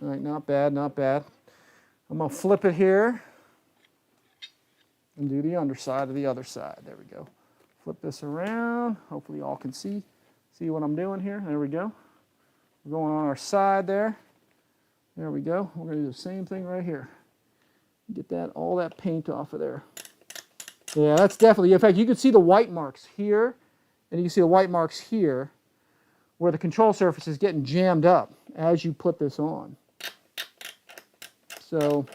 All right, not bad, not bad. I'm going to flip it here and do the underside of the other side. There we go. Flip this around. Hopefully you all can see what I'm doing here. There we go. We're going on our side there. There we go. We're going to do the same thing right here. Get that, all that paint off of there. Yeah, that's definitely, in fact, you can see the white marks here, and you can see the white marks here, where the control surface is getting jammed up as you put this on. So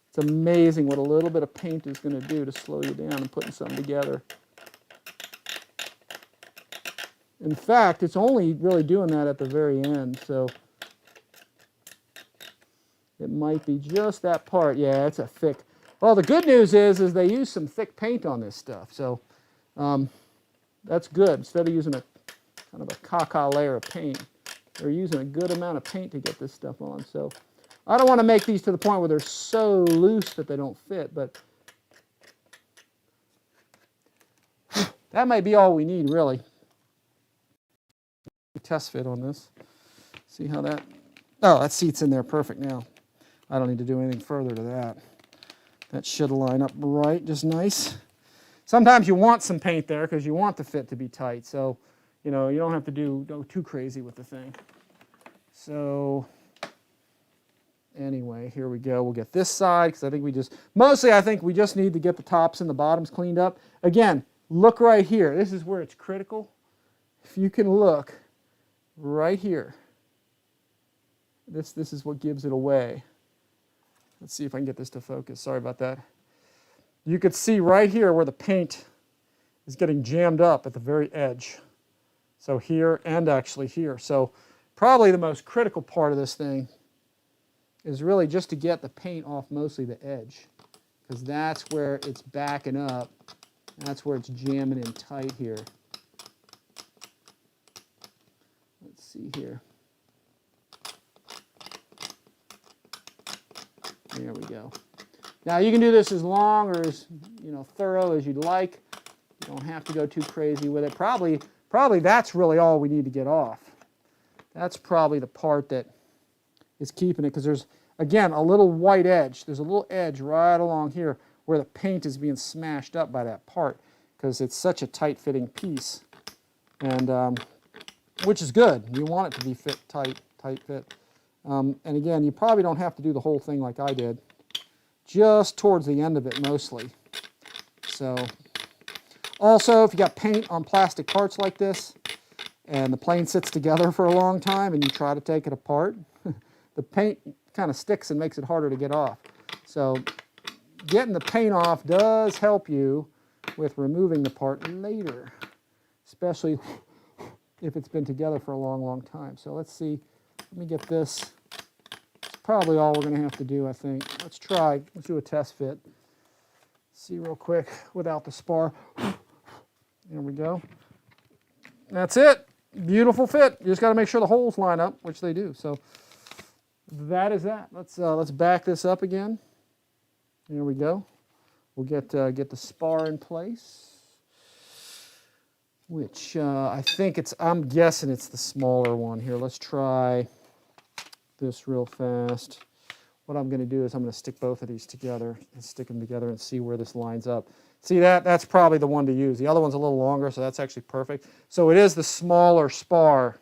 it's amazing what a little bit of paint is going to do to slow you down and putting something together. In fact, it's only really doing that at the very end, so it might be just that part. Yeah, it's a thick. Well, the good news is they use some thick paint on this stuff, so that's good. Instead of using a kind of a caca layer of paint, they're using a good amount of paint to get this stuff on. So I don't want to make these to the point where they're so loose that they don't fit, but that might be all we need, really. Test fit on this. See how that... Oh, that seat's in there perfect now. I don't need to do anything further to that. That should line up right, just nice. Sometimes you want some paint there because you want the fit to be tight. So, you know, you don't have to go too crazy with the thing. So, anyway, here we go. We'll get this side because I think mostly I think we just need to get the tops and the bottoms cleaned up. Again, look right here. This is where it's critical. If you can look right here. This is what gives it away. Let's see if I can get this to focus. Sorry about that. You could see right here where the paint is getting jammed up at the very edge. So here and actually here. So probably the most critical part of this thing is really just to get the paint off mostly the edge, because that's where it's backing up. That's where it's jamming in tight here. Let's see here. There we go. Now you can do this as long or as thorough as you'd like. You don't have to go too crazy with it. Probably that's really all we need to get off. That's probably the part that is keeping it, because there's, again, a little white edge. There's a little edge right along here where the paint is being smashed up by that part, because it's such a tight-fitting piece, and which is good. You want it to be tight fit. And again, you probably don't have to do the whole thing like I did. Just towards the end of it mostly. So, also, if you got paint on plastic parts like this, and the plane sits together for a long time and you try to take it apart, the paint kind of sticks and makes it harder to get off. So getting the paint off does help you with removing the part later, especially if it's been together for a long, long time. So let's see. Let me get this. It's probably all we're going to have to do, I think. Let's try. Let's do a test fit. See real quick without the spar. There we go. That's it. Beautiful fit. You just got to make sure the holes line up, which they do. So that is that. Let's back this up again. There we go. We'll get the spar in place, which I think I'm guessing it's the smaller one here. Let's try this real fast. What I'm going to do is I'm going to stick both of these together and stick them together and see where this lines up. See that? That's probably the one to use. The other one's a little longer, so that's actually perfect. So it is the smaller spar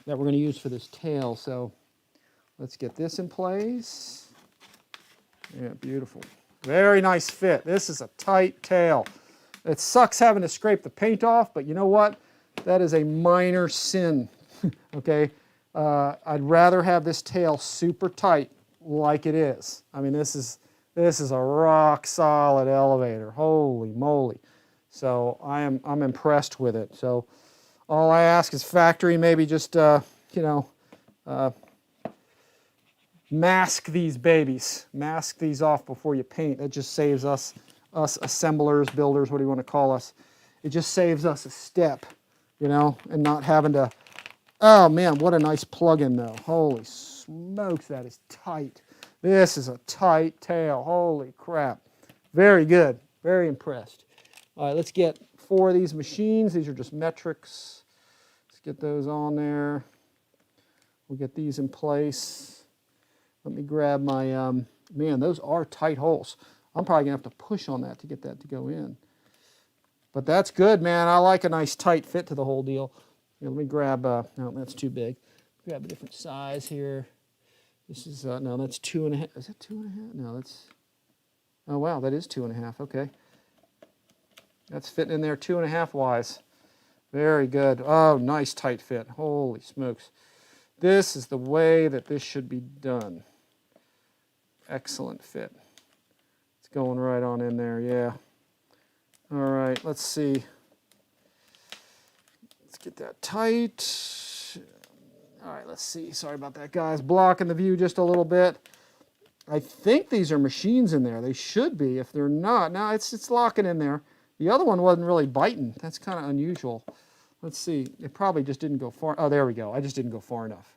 that we're going to use for this tail. So let's get this in place. Yeah, beautiful. Very nice fit. This is a tight tail. It sucks having to scrape the paint off, but you know what? That is a minor sin, okay? I'd rather have this tail super tight like it is. I mean, this is a rock solid elevator. Holy moly. So I'm impressed with it. So all I ask is factory, maybe just, mask these babies. Mask these off before you paint. That just saves us assemblers, builders, what do you want to call us. It just saves us a step, and not having to, oh man, what a nice plug-in though. Holy smokes, that is tight. This is a tight tail. Holy crap. Very good. Very impressed. All right, let's get 4 of these machines. These are just metrics. Let's get those on there. We'll get these in place. Let me grab my, man, those are tight holes. I'm probably going to have to push on that to get that to go in. But that's good, man. I like a nice tight fit to the whole deal. Here, let me grab, no, that's too big. Grab a different size here. This is, no, that's 2.5. Is that 2.5? No, that's, oh wow, that is 2.5. Okay. That's fitting in there 2.5 wise. Very good. Oh, nice tight fit. Holy smokes. This is the way that this should be done. Excellent fit. It's going right on in there, yeah. All right, let's see. Let's get that tight. All right, let's see. Sorry about that, guys. Blocking the view just a little bit. I think these are machines in there. They should be. If they're not, now it's locking in there. The other one wasn't really biting. That's kind of unusual. Let's see. It probably just didn't go far. Oh, there we go. I just didn't go far enough.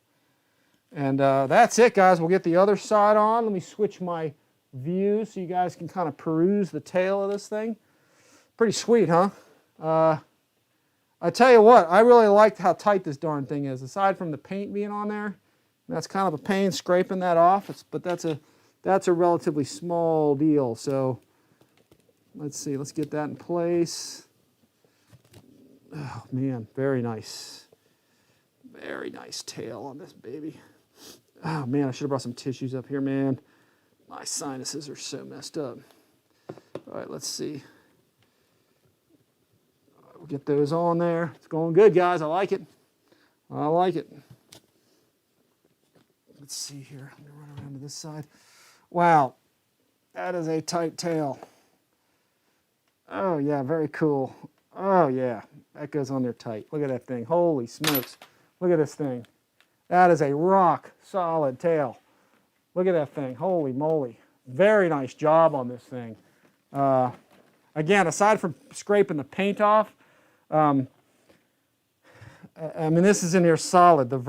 And that's it, guys. We'll get the other side on. Let me switch my view so you guys can kind of peruse the tail of this thing. Pretty sweet, huh? I tell you what, I really liked how tight this darn thing is. Aside from the paint being on there, that's kind of a pain scraping that off. But that's a relatively small deal. So let's see. Let's get that in place. Oh man, very nice. Very nice tail on this baby. Oh man, I should have brought some tissues up here, man. My sinuses are so messed up. All right, let's see. We'll get those on there. It's going good, guys. I like it. I like it. let's see here. I'm gonna run around to this side. Wow, that is a tight tail. Oh yeah, very cool. Oh yeah, that goes on there tight. Look at that thing. Holy smokes. Look at this thing. That is a rock solid tail. Look at that thing. Holy moly. Very nice job on this thing. Again, aside from scraping the paint off, I mean, this is in here solid. The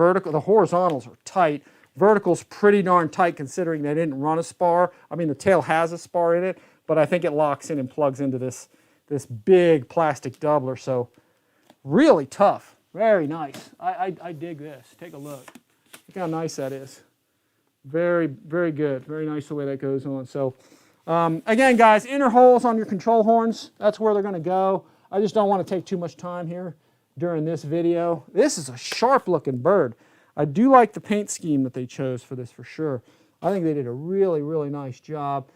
horizontals are tight. Vertical's pretty darn tight considering they didn't run a spar. I mean, the tail has a spar in it, but I think it locks in and plugs into this big plastic doubler. So really tough. Very nice. I dig this. Take a look. Look how nice that is. Very, very good. Very nice the way that goes on. So again, guys, inner holes on your control horns, that's where they're going to go. I just don't want to take too much time here during this video. This is a sharp looking bird. I do like the paint scheme that they chose for this for sure. I think they did a really, really nice job.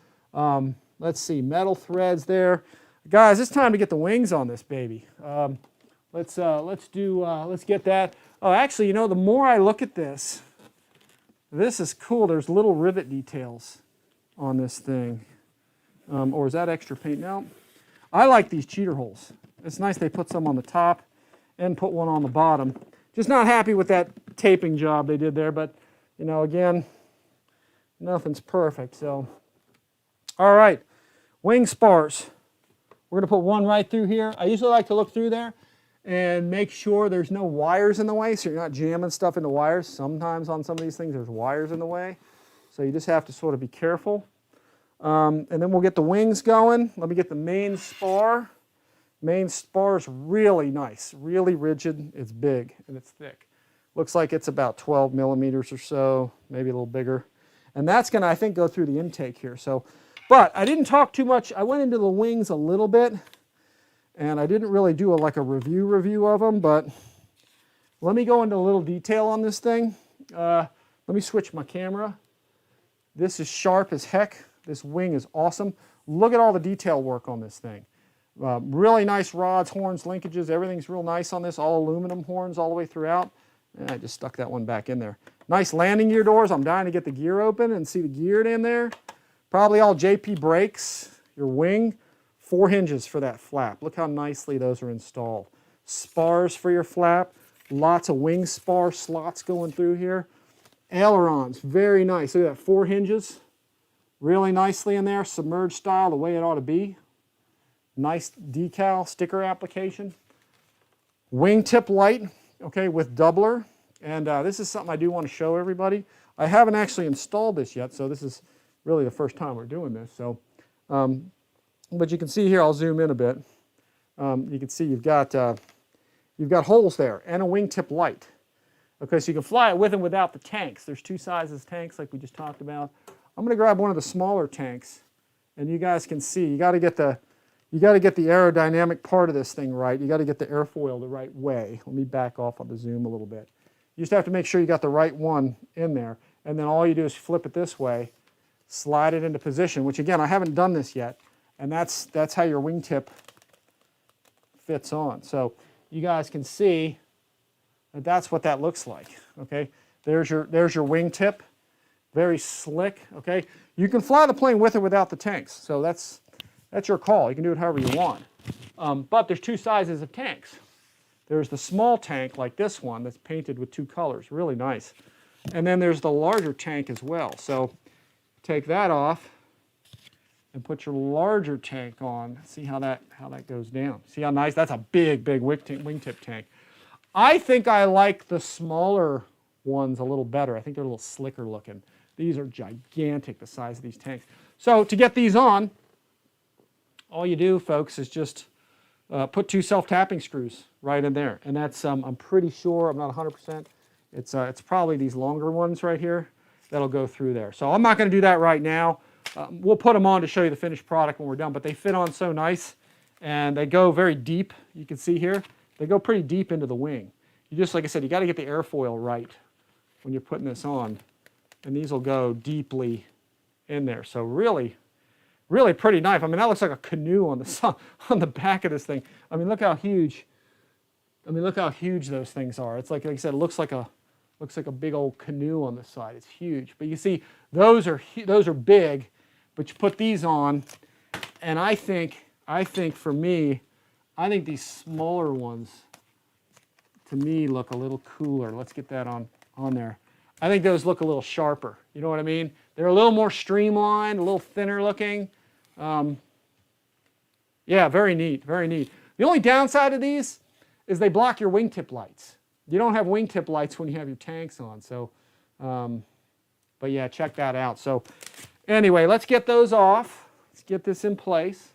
Let's see, metal threads there. Guys, it's time to get the wings on this baby. Let's get that. Oh, actually, you know, the more I look at this, this is cool. There's little rivet details on this thing. Or is that extra paint? No. I like these cheater holes. It's nice they put some on the top and put one on the bottom. Just not happy with that taping job they did there, but, you know, again, nothing's perfect. So, all right, wing spars. We're going to put one right through here. I usually like to look through there and make sure there's no wires in the way so you're not jamming stuff into wires. Sometimes on some of these things there's wires in the way, so you just have to sort of be careful. And then we'll get the wings going. Let me get the main spar. Main spar is really nice, really rigid. It's big and it's thick. Looks like it's about 12 millimeters or so, maybe a little bigger. And that's going to, I think, go through the intake here. So, but I didn't talk too much. I went into the wings a little bit, and I didn't really do like a review of them, but let me go into a little detail on this thing. Let me switch my camera. This is sharp as heck. This wing is awesome. Look at all the detail work on this thing. Really nice rods, horns, linkages. Everything's real nice on this. All aluminum horns all the way throughout. And I just stuck that one back in there. Nice landing gear doors. I'm dying to get the gear open and see the gear in there. Probably all JP brakes. Your wing. 4 hinges for that flap. Look how nicely those are installed. Spars for your flap. Lots of wing spar slots going through here. Ailerons. Very nice. Look at that. 4 hinges. Really nicely in there. Submerged style the way it ought to be. Nice decal sticker application. Wingtip light, okay, with doubler. And this is something I do want to show everybody. I haven't actually installed this yet, so this is really the first time we're doing this. So, but you can see here, I'll zoom in a bit. You can see you've got holes there and a wingtip light. Okay, so you can fly it with and without the tanks. There's 2 sizes tanks like we just talked about. I'm going to grab one of the smaller tanks, and you guys can see you got to get the aerodynamic part of this thing right. You got to get the airfoil the right way. Let me back off on the zoom a little bit. You just have to make sure you got the right one in there, and then all you do is flip it this way, slide it into position, which again, I haven't done this yet, and that's how your wingtip fits on. So you guys can see that that's what that looks like. Okay, there's your wingtip, very slick. Okay, you can fly the plane with or without the tanks, so that's your call. You can do it however you want. But there's 2 sizes of tanks. There's the small tank like this one that's painted with 2 colors, really nice. And then there's the larger tank as well. So take that off and put your larger tank on. See how that goes down. See how nice? That's a big wingtip tank. I think I like the smaller ones a little better. I think they're a little slicker looking. These are gigantic, the size of these tanks. So to get these on, all you do, folks, is just put 2 self-tapping screws right in there. And that's, I'm pretty sure, I'm not 100%, it's probably these longer ones right here that'll go through there. So I'm not going to do that right now. We'll put them on to show you the finished product when we're done, but they fit on so nice, and they go very deep. You can see here, they go pretty deep into the wing. You just, like I said, you got to get the airfoil right when you're putting this on, and these will go deeply in there. So really pretty knife. I mean, that looks like a canoe on the back of this thing. I mean, look how huge. I mean, look how huge those things are. It's like I said, it looks like a Looks like a big old canoe on the side. It's huge. But you see, those are big, but you put these on, and I think for me, I think these smaller ones, to me, look a little cooler. Let's get that on there. I think those look a little sharper. You know what I mean? They're a little more streamlined, a little thinner looking. Yeah, very neat, very neat. The only downside of these is they block your wingtip lights. You don't have wingtip lights when you have your tanks on. So, but yeah, check that out. So anyway, let's get those off. Let's get this in place.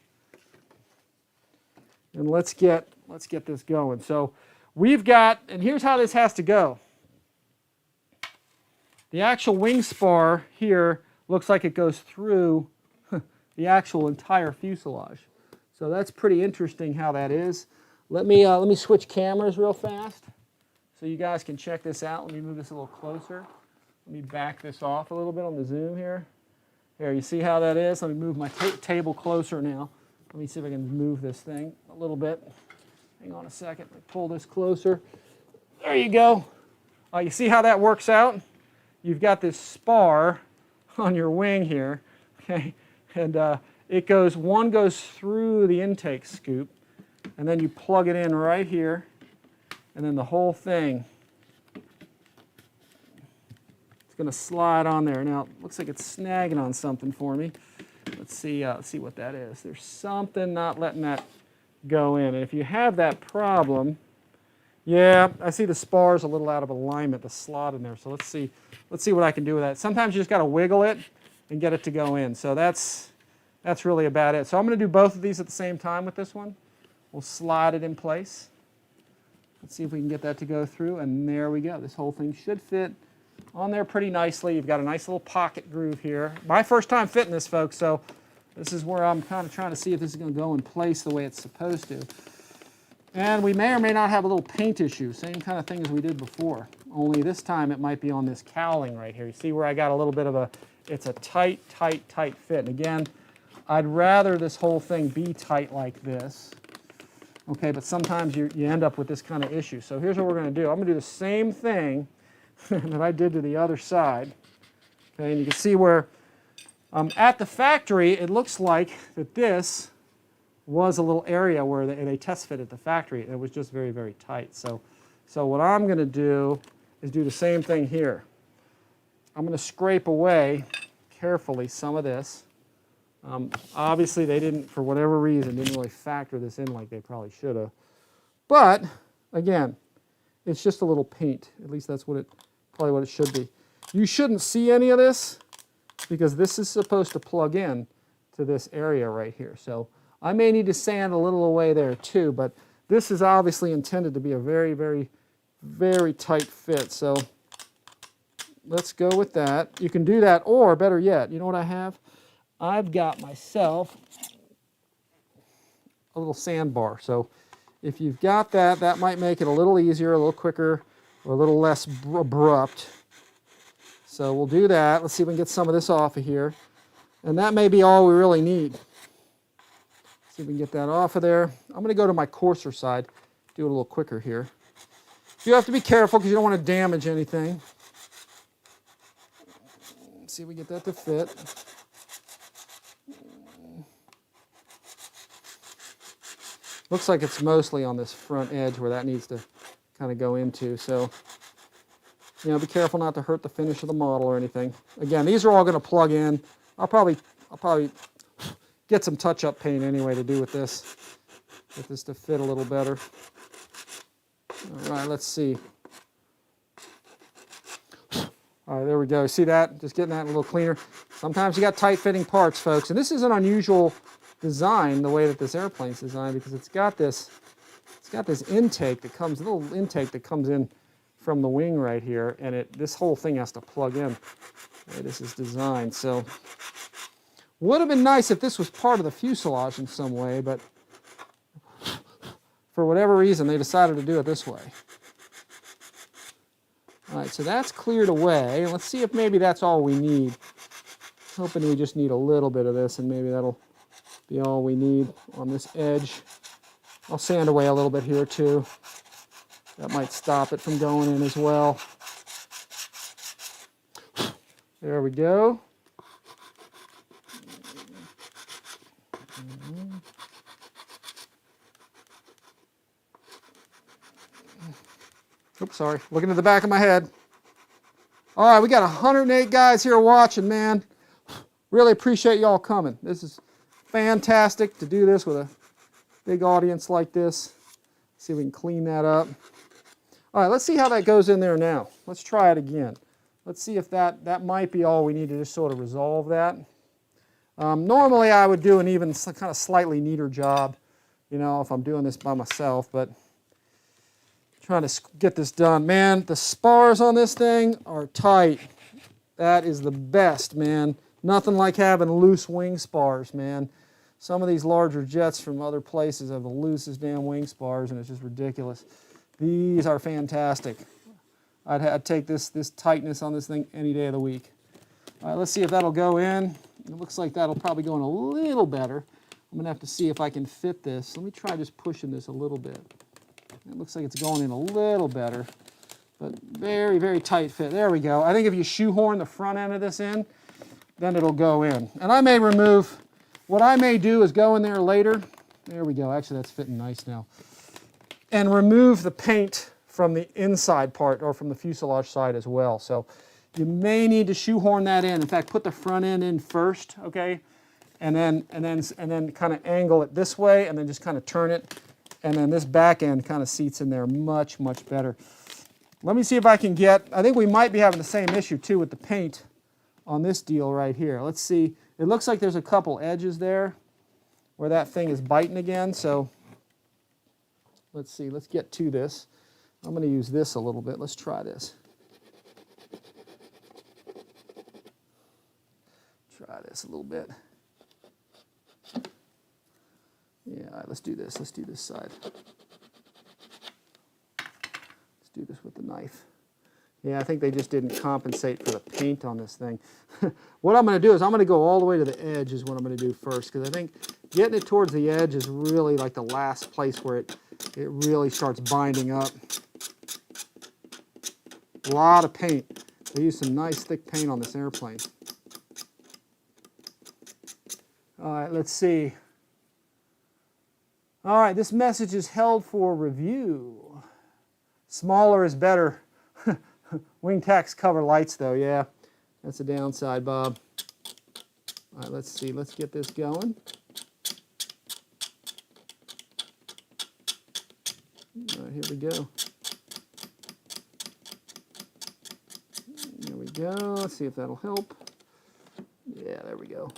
And let's get this going. So we've got, and here's how this has to go. The actual wing spar here looks like it goes through the actual entire fuselage. So that's pretty interesting how that is. Let me switch cameras real fast so you guys can check this out. Let me move this a little closer. Let me back this off a little bit on the zoom here. Here, you see how that is? Let me move my table closer now. Let me see if I can move this thing a little bit. Hang on a second. Let me pull this closer. There you go. You see how that works out? You've got this spar on your wing here, okay? And one goes through the intake scoop, and then you plug it in right here, and then the whole thing is going to slide on there. Now, it looks like it's snagging on something for me. Let's see what that is. There's something not letting that go in. And if you have that problem, yeah, I see the spar's a little out of alignment, the slot in there. So let's see what I can do with that. Sometimes you just got to wiggle it and get it to go in. So that's really about it. So I'm going to do both of these at the same time with this one. We'll slide it in place. Let's see if we can get that to go through, and there we go. This whole thing should fit on there pretty nicely. You've got a nice little pocket groove here. My first time fitting this, folks, so this is where I'm kind of trying to see if this is going to go in place the way it's supposed to. And we may or may not have a little paint issue, same kind of thing as we did before, only this time it might be on this cowling right here. You see where I got a little bit of it's a tight fit. And again, I'd rather this whole thing be tight like this. Okay, but sometimes you end up with this kind of issue. So here's what we're going to do. I'm going to do the same thing that I did to the other side. Okay, and you can see where at the factory, it looks like that this was a little area where they test fit at the factory. It was just very, very tight. So what I'm going to do is do the same thing here. I'm going to scrape away carefully some of this. Obviously, they didn't, for whatever reason, didn't really factor this in like they probably should have. But, again, it's just a little paint. At least that's probably what it should be. You shouldn't see any of this because this is supposed to plug in to this area right here. So I may need to sand a little away there too, but this is obviously intended to be a very, very, very tight fit. So let's go with that. You can do that, or better yet, you know what I have? I've got myself a little sandbar. So if you've got that, that might make it a little easier, a little quicker, or a little less abrupt. So we'll do that. Let's see if we can get some of this off of here. And that may be all we really need. See if we can get that off of there. I'm going to go to my coarser side, do it a little quicker here. You have to be careful because you don't want to damage anything. Let's see if we get that to fit. Looks like it's mostly on this front edge where that needs to kind of go into. So, you know, be careful not to hurt the finish of the model or anything. Again, these are all going to plug in. I'll probably get some touch-up paint anyway to do with this. Get this to fit a little better. All right, let's see. All right, there we go. See that? Just getting that a little cleaner. Sometimes you got tight-fitting parts, folks, and this is an unusual design the way that this airplane's designed because it's got this intake that comes, little intake that comes in from the wing right here, and this whole thing has to plug in the way this is designed. So would have been nice if this was part of the fuselage in some way, but for whatever reason they decided to do it this way. All right, so that's cleared away. Let's see if maybe that's all we need. Hoping we just need a little bit of this, and maybe that'll be all we need on this edge. I'll sand away a little bit here too. That might stop it from going in as well. There we go. Oops, sorry. Looking at the back of my head. All right, we got 108 guys here watching, man. Really appreciate y'all coming. This is fantastic to do this with a big audience like this. See if we can clean that up. All right, let's see how that goes in there now. Let's try it again. Let's see if that might be all we need to just sort of resolve that. Normally I would do an even kind of slightly neater job, you know, if I'm doing this by myself, but trying to get this done. Man, the spars on this thing are tight. That is the best, man. Nothing like having loose wing spars, man. Some of these larger jets from other places have the loosest damn wing spars, and it's just ridiculous. These are fantastic. I'd take this tightness on this thing any day of the week. All right, let's see if that'll go in. It looks like that'll probably go in a little better. I'm gonna have to see if I can fit this. Let me try just pushing this a little bit. It looks like it's going in a little better, but very, very tight fit. There we go. I think if you shoehorn the front end of this in, then it'll go in. And I may remove, what I may do is go in there later. There we go. Actually, that's fitting nice now. And remove the paint from the inside part or from the fuselage side as well. So you may need to shoehorn that in. In fact, put the front end in first, okay? And then kind of angle it this way and then just kind of turn it. And then this back end kind of seats in there much, much better. Let me see if I can get, I think we might be having the same issue too with the paint on this deal right here. Let's see. It looks like there's a couple edges there where that thing is biting again. So let's see. Let's get to this. I'm going to use this a little bit. Let's try this. Try this a little bit. Yeah, all right, let's do this. Let's do this side. Let's do this with the knife. Yeah, I think they just didn't compensate for the paint on this thing. What I'm going to do is I'm going to go all the way to the edge is what I'm going to do first, because I think getting it towards the edge is really like the last place where it really starts binding up. A lot of paint. They use some nice thick paint on this airplane. All right, let's see. All right, this message is held for review. Smaller is better. Wing tacks cover lights though, yeah. That's a downside, Bob. All right, let's see. Let's get this going. All right, here we go. There we go. Let's see if that'll help. Yeah, there we go.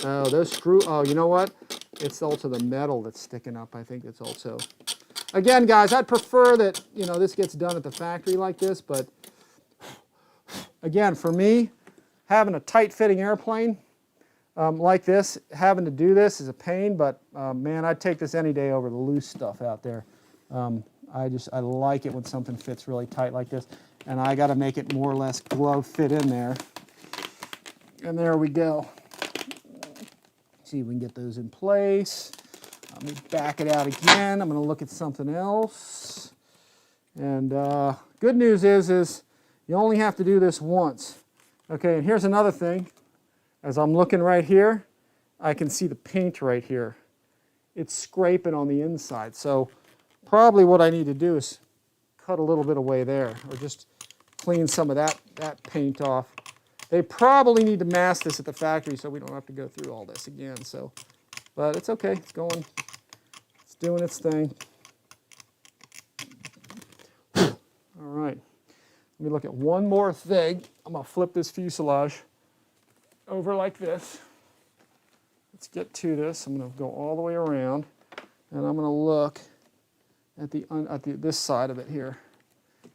Oh, those screw, oh, you know what? It's also the metal that's sticking up. I think it's also, again, guys, I'd prefer that, you know, this gets done at the factory like this, but again, for me, having a tight-fitting airplane like this, having to do this is a pain, but man, I'd take this any day over the loose stuff out there. I like it when something fits really tight like this, and I got to make it more or less glove fit in there. And there we go. See if we can get those in place. Let me back it out again. I'm going to look at something else. And good news is you only have to do this once. Okay, and here's another thing. As I'm looking right here, I can see the paint right here. It's scraping on the inside. So probably what I need to do is cut a little bit away there, or just clean some of that paint off. They probably need to mask this at the factory so we don't have to go through all this again. So, but it's okay. It's going. It's doing its thing. All right. Let me look at one more thing. I'm going to flip this fuselage over like this. Let's get to this. I'm going to go all the way around, and I'm going to look at this side of it here.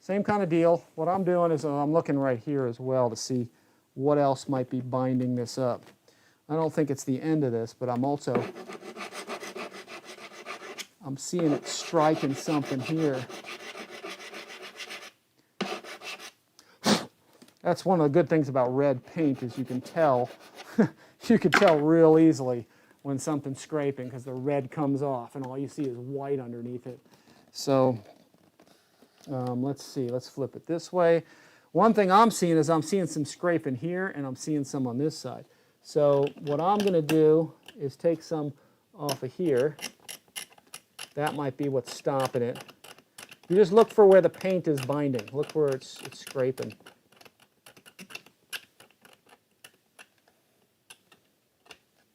Same kind of deal. What I'm doing is I'm looking right here as well to see what else might be binding this up. I don't think it's the end of this, but I'm seeing it striking something here. That's one of the good things about red paint is you can tell, you can tell real easily when something's scraping because the red comes off and all you see is white underneath it. So let's see, let's flip it this way. One thing I'm seeing is I'm seeing some scraping here, and I'm seeing some on this side. So what I'm going to do is take some off of here. That might be what's stopping it. You just look for where the paint is binding. Look where it's scraping.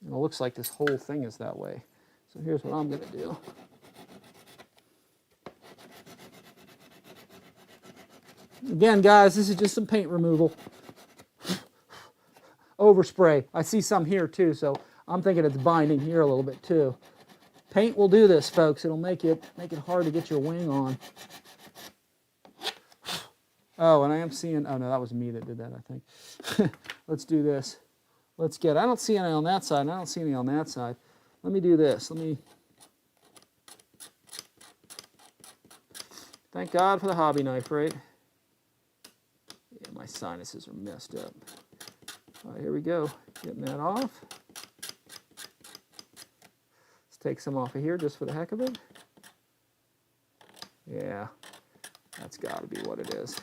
And it looks like this whole thing is that way. So here's what I'm going to do. Again, guys, this is just some paint removal. Overspray. I see some here too, so I'm thinking it's binding here a little bit too. Paint will do this, folks. It'll make it hard to get your wing on. Oh, and I am seeing, oh no, that was me that did that, I think. Let's do this. Let's get, I don't see any on that side, and I don't see any on that side. Let me do this. Thank God for the hobby knife, right? Yeah, my sinuses are messed up. All right, here we go. Getting that off. Let's take some off of here just for the heck of it. Yeah, that's got to be what it is.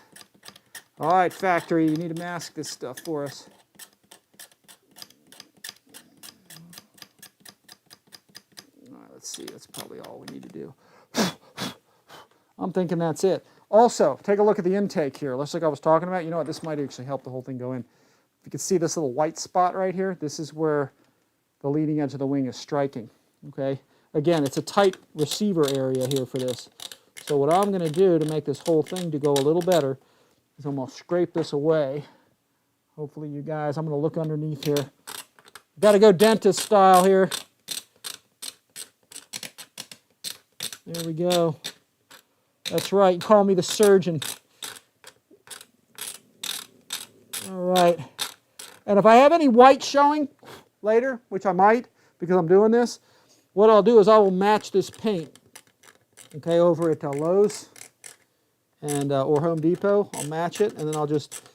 All right, factory, you need to mask this stuff for us. All right, let's see, that's probably all we need to do. I'm thinking that's it. Also, take a look at the intake here. Just like I was talking about, you know what, this might actually help the whole thing go in. If you can see this little white spot right here, this is where the leading edge of the wing is striking, okay? Again, it's a tight receiver area here for this. So what I'm gonna do to make this whole thing to go a little better is I'm gonna scrape this away. Hopefully you guys, I'm gonna look underneath here. Gotta go dentist style here. There we go. That's right, you call me the surgeon. All right. And if I have any white showing later, which I might because I'm doing this, what I'll do is I will match this paint, okay, over at Lowe's and or Home Depot. I'll match it, and then I'll just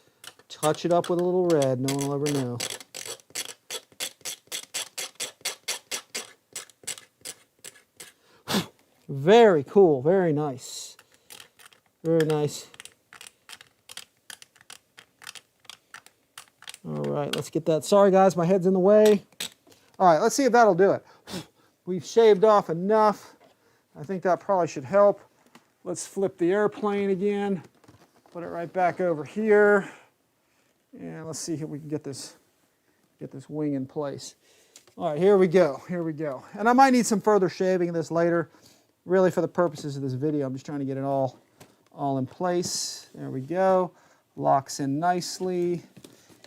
touch it up with a little red. No one will ever know. Very cool, very nice. Very nice. All right, let's get that. Sorry guys, my head's in the way. All right, let's see if that'll do it. We've shaved off enough. I think that probably should help. Let's flip the airplane again. Put it right back over here. And let's see if we can get this wing in place. All right, here we go, here we go. And I might need some further shaving of this later. Really for the purposes of this video, I'm just trying to get it all in place. There we go. Locks in nicely.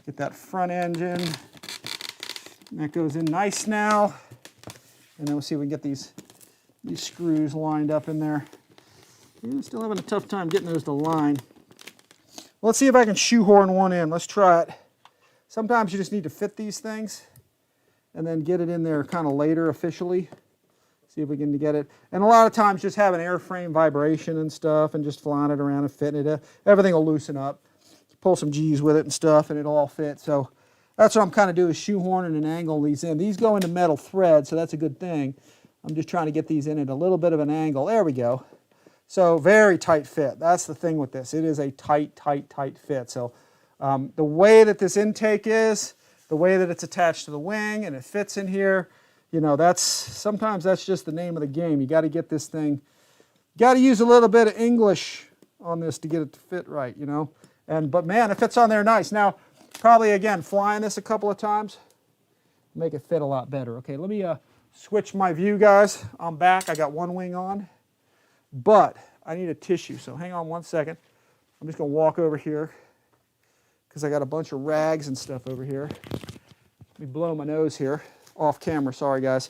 Get that front engine. And that goes in nice now. And then we'll see if we can get these screws lined up in there. I'm still having a tough time getting those to line. Well, let's see if I can shoehorn one in. Let's try it. Sometimes you just need to fit these things and then get it in there kind of later officially. See if we can get it. And a lot of times just have an airframe vibration and stuff and just flying it around and fitting it. Everything will loosen up. Pull some G's with it and stuff and it'll all fit. So that's what I'm kind of doing is shoehorning and angle these in. These go into metal thread, so that's a good thing. I'm just trying to get these in at a little bit of an angle. There we go. So very tight fit. That's the thing with this. It is a tight, tight, tight fit. So the way that this intake is, the way that it's attached to the wing and it fits in here, you know, sometimes that's just the name of the game. You got to get this thing, got to use a little bit of English on this to get it to fit right, you know. But man, it fits on there nice. Now, probably again, flying this a couple of times, make it fit a lot better. Okay, let me switch my view, guys. I'm back. I got one wing on, but I need a tissue. So hang on one second. I'm just going to walk over here because I got a bunch of rags and stuff over here. Let me blow my nose here. Off camera, sorry guys.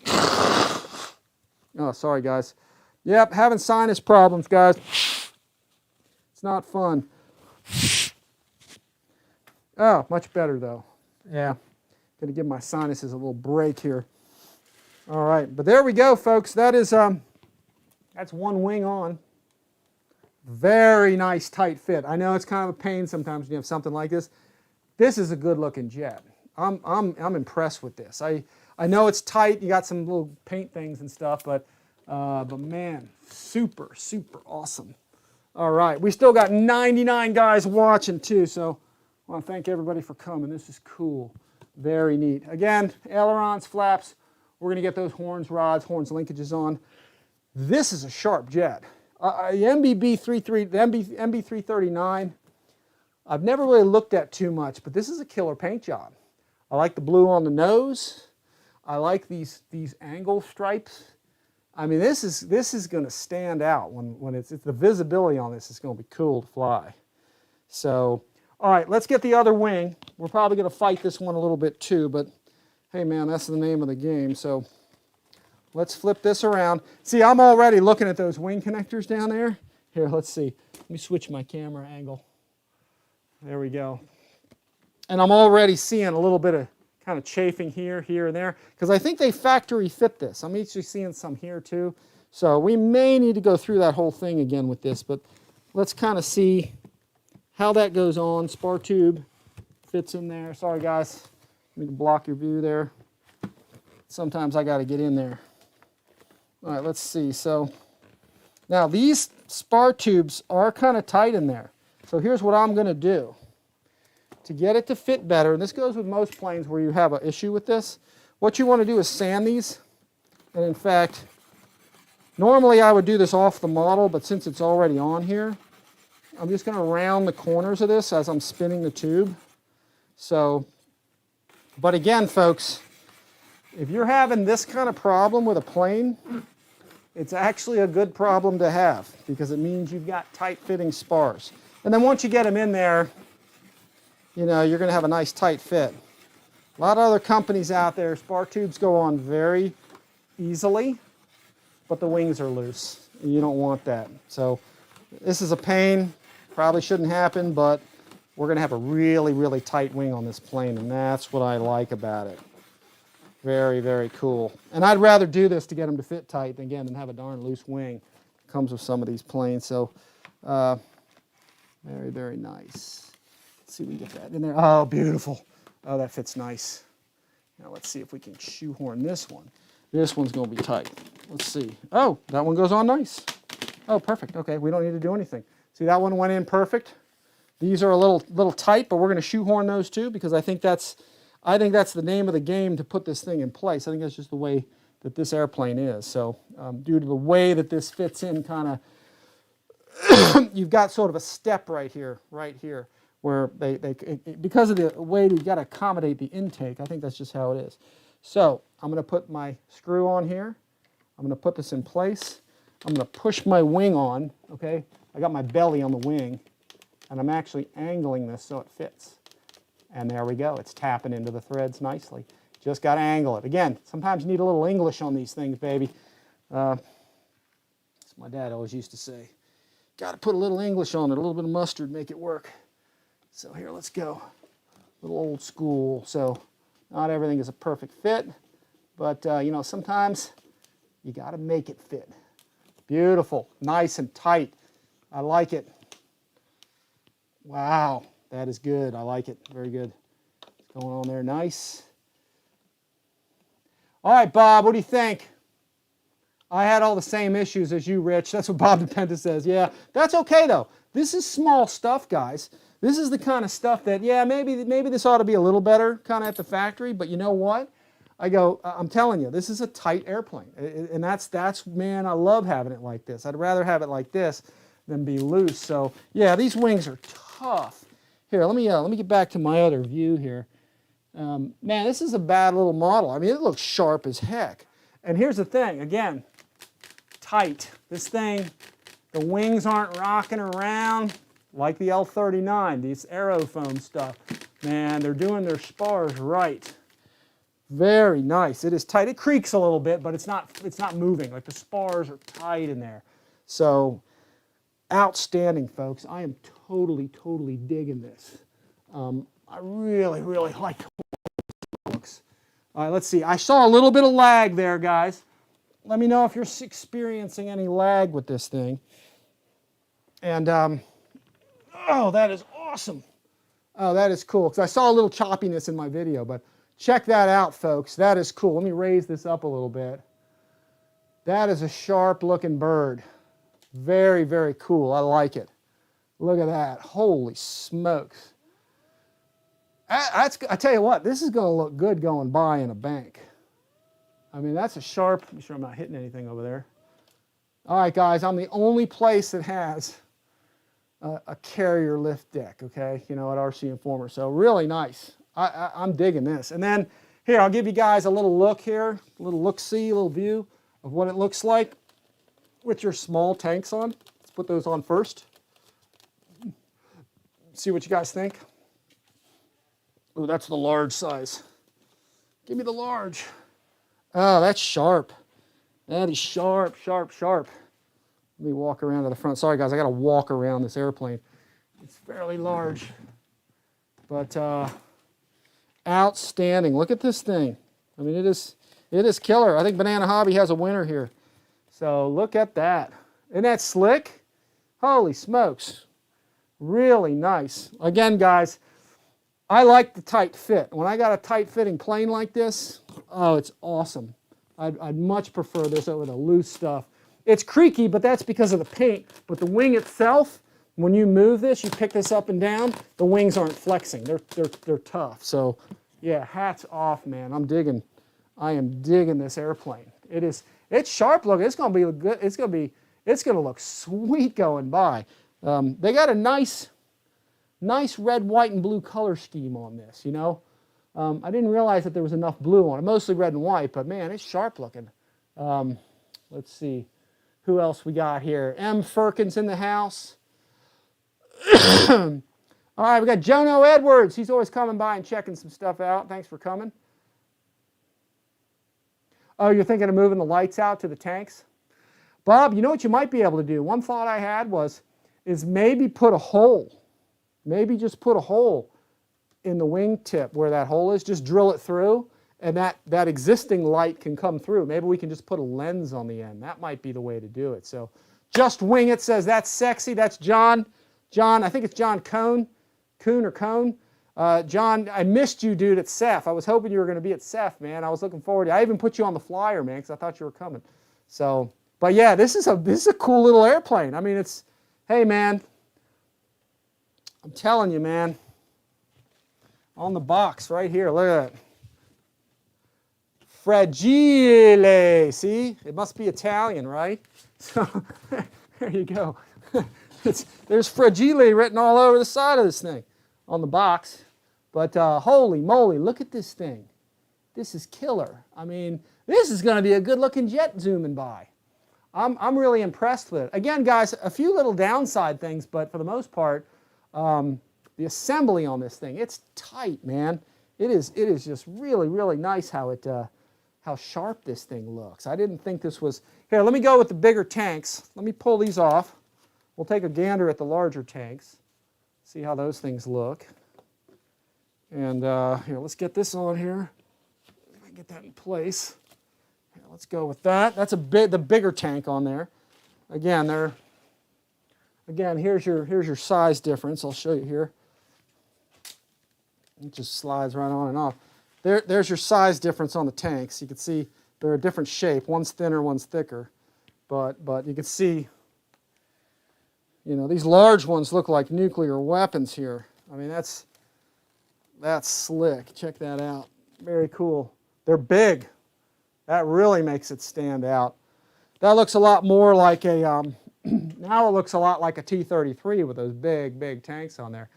Oh, sorry guys. Yep, having sinus problems, guys. It's not fun. Oh, much better though. Yeah, gonna give my sinuses a little break here. All right, but there we go, folks. That is that's one wing on. Very nice tight fit. I know it's kind of a pain sometimes when you have something like this. This is a good looking jet. I'm impressed with this. I know it's tight. You got some little paint things and stuff, but man, super, super awesome. All right, we still got 99 guys watching too, so I want to thank everybody for coming. This is cool. Very neat. Again, ailerons, flaps. We're going to get those horns, rods, horns, linkages on. This is a sharp jet. The MB-339, I've never really looked at too much, but this is a killer paint job. I like the blue on the nose. I like these angle stripes. I mean, this is going to stand out when it's the visibility on this is going to be cool to fly. So, all right, let's get the other wing. We're probably going to fight this one a little bit too, but hey man, that's the name of the game. So let's flip this around. See, I'm already looking at those wing connectors down there. Here, let's see. Let me switch my camera angle. There we go. And I'm already seeing a little bit of kind of chafing here, here, and there, because I think they factory fit this. I'm actually seeing some here too. So we may need to go through that whole thing again with this, but let's kind of see how that goes on. Spar tube fits in there. Sorry guys, let me block your view there. Sometimes I got to get in there. All right, let's see. So now these spar tubes are kind of tight in there. So here's what I'm going to do. To get it to fit better, and this goes with most planes where you have an issue with this, what you want to do is sand these. And in fact, normally I would do this off the model, but since it's already on here, I'm just going to round the corners of this as I'm spinning the tube. So, but again, folks, if you're having this kind of problem with a plane, it's actually a good problem to have because it means you've got tight-fitting spars. And then once you get them in there, you know, you're going to have a nice tight fit. A lot of other companies out there, spar tubes go on very easily, but the wings are loose. And you don't want that. So this is a pain. Probably shouldn't happen, but we're going to have a really, really tight wing on this plane, and that's what I like about it. Very, very cool. And I'd rather do this to get them to fit tight than have a darn loose wing. It comes with some of these planes. So very, very nice. Let's see if we can get that in there. Oh, beautiful. Oh, that fits nice. Now let's see if we can shoehorn this one. This one's going to be tight. Let's see. Oh, that one goes on nice. Oh, perfect. Okay, we don't need to do anything. See, that one went in perfect. These are a little tight, but we're going to shoehorn those too because I think that's the name of the game to put this thing in place. I think that's just the way that this airplane is. So due to the way that this fits in kind of, you've got sort of a step right here, where because of the way you've got to accommodate the intake, I think that's just how it is. So I'm going to put my screw on here. I'm going to put this in place. I'm going to push my wing on, okay? I got my belly on the wing, and I'm actually angling this so it fits. And there we go. It's tapping into the threads nicely. Just got to angle it. Again, sometimes you need a little English on these things, baby. As my dad always used to say, got to put a little English on it, a little bit of mustard, make it work. So here, let's go. A little old school. So not everything is a perfect fit, but you know, sometimes you got to make it fit. Beautiful, nice and tight. I like it. Wow, that is good. I like it. Very good. What's going on there? Nice. All right, Bob, what do you think? I had all the same issues as you, Rich. That's what Bob DePenta says. Yeah, that's okay, though. This is small stuff, guys. This is the kind of stuff that, yeah, maybe this ought to be a little better kind of at the factory, but you know what? I'm telling you, this is a tight airplane. And that's, man, I love having it like this. I'd rather have it like this than be loose. So, yeah, these wings are tough. Here, let me get back to my other view here. Man, this is a bad little model. I mean, it looks sharp as heck. And here's the thing, again, tight. This thing, the wings aren't rocking around like the L-39, these aerofoam stuff. Man, they're doing their spars right. Very nice. It is tight. It creaks a little bit, but it's not moving. Like the spars are tight in there. So, outstanding, folks. I am totally, totally digging this. I really, really like the way it looks. All right, let's see. I saw a little bit of lag there, guys. Let me know if you're experiencing any lag with this thing. And, oh, that is awesome. Oh, that is cool. Because I saw a little choppiness in my video, but check that out, folks. That is cool. Let me raise this up a little bit. That is a sharp-looking bird. Very, very cool. I like it. Look at that. Holy smokes. I tell you what, this is going to look good going by in a bank. I mean, that's a sharp, I'm sure I'm not hitting anything over there. All right, guys, I'm the only place that has a carrier lift deck, okay, you know, at RCINFORMER. So really nice. I'm digging this. And then here, I'll give you guys a little look here, a little look-see, a little view of what it looks like with your small tanks on. Let's put those on first. See what you guys think. Oh, that's the large size. Give me the large. Oh, that's sharp. That is sharp, sharp, sharp. Let me walk around to the front. Sorry, guys, I got to walk around this airplane. It's fairly large, but outstanding. Look at this thing. I mean, it is killer. I think Banana Hobby has a winner here. So look at that. Isn't that slick? Holy smokes. Really nice. Again, guys, I like the tight fit. When I got a tight fitting plane like this, oh, it's awesome. I'd much prefer this over the loose stuff. It's creaky, but that's because of the paint. But the wing itself, when you move this, you pick this up and down, the wings aren't flexing. They're tough. So yeah, hats off, man. I am digging this airplane. It's sharp looking. It's gonna be good. It's gonna look sweet going by. They got a nice red, white, and blue color scheme on this, you know. I didn't realize that there was enough blue on it. Mostly red and white, but man, it's sharp looking. Let's see. Who else we got here? M. Firkins in the house. All right, we got Jono Edwards. He's always coming by and checking some stuff out. Thanks for coming. Oh, you're thinking of moving the lights out to the tanks? Bob, you know what you might be able to do? One thought I had is maybe put a hole. Maybe just put a hole in the wingtip where that hole is. Just drill it through, and that existing light can come through. Maybe we can just put a lens on the end. That might be the way to do it. So Just Wing It says, that's sexy. That's John. John, I think it's John Cohn. Coon or Cone. John, I missed you, dude, at CEF. I was hoping you were going to be at CEF, man. I was looking forward to it. I even put you on the flyer, man, because I thought you were coming. So, but yeah, this is a cool little airplane. I mean, hey, man, I'm telling you, man, on the box right here, look at that. Fragile, see? It must be Italian, right? So, there you go. There's Fragile written all over the side of this thing on the box. But holy moly, look at this thing. This is killer. I mean, this is going to be a good-looking jet zooming by. I'm really impressed with it. Again, guys, a few little downside things, but for the most part, the assembly on this thing, it's tight, man. It is just really, really nice how sharp this thing looks. I didn't think this was... Here, let me go with the bigger tanks. Let me pull these off. We'll take a gander at the larger tanks, see how those things look. And here, let's get this on here. Get that in place. Here, let's go with that. That's the bigger tank on there. Again, here's your size difference. I'll show you here. It just slides right on and off. There's your size difference on the tanks. You can see they're a different shape. One's thinner, one's thicker. But you can see, you know, these large ones look like nuclear weapons here. I mean, that's slick. Check that out. Very cool. They're big. That really makes it stand out. That looks a lot more like a, now it looks a lot like a T-33 with those big, big tanks on there.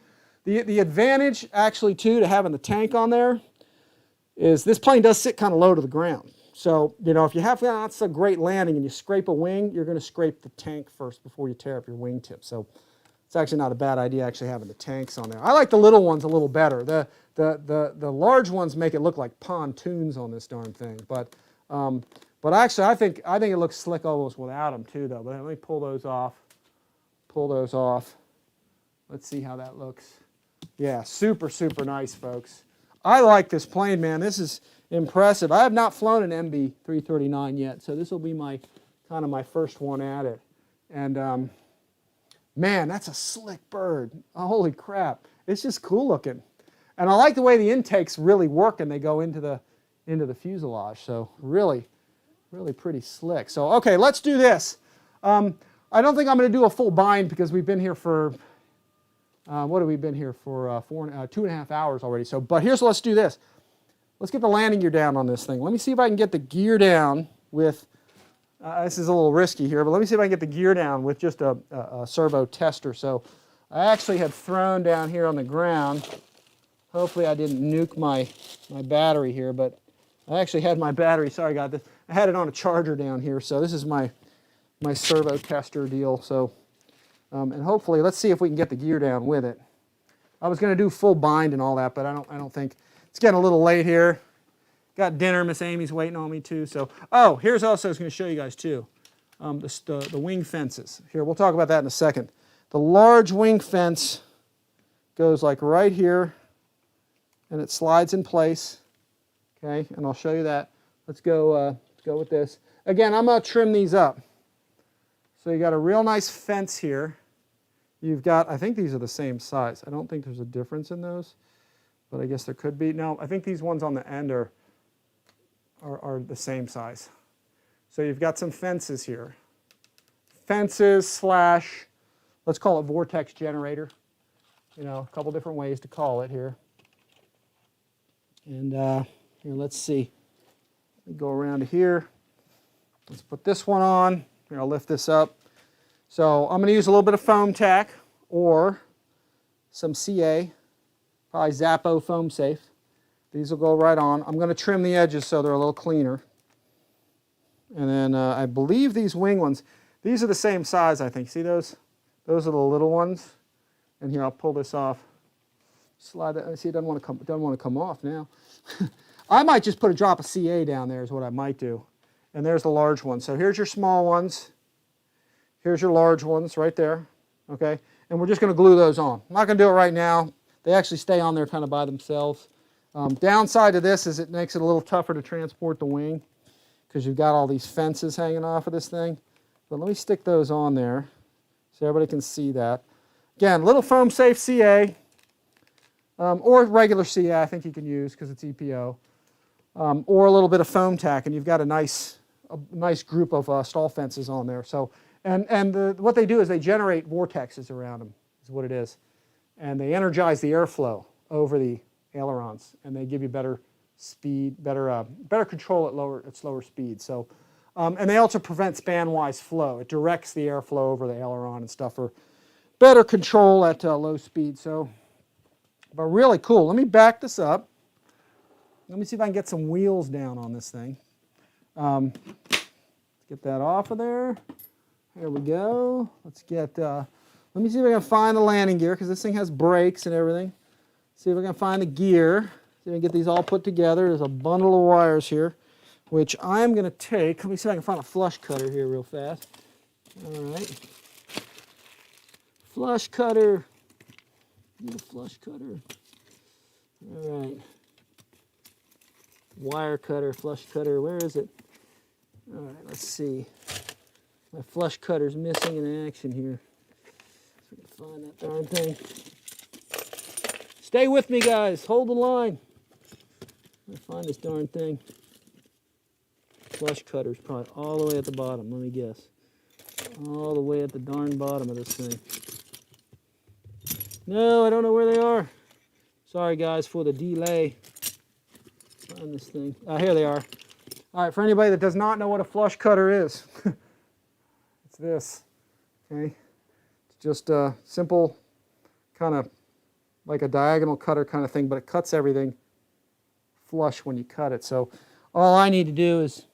The advantage, actually, too, to having the tank on there is this plane does sit kind of low to the ground. So, you know, if you have that's a great landing and you scrape a wing, you're going to scrape the tank first before you tear up your wingtip. So it's actually not a bad idea actually having the tanks on there. I like the little ones a little better. The large ones make it look like pontoons on this darn thing. But actually, I think it looks slick almost without them too, though. But let me pull those off. Pull those off. Let's see how that looks. Yeah, super, super nice, folks. I like this plane, man. This is impressive. I have not flown an MB-339 yet, so this will be kind of my first one at it. And man, that's a slick bird. Oh, holy crap. It's just cool looking. And I like the way the intakes really work and they go into the fuselage. So really, really pretty slick. So, okay, let's do this. I I don't think I'm going to do a full bind because we've been here for, what have we been here for? 2.5 hours already. So, but here's, let's do this. Let's get the landing gear down on this thing. Let me see if I can get the gear down with, this is a little risky here, but let me see if I can get the gear down with just a servo tester. So I actually had thrown down here on the ground. Hopefully I didn't nuke my battery here, but I actually had my battery, sorry about this. I had it on a charger down here, so this is my servo tester deal. So, and hopefully, let's see if we can get the gear down with it. I was going to do full bind and all that, but I don't think, it's getting a little late here. Got dinner, Miss Amy's waiting on me too. So, oh, here's also, I was going to show you guys too, the wing fences. Here, we'll talk about that in a second. The large wing fence goes like right here, and it slides in place. Okay, and I'll show you that. Let's go with this. Again, I'm going to trim these up. So you got a real nice fence here. You've got, I think these are the same size. I don't think there's a difference in those, but I guess there could be. No, I think these ones on the end are the same size. So you've got some fences here. Fences slash, let's call it vortex generator. You know, a couple different ways to call it here. And here, let's see. Let me go around to here. Let's put this one on. Here, I'll lift this up. So I'm going to use a little bit of foam tack or some CA, probably Zappo foam safe. These will go right on. I'm going to trim the edges so they're a little cleaner. And then I believe these wing ones, these are the same size, I think. See those? Those are the little ones. And here, I'll pull this off. Slide that. See, it doesn't want to come off now. I might just put a drop of CA down there is what I might do. And there's the large one. So here's your small ones. Here's your large ones right there. Okay? And we're just going to glue those on. I'm not going to do it right now. They actually stay on there kind of by themselves. Downside to this is it makes it a little tougher to transport the wing because you've got all these fences hanging off of this thing. But let me stick those on there so everybody can see that. Again, little foam safe CA or regular CA I think you can use because it's EPO. Or a little bit of foam tack, and you've got a nice group of stall fences on there. So, what they do is they generate vortexes around them, is what it is, and they energize the airflow over the ailerons, and they give you better speed, better control at slower speed. So, and they also prevent span-wise flow. It directs the airflow over the aileron and stuff for better control at low speed. So, but really cool. Let me back this up. Let me see if I can get some wheels down on this thing. Let's get that off of there. There we go. Let's get, let me see if I can find the landing gear because this thing has brakes and everything. See if I can find the gear. See if I can get these all put together. There's a bundle of wires here, which I'm going to take. Let me see if I can find a flush cutter here real fast. All right. Flush cutter. Need a flush cutter. All right. Wire cutter, flush cutter, where is it? All right, let's see. My flush cutter's missing in action here. So we can find that darn thing. Stay with me, guys. Hold the line. Let me find this darn thing. Flush cutter's probably all the way at the bottom, let me guess. All the way at the darn bottom of this thing. No, I don't know where they are. Sorry, guys, for the delay. On this thing. Here they are. All right, for anybody that does not know what a flush cutter is, it's this. Okay, it's just a simple kind of like a diagonal cutter kind of thing, but it cuts everything flush when you cut it. So all I need to do is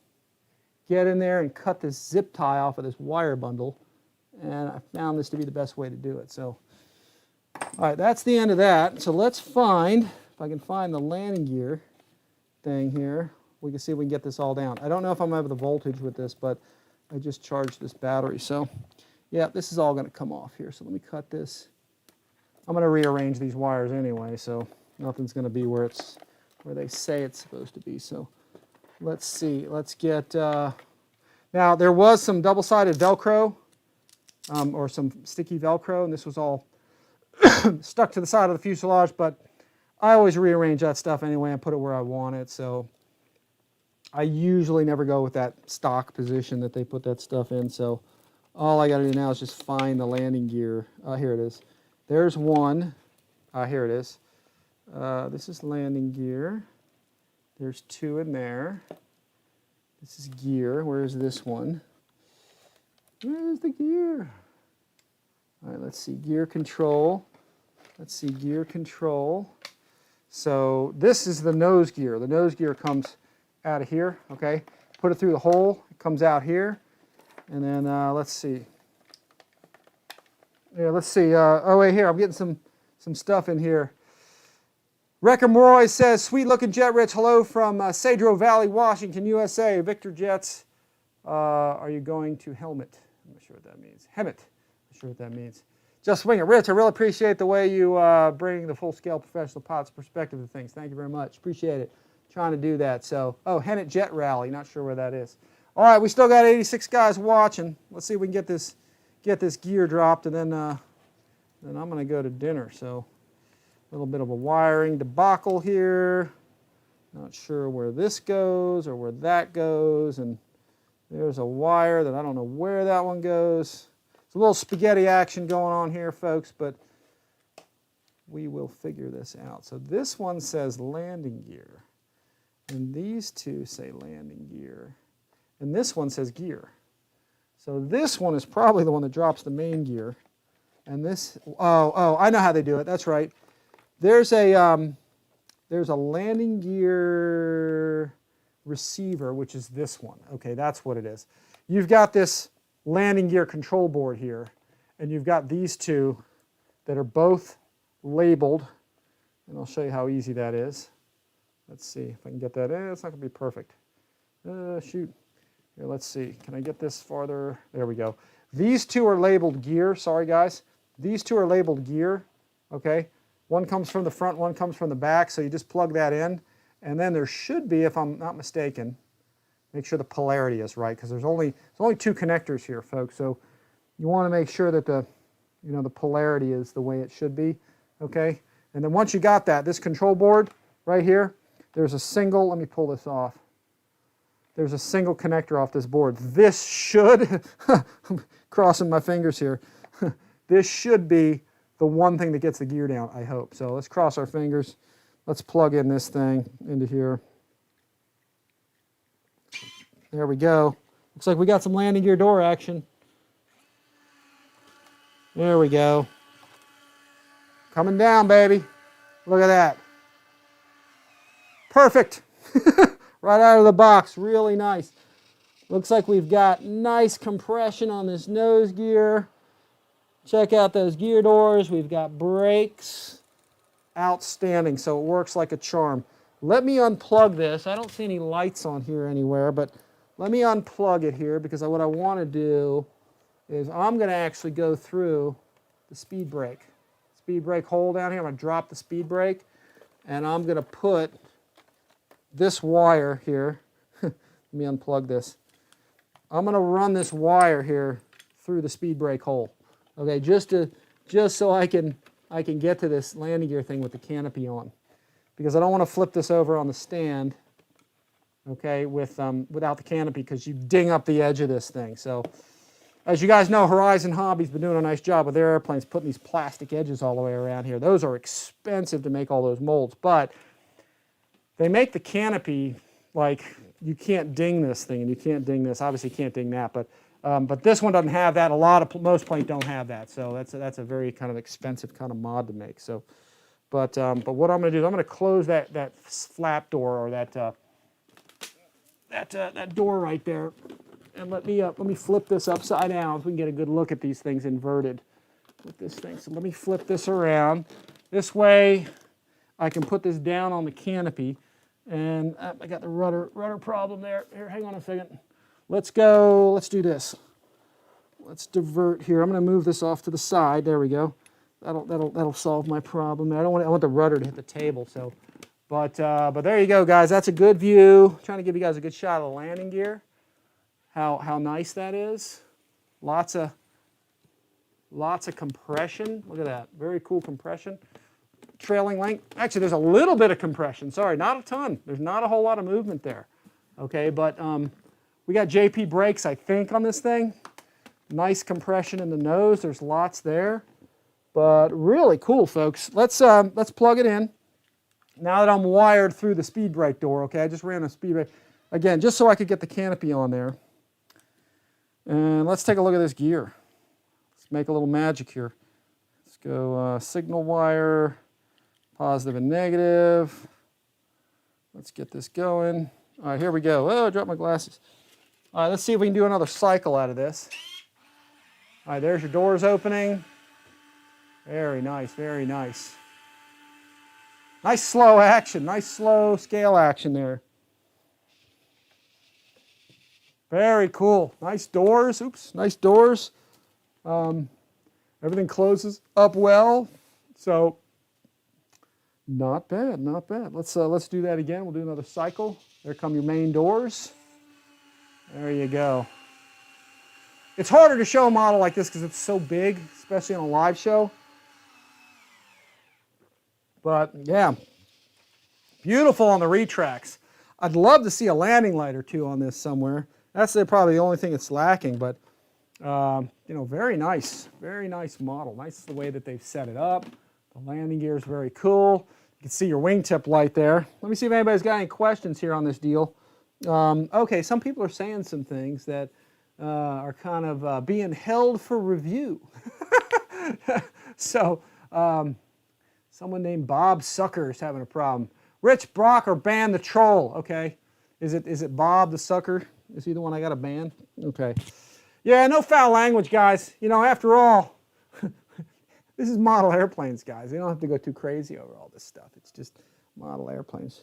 get in there and cut this zip tie off of this wire bundle, and I found this to be the best way to do it. So, all right, that's the end of that. So let's find, if I can find the landing gear thing here, we can see if we can get this all down. I don't know if I'm going to have the voltage with this, but I just charged this battery. So, yeah, this is all going to come off here. So let me cut this. I'm going to rearrange these wires anyway, so nothing's going to be where they say it's supposed to be. So let's see. Let's get, now there was some double-sided Velcro or some sticky Velcro, and this was all stuck to the side of the fuselage, but I always rearrange that stuff anyway and put it where I want it, so I usually never go with that stock position that they put that stuff in, so all I got to do now is just find the landing gear. Here it is. There's one. Here it is. This is landing gear. There's 2 in there. This is gear. Where's this one? Where's the gear? All right, let's see. Gear control. Let's see. Gear control. So this is the nose gear. The nose gear comes out of here. Okay. Put it through the hole. It comes out here. And then let's see. Yeah, let's see. Oh, wait, here. I'm getting some stuff in here. Wrecker Moroy says, sweet looking jet, Rich. Hello from Cedro Valley, Washington, USA. Victor Jets, are you going to helmet? I'm not sure what that means. Helmet. I'm not sure what that means. Just swing it. Rich, I really appreciate the way you bring the full-scale professional pilot's perspective to things. Thank you very much. Appreciate it. Trying to do that. So, oh, Hennet Jet Rally. Not sure where that is. All right, we still got 86 guys watching. Let's see if we can get this gear dropped, and then I'm going to go to dinner. So, a little bit of a wiring debacle here. Not sure where this goes or where that goes, and there's a wire that I don't know where that one goes. It's a little spaghetti action going on here, folks, but we will figure this out. So this one says landing gear, and these 2 say landing gear, and this one says gear. So this one is probably the one that drops the main gear, and this, oh, I know how they do it. That's right. There's a landing gear receiver, which is this one. Okay, that's what it is. You've got this landing gear control board here, and you've got these 2 that are both labeled, and I'll show you how easy that is. Let's see if I can get that in. It's not going to be perfect. Shoot. Here, let's see. Can I get this farther? There we go. These 2 are labeled gear. Sorry, guys. These 2 are labeled gear. Okay. One comes from the front, one comes from the back, so you just plug that in. And then there should be, if I'm not mistaken, make sure the polarity is right, because there's only 2 connectors here, folks. So you want to make sure that the polarity is the way it should be, okay? And then once you got that, this control board right here, there's a single, let me pull this off. There's a single connector off this board. This should, I'm crossing my fingers here, this should be the one thing that gets the gear down, I hope. So let's cross our fingers. Let's plug in this thing into here. There we go. Looks like we got some landing gear door action. There we go. Coming down, baby. Look at that. Perfect. Right out of the box. Really nice. Looks like we've got nice compression on this nose gear. Check out those gear doors. We've got brakes. Outstanding. So it works like a charm. Let me unplug this. I don't see any lights on here anywhere, but let me unplug it here, because what I want to do is I'm going to actually go through the speed brake. Speed brake hole down here. I'm going to drop the speed brake, and I'm going to put this wire here. Let me unplug this. I'm going to run this wire here through the speed brake hole. Okay, just so I can get to this landing gear thing with the canopy on, because I don't want to flip this over on the stand, okay, without the canopy, because you ding up the edge of this thing. So, as you guys know, Horizon Hobby's been doing a nice job with their airplanes, putting these plastic edges all the way around here. Those are expensive to make all those molds, but they make the canopy like you can't ding this thing, and you can't ding this. Obviously, you can't ding that, but this one doesn't have that. Most planes don't have that, so that's a very kind of expensive kind of mod to make. So, but what I'm going to do is I'm going to close that flap door, or that door right there, and let me flip this upside down so we can get a good look at these things inverted with this thing. So let me flip this around. This way, I can put this down on the canopy, and I got the rudder problem there. Here, hang on a second. Let's go. Let's do this. Let's divert here. I'm going to move this off to the side. There we go. That'll solve my problem. I want the rudder to hit the table. So, but there you go, guys. That's a good view. I'm trying to give you guys a good shot of the landing gear. How nice that is. Lots of compression. Look at that. Very cool compression. Trailing length. Actually, there's a little bit of compression. Sorry, not a ton. There's not a whole lot of movement there. Okay, but we got JP brakes, I think, on this thing. Nice compression in the nose. There's lots there, but really cool, folks. Let's plug it in. Now that I'm wired through the speed brake door, okay, I just ran a speed brake, again, just so I could get the canopy on there. And let's take a look at this gear. Let's make a little magic here. Let's go signal wire, positive and negative. Let's get this going. All right, here we go. Oh, I dropped my glasses. All right, let's see if we can do another cycle out of this. All right, there's your doors opening. Very nice, very nice. Nice slow action, nice slow scale action there. Very cool. Nice doors. Oops, nice doors. Everything closes up well. So not bad, not bad. Let's do that again. We'll do another cycle. There come your main doors. There you go. It's harder to show a model like this because it's so big, especially on a live show. But yeah, beautiful on the retracts. I'd love to see a landing light or two on this somewhere. That's probably the only thing that's lacking, but you know, very nice model. Nice the way that they've set it up. The landing gear is very cool. You can see your wingtip light there. Let me see if anybody's got any questions here on this deal. Okay, some people are saying some things that are kind of being held for review. So, someone named Bob Sucker is having a problem. Rich Brock or ban the troll. Okay, is it Bob the Sucker? Is he the one I got to ban? Okay. Yeah, no foul language, guys. You know, after all, this is model airplanes, guys. You don't have to go too crazy over all this stuff. It's just model airplanes.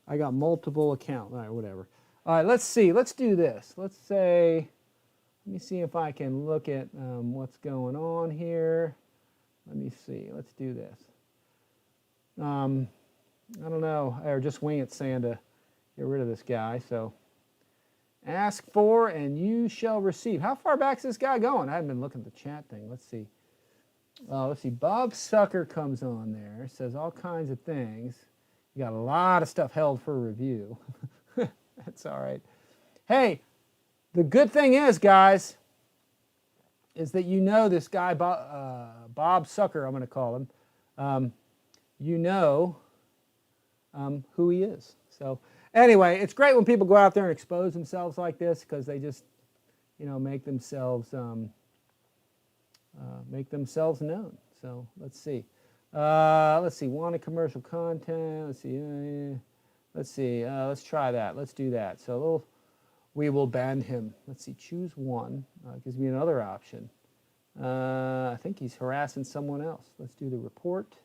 I got multiple accounts. All right, whatever. All right, let's see. Let's do this. Let's say, let me see if I can look at what's going on here. Let me see. Let's do this. I don't know, or just wing it saying to get rid of this guy. So ask for and you shall receive. How far back's this guy going? I haven't been looking at the chat thing. Let's see. Let's see. Bob Sucker comes on there, says all kinds of things. You got a lot of stuff held for review. That's all right. Hey, the good thing is, guys, is that you know this guy, Bob Sucker, I'm going to call him. You know who he is. So anyway, it's great when people go out there and expose themselves like this because they just, you know, make themselves known. So let's see. Wanted commercial content. Let's try that. Let's do that. So we will ban him. Let's see. Choose one. Gives me another option. I think he's harassing someone else. Let's do the report.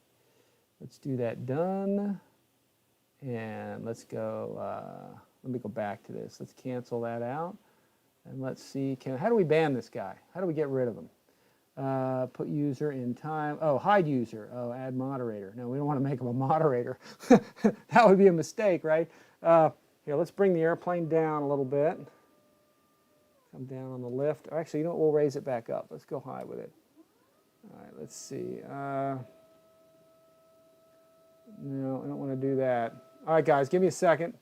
Let's do that. Done. And let's go, let me go back to this. Let's cancel that out. And let's see, how do we ban this guy? How do we get rid of him? Put user in time. Oh, hide user. Oh, add moderator. No, we don't want to make him a moderator. That would be a mistake, right? Here, let's bring the airplane down a little bit. Come down on the lift. Actually, you know what? We'll raise it back up. Let's go high with it. All right, let's see. No, I don't want to do that. All right, guys, give me a second.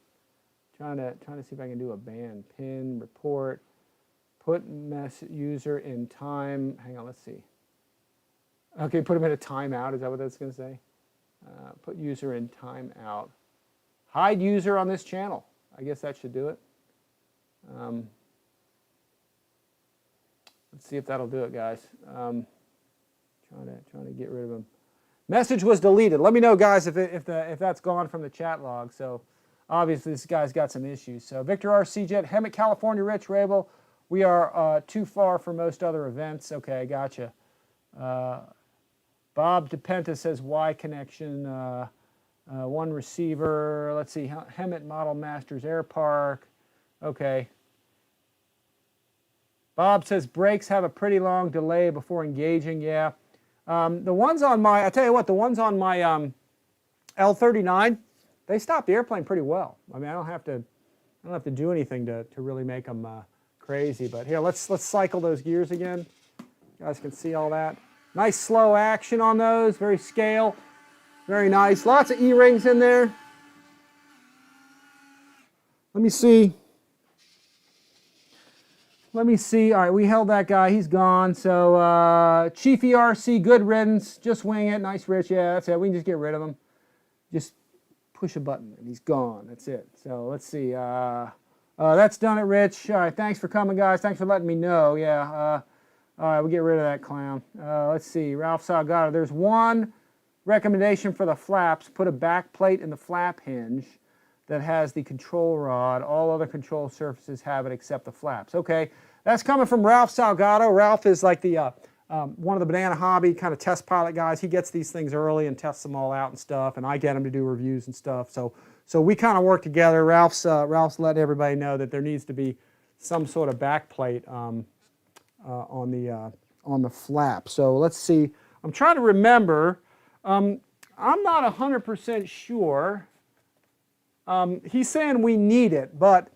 Trying to see if I can do a ban. Pin, report, put user in time. Hang on, let's see. Okay, put him in a timeout. Is that what that's going to say? Put user in timeout. Hide user on this channel. I guess that should do it. Let's see if that'll do it, guys. Trying to get rid of him. Message was deleted. Let me know, guys, if that's gone from the chat log. So obviously this guy's got some issues. So Victor RCINFORMER, Hemet, California, Rich, Rabel. We are too far for most other events. Okay, gotcha. Bob DePenta says Y connection. One receiver. Let's see. Hemet Model Masters Air Park. Okay. Bob says brakes have a pretty long delay before engaging. Yeah. The ones on my, I tell you what, the ones on my L-39, they stop the airplane pretty well. I mean, I don't have to do anything to really make them crazy. But here, let's cycle those gears again. You guys can see all that. Nice slow action on those, very scale, very nice. Lots of E-rings in there. Let me see. let me see. All right, we held that guy. He's gone. So Chief ERC, good riddance. Just wing it. Nice, Rich. Yeah, that's it. We can just get rid of him. Just push a button, and he's gone. That's it. So let's see. That's done it, Rich. All right, thanks for coming, guys. Thanks for letting me know. Yeah. All right, we'll get rid of that clown. Let's see. Ralph Salgado. There's one recommendation for the flaps. Put a back plate in the flap hinge that has the control rod. All other control surfaces have it except the flaps. Okay, that's coming from Ralph Salgado. Ralph is like the one of the Banana Hobby kind of test pilot guys. He gets these things early and tests them all out and stuff, and I get him to do reviews and stuff. So we kind of work together. Ralph's letting everybody know that there needs to be some sort of back plate on the flap. So let's see. I'm trying to remember. I'm not 100% sure. He's saying we need it, but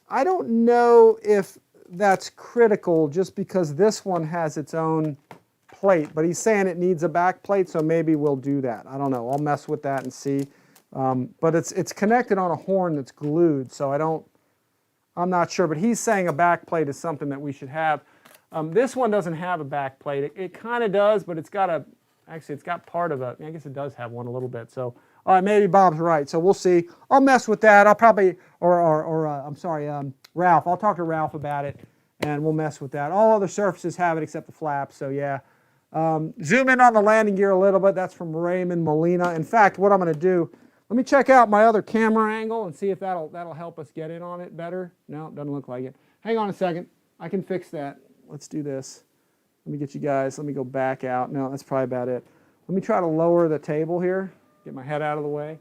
I don't know if that's critical just because this one has its own plate. But he's saying it needs a back plate, so maybe we'll do that. I don't know. I'll mess with that and see. But it's connected on a horn that's glued, so I'm not sure. But he's saying a back plate is something that we should have. This one doesn't have a back plate. It kind of does, but it's got it's got part of it. I guess it does have one a little bit. So, all right, maybe Bob's right. So we'll see. I'll mess with that. I'll probably, I'm sorry, Ralph. I'll talk to Ralph about it, and we'll mess with that. All other surfaces have it except the flaps. So yeah. Zoom in on the landing gear a little bit. That's from Raymond Molina. In fact, what I'm going to do, let me check out my other camera angle and see if that'll help us get in on it better. No, it doesn't look like it. Hang on a second. I can fix that. Let's do this. Let me get you guys, let me go back out. No, that's probably about it. Let me try to lower the table here, get my head out of the way.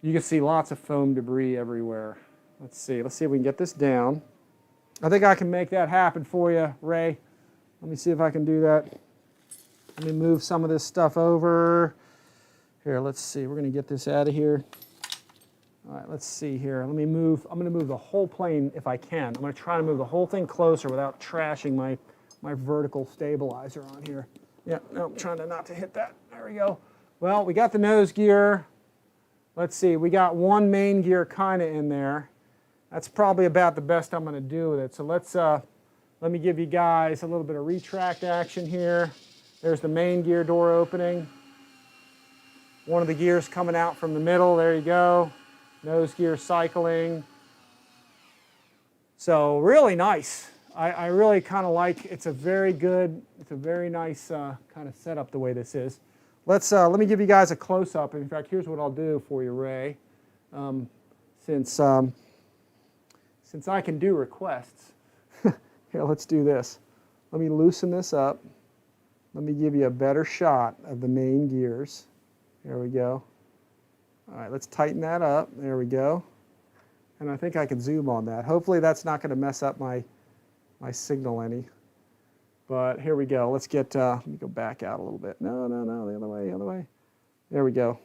You can see lots of foam debris everywhere. Let's see if we can get this down. I think I can make that happen for you, Ray. Let me see if I can do that. Let me move some of this stuff over. Here, let's see, we're gonna get this out of here. All right, let's see here. I'm gonna move the whole plane if I can. I'm gonna try to move the whole thing closer without trashing my vertical stabilizer on here. Yeah, no, I'm trying not to hit that. There we go. Well, we got the nose gear. Let's see, we got one main gear kind of in there. That's probably about the best I'm going to do with it. So let me give you guys a little bit of retract action here. There's the main gear door opening. One of the gears coming out from the middle. There you go. Nose gear cycling. So really nice. I really kind of like, it's a very nice kind of setup the way this is. Let me give you guys a close-up. In fact, here's what I'll do for you, Ray. Since I can do requests. Here, let's do this. Let me loosen this up. Let me give you a better shot of the main gears. There we go. All right, let's tighten that up. There we go. And I think I can zoom on that. Hopefully that's not going to mess up my signal any. But here we go. Let's get, let me go back out a little bit. No, the other way. There we go.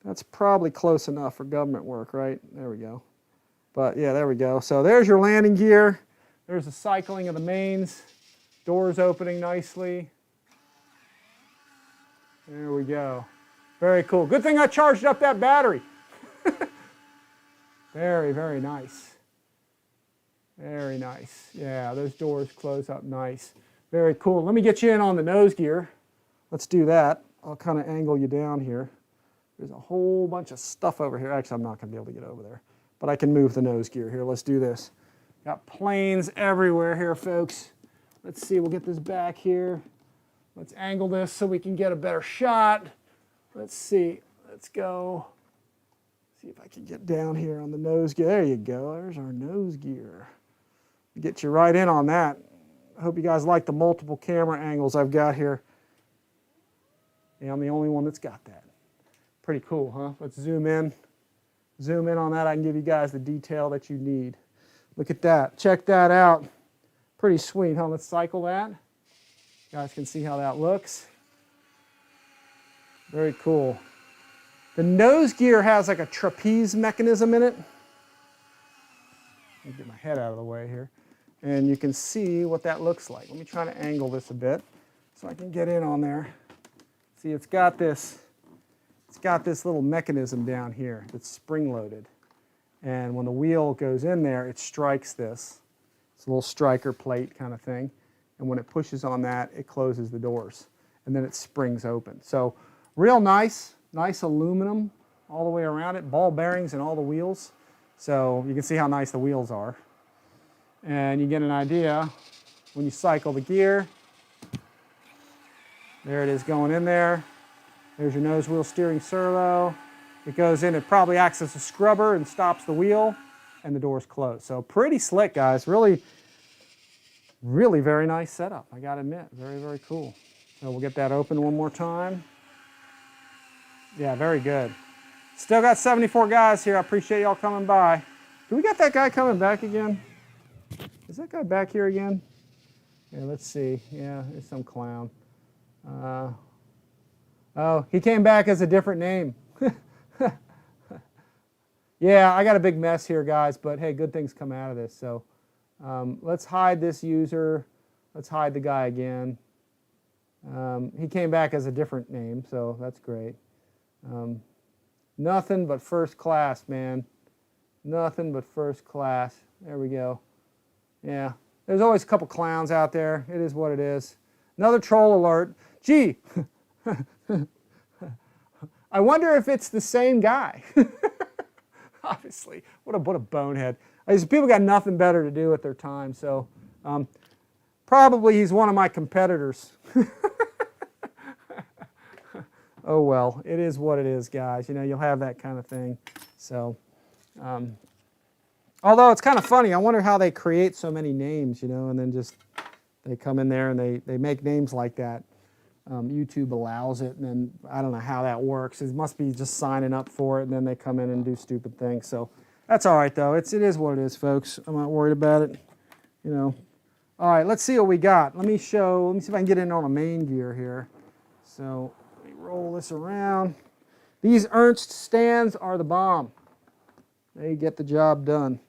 That's probably close enough for government work, right? There we go. But yeah, there we go. So there's your landing gear. There's the cycling of the mains. Doors opening nicely. There we go. Very cool. Good thing I charged up that battery. Very, very nice. Very nice. Yeah, those doors close up nice. Very cool. Let me get you in on the nose gear. Let's do that. I'll kind of angle you down here. There's a whole bunch of stuff over here. Actually, I'm not going to be able to get over there. But I can move the nose gear here. Let's do this. Got planes everywhere here, folks. Let's see. We'll get this back here. Let's angle this so we can get a better shot. Let's see. Let's go. See if I can get down here on the nose gear. There you go. There's our nose gear. Get you right in on that. I hope you guys like the multiple camera angles I've got here. Yeah, I'm the only one that's got that. Pretty cool, huh? Let's zoom in. Zoom in on that. I can give you guys the detail that you need. Look at that. Check that out. Pretty sweet, huh? Let's cycle that. You guys can see how that looks. Very cool. The nose gear has like a trapeze mechanism in it. Let me get my head out of the way here. And you can see what that looks like. Let me try to angle this a bit so I can get in on there. See, it's got this little mechanism down here that's spring-loaded. And when the wheel goes in there, it strikes this. It's a little striker plate kind of thing. And when it pushes on that, it closes the doors. And then it springs open. So real nice, nice aluminum all the way around it. Ball bearings in all the wheels. So you can see how nice the wheels are. And you get an idea when you cycle the gear. There it is going in there. There's your nose wheel steering servo. It goes in, it probably acts as a scrubber and stops the wheel, and the door's closed. So pretty slick, guys. Really, really very nice setup, I gotta admit. Very, very cool. So we'll get that open one more time. Yeah, very good. Still got 74 guys here. I appreciate y'all coming by. Do we got that guy coming back again? Is that guy back here again? Yeah, let's see. Yeah, it's some clown. Oh, he came back as a different name. Yeah, I got a big mess here, guys, but hey, good things come out of this. So let's hide this user. Let's hide the guy again. He came back as a different name, so that's great. Nothing but first class, man. Nothing but first class. There we go. Yeah, there's always a couple clowns out there. It is what it is. Another troll alert. Gee, I wonder if it's the same guy. Obviously, what a bonehead. These people got nothing better to do with their time, so probably he's one of my competitors. Oh well, it is what it is, guys. You know, you'll have that kind of thing. So, although it's kind of funny, I wonder how they create so many names, you know, and then just they come in there and they make names like that. YouTube allows it, and then I don't know how that works. It must be just signing up for it, and then they come in and do stupid things. So that's all right, though. It is what it is, folks. I'm not worried about it, you know. All right, let's see what we got. Let me see if I can get in on a main gear here. So let me roll this around. These Ernst stands are the bomb. They get the job done.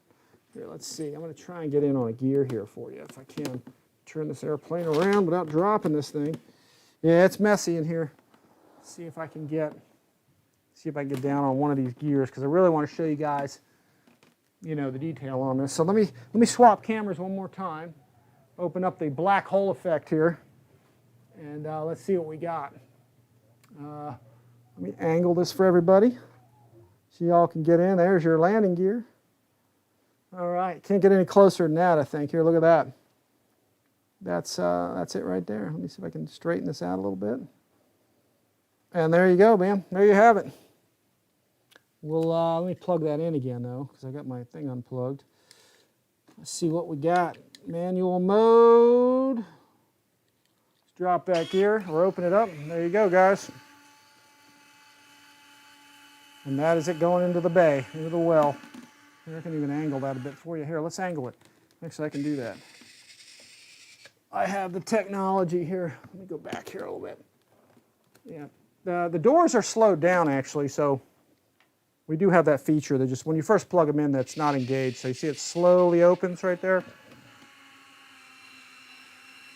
Here, let's see. I'm going to try and get in on a gear here for you if I can. Turn this airplane around without dropping this thing. Yeah, it's messy in here. Let's see if I can get down on one of these gears, because I really want to show you guys, you know, the detail on this. So let me swap cameras one more time. Open up the black hole effect here, and let's see what we got. Let me angle this for everybody so y'all can get in. There's your landing gear. All right, can't get any closer than that, I think. Here, look at that. That's it right there. Let me see if I can straighten this out a little bit. And there you go, man. There you have it. Well, let me plug that in again, though, because I got my thing unplugged. Let's see what we got. Manual mode. Let's drop that gear or open it up. There you go, guys. And that is it going into the bay, into the well. Here, I can even angle that a bit for you. Here, let's angle it. Actually, I can do that. I have the technology here. Let me go back here a little bit. Yeah, the doors are slowed down actually, so we do have that feature that just when you first plug them in, that's not engaged. So you see it slowly opens right there.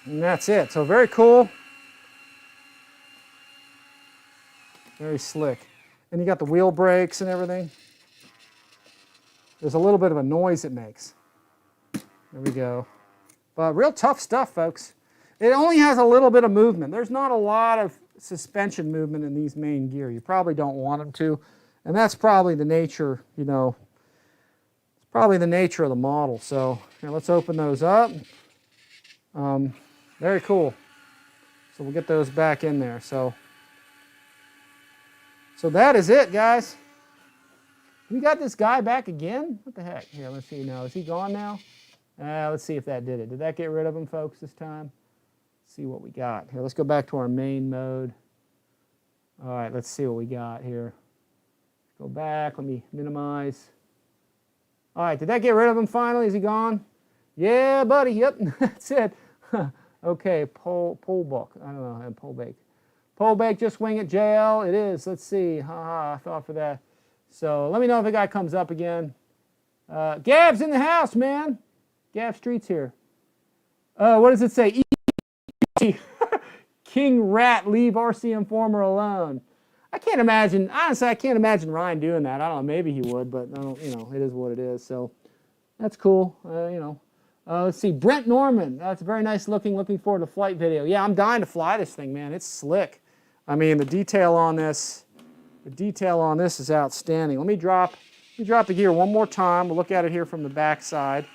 And that's it. So very cool. Very slick. And you got the wheel brakes and everything. There's a little bit of a noise it makes. There we go. But real tough stuff, folks. It only has a little bit of movement. There's not a lot of suspension movement in these main gear. You probably don't want them to. And that's probably the nature, you know, it's probably the nature of the model. So here, let's open those up. Very cool. So we'll get those back in there. So that is it, guys. We got this guy back again? What the heck? Here, let's see now. Is he gone now? Let's see if that did it. Did that get rid of him, folks, this time? Let's see what we got. Here, let's go back to our main mode. All right, let's see what we got here. Go back. Let me minimize. All right, did that get rid of him finally? Is he gone? Yeah, buddy. Yep, that's it. Okay, pull book. I don't know, pull bake. Pull bake, just wing it, JL. It is. Let's see. I thought for that. So let me know if the guy comes up again. Gab's in the house, man. Gab Street's here. What does it say? King Rat, leave RCINFORMER alone. I can't imagine, honestly, I can't imagine Ryan doing that. I don't know, maybe he would, but I don't, you know, it is what it is. So that's cool. You know, Let's see, Brent Norman. That's very nice looking. Looking forward to the flight video. Yeah, I'm dying to fly this thing, man. It's slick. I mean, the detail on this is outstanding. Let me drop the gear one more time. We'll look at it here from the back side.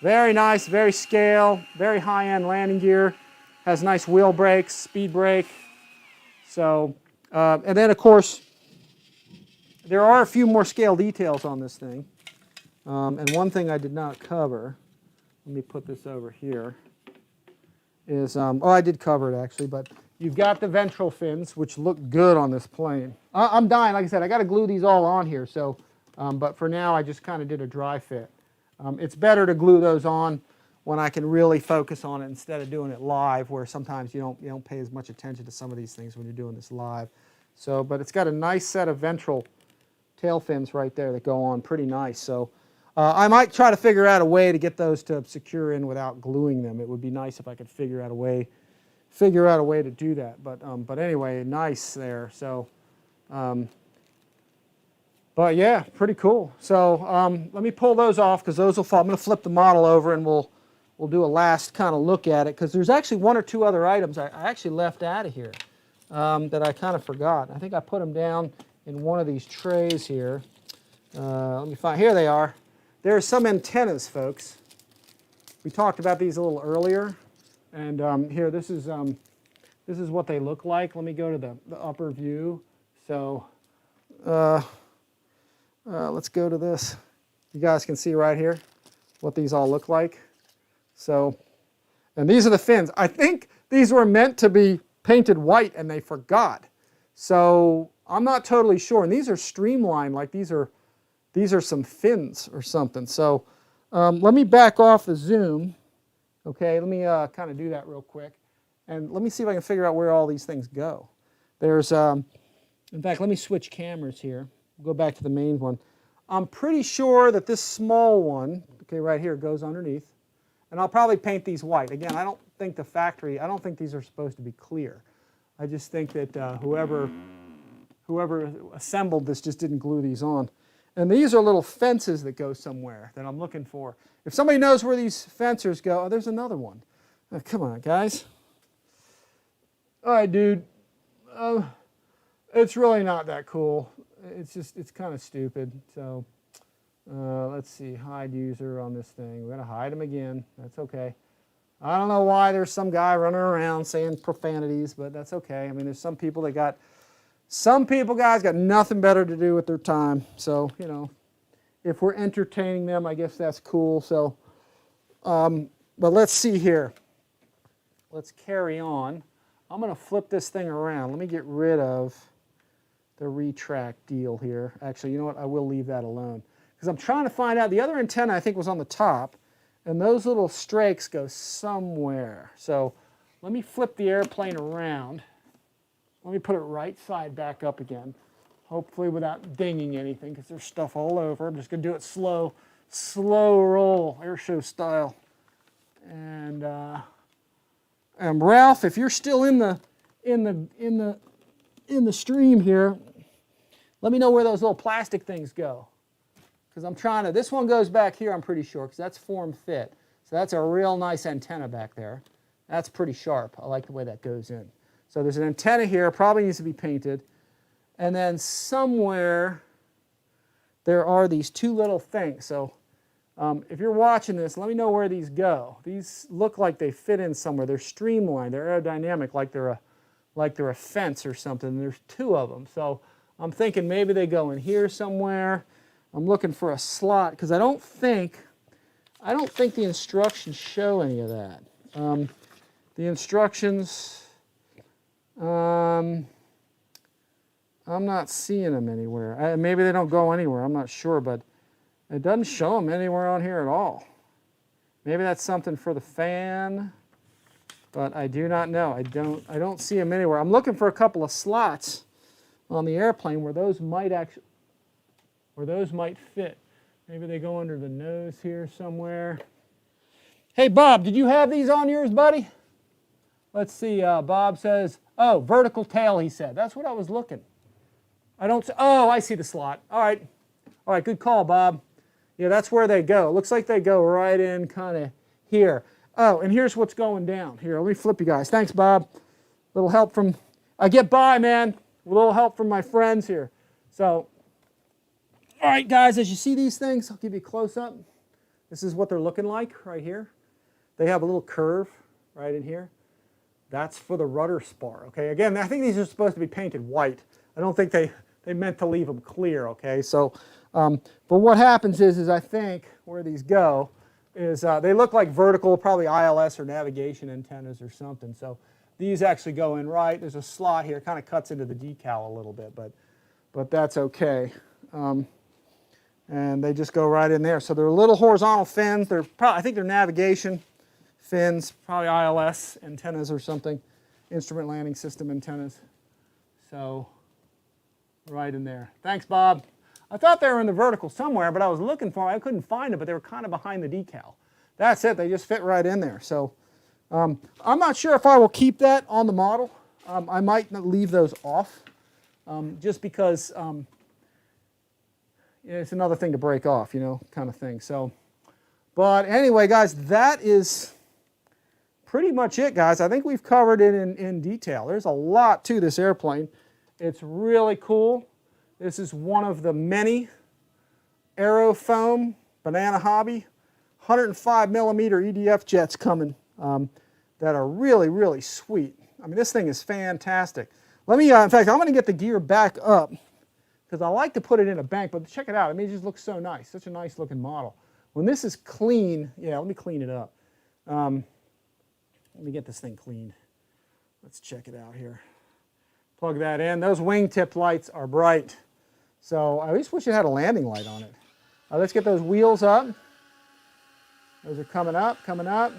Very nice, very scale, very high-end landing gear. Has nice wheel brakes, speed brake. So, and then of course, there are a few more scale details on this thing. And one thing I did not cover, let me put this over here, is, oh, I did cover it actually, but you've got the ventral fins, which look good on this plane. I'm dying, like I said, I got to glue these all on here, so, but for now I just kind of did a dry fit. It's better to glue those on when I can really focus on it instead of doing it live, where sometimes you don't pay as much attention to some of these things when you're doing this live. So, but it's got a nice set of ventral tail fins right there that go on pretty nice. So I might try to figure out a way to get those to secure in without gluing them. It would be nice if I could figure out a way to do that. But anyway, nice there. So. But yeah, pretty cool. So let me pull those off because those will fall. I'm going to flip the model over and we'll do a last kind of look at it because there's actually one or two other items I actually left out of here that I kind of forgot. I think I put them down in one of these trays here. Let me find. Here they are. There's some antennas, folks. We talked about these a little earlier, and here this is what they look like. Let me go to the upper view. So. Let's go to this. You guys can see right here what these all look like. So, and these are the fins. I think these were meant to be painted white and they forgot. So I'm not totally sure. And these are streamlined, like these are some fins or something. So let me back off the zoom. Okay, let me kind of do that real quick. And let me see if I can figure out where all these things go. There's, in fact, let me switch cameras here. Go back to the main one. I'm pretty sure that this small one, okay, right here, goes underneath. And I'll probably paint these white. Again, I don't think I don't think these are supposed to be clear. I just think that whoever assembled this just didn't glue these on. And these are little fences that go somewhere that I'm looking for. If somebody knows where these fences go, oh, there's another one. Oh, come on, guys. All right, dude. It's really not that cool. It's kind of stupid. So let's see, hide user on this thing. We're going to hide him again. That's okay. I don't know why there's some guy running around saying profanities, but that's okay. I mean, there's some people guys, got nothing better to do with their time. So, you know, if we're entertaining them, I guess that's cool. So, but let's see here. Let's carry on. I'm going to flip this thing around. Let me get rid of the retract deal here. Actually, you know what? I will leave that alone. Because I'm trying to find out. The other antenna, I think, was on the top. And those little strakes go somewhere. So let me flip the airplane around. Let me put it right side back up again. Hopefully without dinging anything, because there's stuff all over. I'm just going to do it slow roll, air show style. And Ralph, if you're still in the stream here, let me know where those little plastic things go. Because I'm trying to, this one goes back here, I'm pretty sure, because that's form fit. So that's a real nice antenna back there. That's pretty sharp. I like the way that goes in. So there's an antenna here, probably needs to be painted. And then somewhere there are these two little things. So if you're watching this, let me know where these go. These look like they fit in somewhere. They're streamlined, they're aerodynamic, like they're a fence or something. There's two of them. So I'm thinking maybe they go in here somewhere. I'm looking for a slot because I don't think the instructions show any of that. The instructions, I'm not seeing them anywhere. Maybe they don't go anywhere. I'm not sure, but it doesn't show them anywhere on here at all. Maybe that's something for the fan, but I do not know. I don't see them anywhere. I'm looking for a couple of slots on the airplane where those might fit. Maybe they go under the nose here somewhere. Hey, Bob, did you have these on yours, buddy? Let's see. Bob says, oh, vertical tail, he said. That's what I was looking. Oh, I see the slot. All right, good call, Bob. Yeah, that's where they go. It looks like they go right in kind of here. Oh, and here's what's going down. Here, let me flip you guys. Thanks, Bob. Little help from, I get by, man. A little help from my friends here. So, all right, guys, as you see these things, I'll give you a close-up. This is what they're looking like right here. They have a little curve right in here. That's for the rudder spar, okay? Again, I think these are supposed to be painted white. I don't think they meant to leave them clear, okay? So, but what happens is I think where these go is they look like vertical, probably ILS or navigation antennas or something. So these actually go in right. There's a slot here, kind of cuts into the decal a little bit, but that's okay. And they just go right in there. So they're little horizontal fins. They're probably, I think they're navigation fins, probably ILS antennas or something, instrument landing system antennas. So right in there. Thanks, Bob. I thought they were in the vertical somewhere, but I was looking for them. I couldn't find them, but they were kind of behind the decal. That's it. They just fit right in there. So I'm not sure if I will keep that on the model. I might leave those off just because it's another thing to break off, you know, kind of thing. So, but anyway, guys, that is pretty much it, guys. I think we've covered it in detail. There's a lot to this airplane. It's really cool. This is one of the many Aerofoam Banana Hobby 105 millimeter EDF jets coming that are really, really sweet. I mean, this thing is fantastic. Let me, in fact, I'm going to get the gear back up because I like to put it in a bank, but check it out. I mean, it just looks so nice. Such a nice looking model. When this is clean, yeah, let me clean it up. Let me get this thing cleaned. Let's check it out here. Plug that in. Those wingtip lights are bright. So I just wish it had a landing light on it. Let's get those wheels up. Those are coming up, coming up.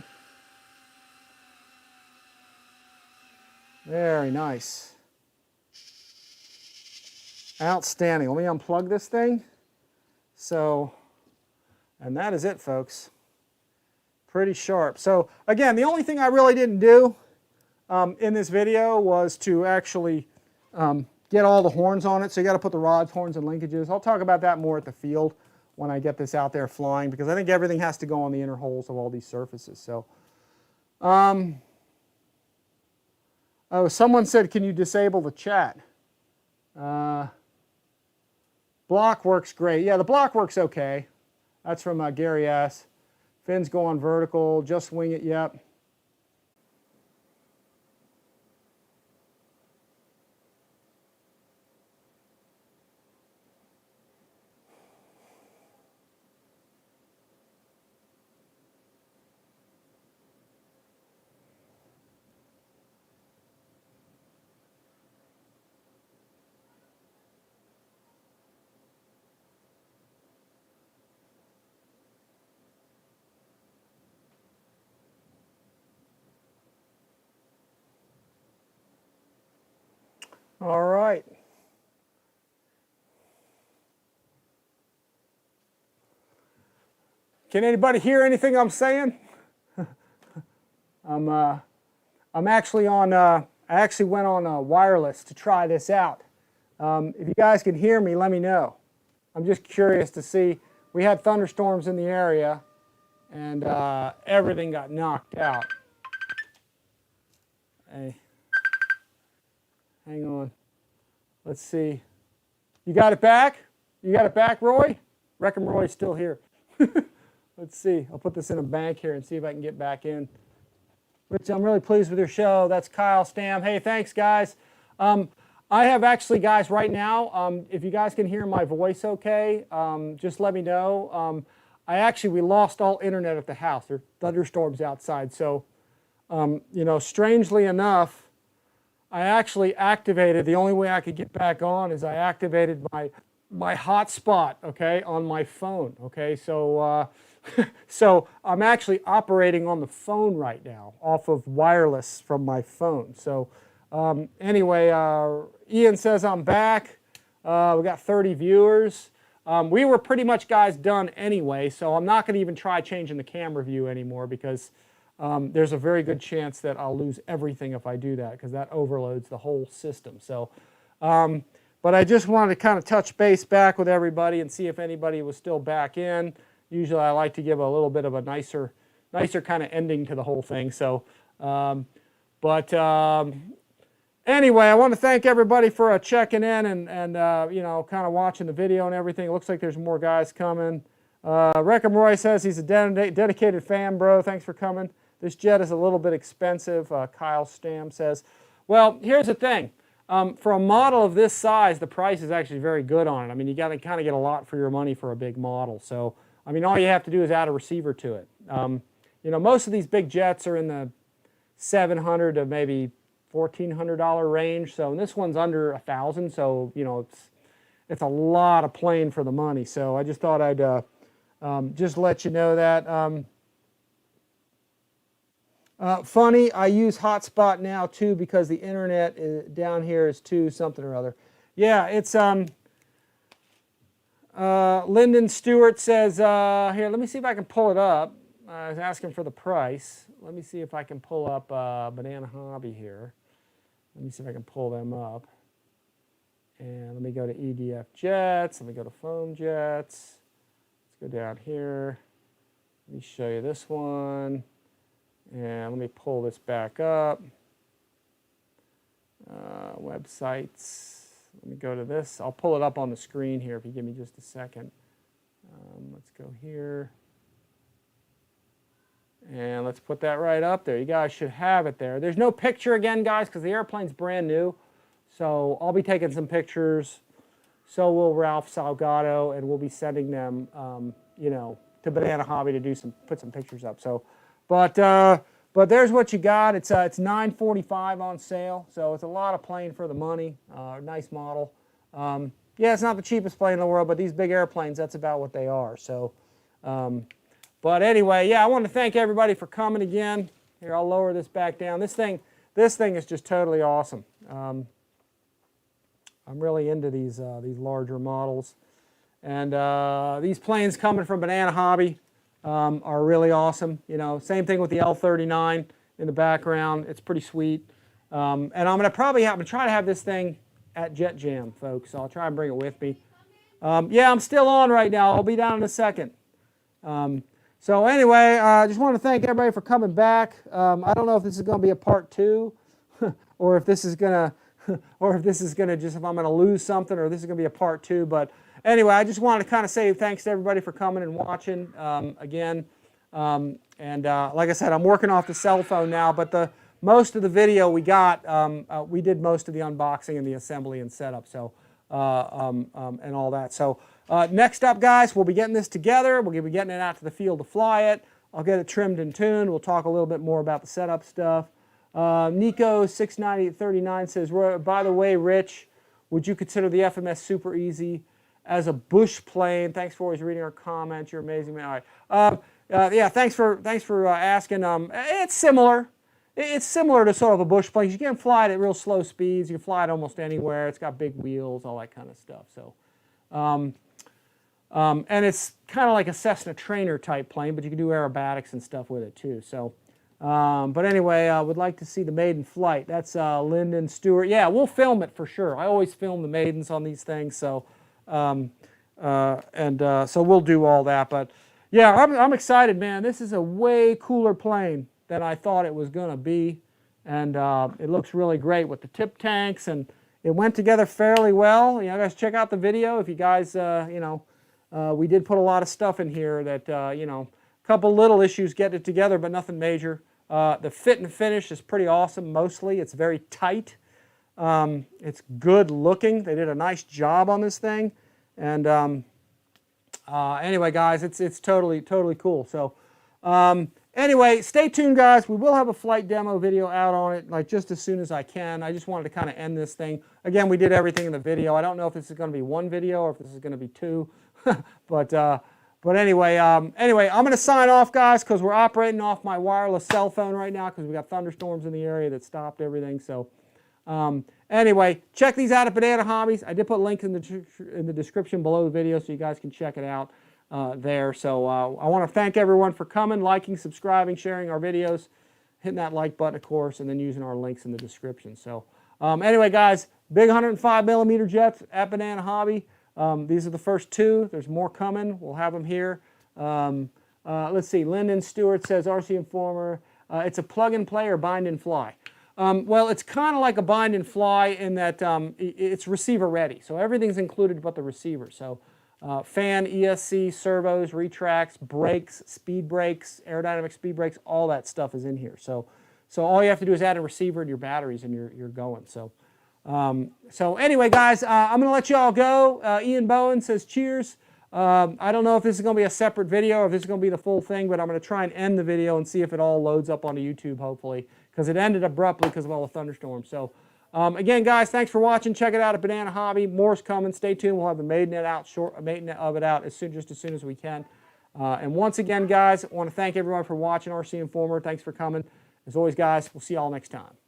Very nice. Outstanding. Let me unplug this thing. So, and that is it, folks. Pretty sharp. So again, the only thing I really didn't do in this video was to actually get all the horns on it. So you got to put the rods, horns, and linkages. I'll talk about that more at the field when I get this out there flying, because I think everything has to go on the inner holes of all these surfaces. So, oh, someone said, can you disable the chat? Block works great. Yeah, the block works okay. That's from Gary S. Fins go on vertical, just wing it, yep. All right. Can anybody hear anything I'm saying? I'm actually on, I actually went on wireless to try this out. If you guys can hear me, let me know. I'm just curious to see. We had thunderstorms in the area and everything got knocked out. Hey. Hang on. Let's see. You got it back? You got it back, Roy? Reckon Roy's still here. Let's see. I'll put this in a bank here and see if I can get back in. Rich, I'm really pleased with your show. That's Kyle Stam. Hey, thanks, guys. I have actually, guys, right now, if you guys can hear my voice okay, just let me know. We lost all internet at the house. There are thunderstorms outside. So, you know, strangely enough, I actually activated, the only way I could get back on is I activated my hotspot, okay, on my phone, okay? So, so I'm actually operating on the phone right now off of wireless from my phone. So anyway, Ian says I'm back. We got 30 viewers. We were pretty much, guys, done anyway, so I'm not going to even try changing the camera view anymore because there's a very good chance that I'll lose everything if I do that because that overloads the whole system. So, but I just wanted to kind of touch base back with everybody and see if anybody was still back in. Usually I like to give a little bit of a nicer kind of ending to the whole thing. So, anyway, I want to thank everybody for checking in and you know, kind of watching the video and everything. It looks like there's more guys coming. Reckham Roy says he's a dedicated fan, bro. Thanks for coming. This jet is a little bit expensive. Kyle Stam says, well, here's the thing. For a model of this size, the price is actually very good on it. I mean, you got to kind of get a lot for your money for a big model. So, I mean, all you have to do is add a receiver to it. You know, most of these big jets are in the $700 to maybe $1,400 range. So, and this one's under $1,000. So, you know, it's a lot of plane for the money. So, I just thought I'd just let you know that. Funny, I use hotspot now too because the internet down here is too something or other. Yeah, it's Lyndon Stewart says, here, let me see if I can pull it up. I was asking for the price. Let me see if I can pull up Banana Hobby here. Let me see if I can pull them up. And let me go to EDF Jets. Let me go to Foam Jets. Let's go down here. Let me show you this one. And let me pull this back up. Websites. Let me go to this. I'll pull it up on the screen here if you give me just a second. Let's go here. And let's put that right up there. You guys should have it there. There's no picture again, guys, because the airplane's brand new. So I'll be taking some pictures. So will Ralph Salgado, and we'll be sending them, you know, to Banana Hobby to put some pictures up. So. But there's what you got. It's $945 on sale, so it's a lot of plane for the money. Nice model. Yeah, it's not the cheapest plane in the world, but these big airplanes, that's about what they are. So, but anyway, yeah, I want to thank everybody for coming again. Here, I'll lower this back down. This thing is just totally awesome. I'm really into these larger models, and these planes coming from Banana Hobby. Are really awesome. You know, same thing with the L-39 in the background. It's pretty sweet. And I'm going to try to have this thing at Jet Jam, folks. So I'll try and bring it with me. Yeah, I'm still on right now. I'll be down in a second. So anyway, I just want to thank everybody for coming back. I don't know if this is going to be a part 2 or if this is going to if I'm going to lose something, or this is going to be a part 2, but anyway, I just wanted to kind of say thanks to everybody for coming and watching again. Like I said, I'm working off the cell phone now, but most of the video we got, we did most of the unboxing and the assembly and setup, so and all that. So next up, guys, we'll be getting this together. We'll be getting it out to the field to fly it. I'll get it trimmed and tuned. We'll talk a little bit more about the setup stuff. Nico 69839 says, by the way, Rich, would you consider the FMS Super Easy as a bush plane? Thanks for always reading our comments. You're amazing, man. All right. Yeah, thanks for asking. It's similar. It's similar to sort of a bush plane. You can fly it at real slow speeds. You can fly it almost anywhere. It's got big wheels, all that kind of stuff. So, and it's kind of like a Cessna trainer type plane, but you can do aerobatics and stuff with it too. So, but anyway, I would like to see the maiden flight. That's Lyndon Stewart. Yeah, we'll film it for sure. I always film the maidens on these things. So. So we'll do all that, but yeah, I'm excited, man. This is a way cooler plane than I thought it was going to be, and it looks really great with the tip tanks, and it went together fairly well. You know, guys, check out the video if you guys, you know, we did put a lot of stuff in here that, you know, a couple little issues getting it together, but nothing major. The fit and finish is pretty awesome. Mostly, it's very tight. It's good looking. They did a nice job on this thing, and anyway, guys, it's totally cool. So anyway, stay tuned, guys. We will have a flight demo video out on it, like just as soon as I can. I just wanted to kind of end this thing. Again, we did everything in the video. I don't know if this is going to be one video or if this is going to be 2, but anyway, anyway, I'm going to sign off, guys, because we're operating off my wireless cell phone right now because we got thunderstorms in the area that stopped everything. So. Anyway, check these out at Banana Hobbies. I did put links in the description below the video so you guys can check it out there. So I want to thank everyone for coming, liking, subscribing, sharing our videos, hitting that like button, of course, and then using our links in the description. So anyway, guys, big 105mm jets at Banana Hobby. These are the first 2. There's more coming. We'll have them here. Let's see, Lyndon Stewart says RC Informer, it's a plug and play or bind and fly. Well, it's kind of like a bind and fly in that it's receiver ready. So everything's included but the receiver. So fan, ESC, servos, retracts, brakes, speed brakes, aerodynamic speed brakes, all that stuff is in here. So all you have to do is add a receiver to your batteries and you're going. So anyway, guys, I'm going to let you all go. Ian Bowen says cheers. I don't know if this is going to be a separate video or if this is going to be the full thing, but I'm going to try and end the video and see if it all loads up onto YouTube, hopefully, because it ended abruptly because of all the thunderstorms. So, again, guys, thanks for watching. Check it out at Banana Hobby. More's coming. Stay tuned. We'll have the maiden of it out just as soon as we can. And once again, guys, I want to thank everyone for watching RC Informer. Thanks for coming. As always, guys, we'll see you all next time.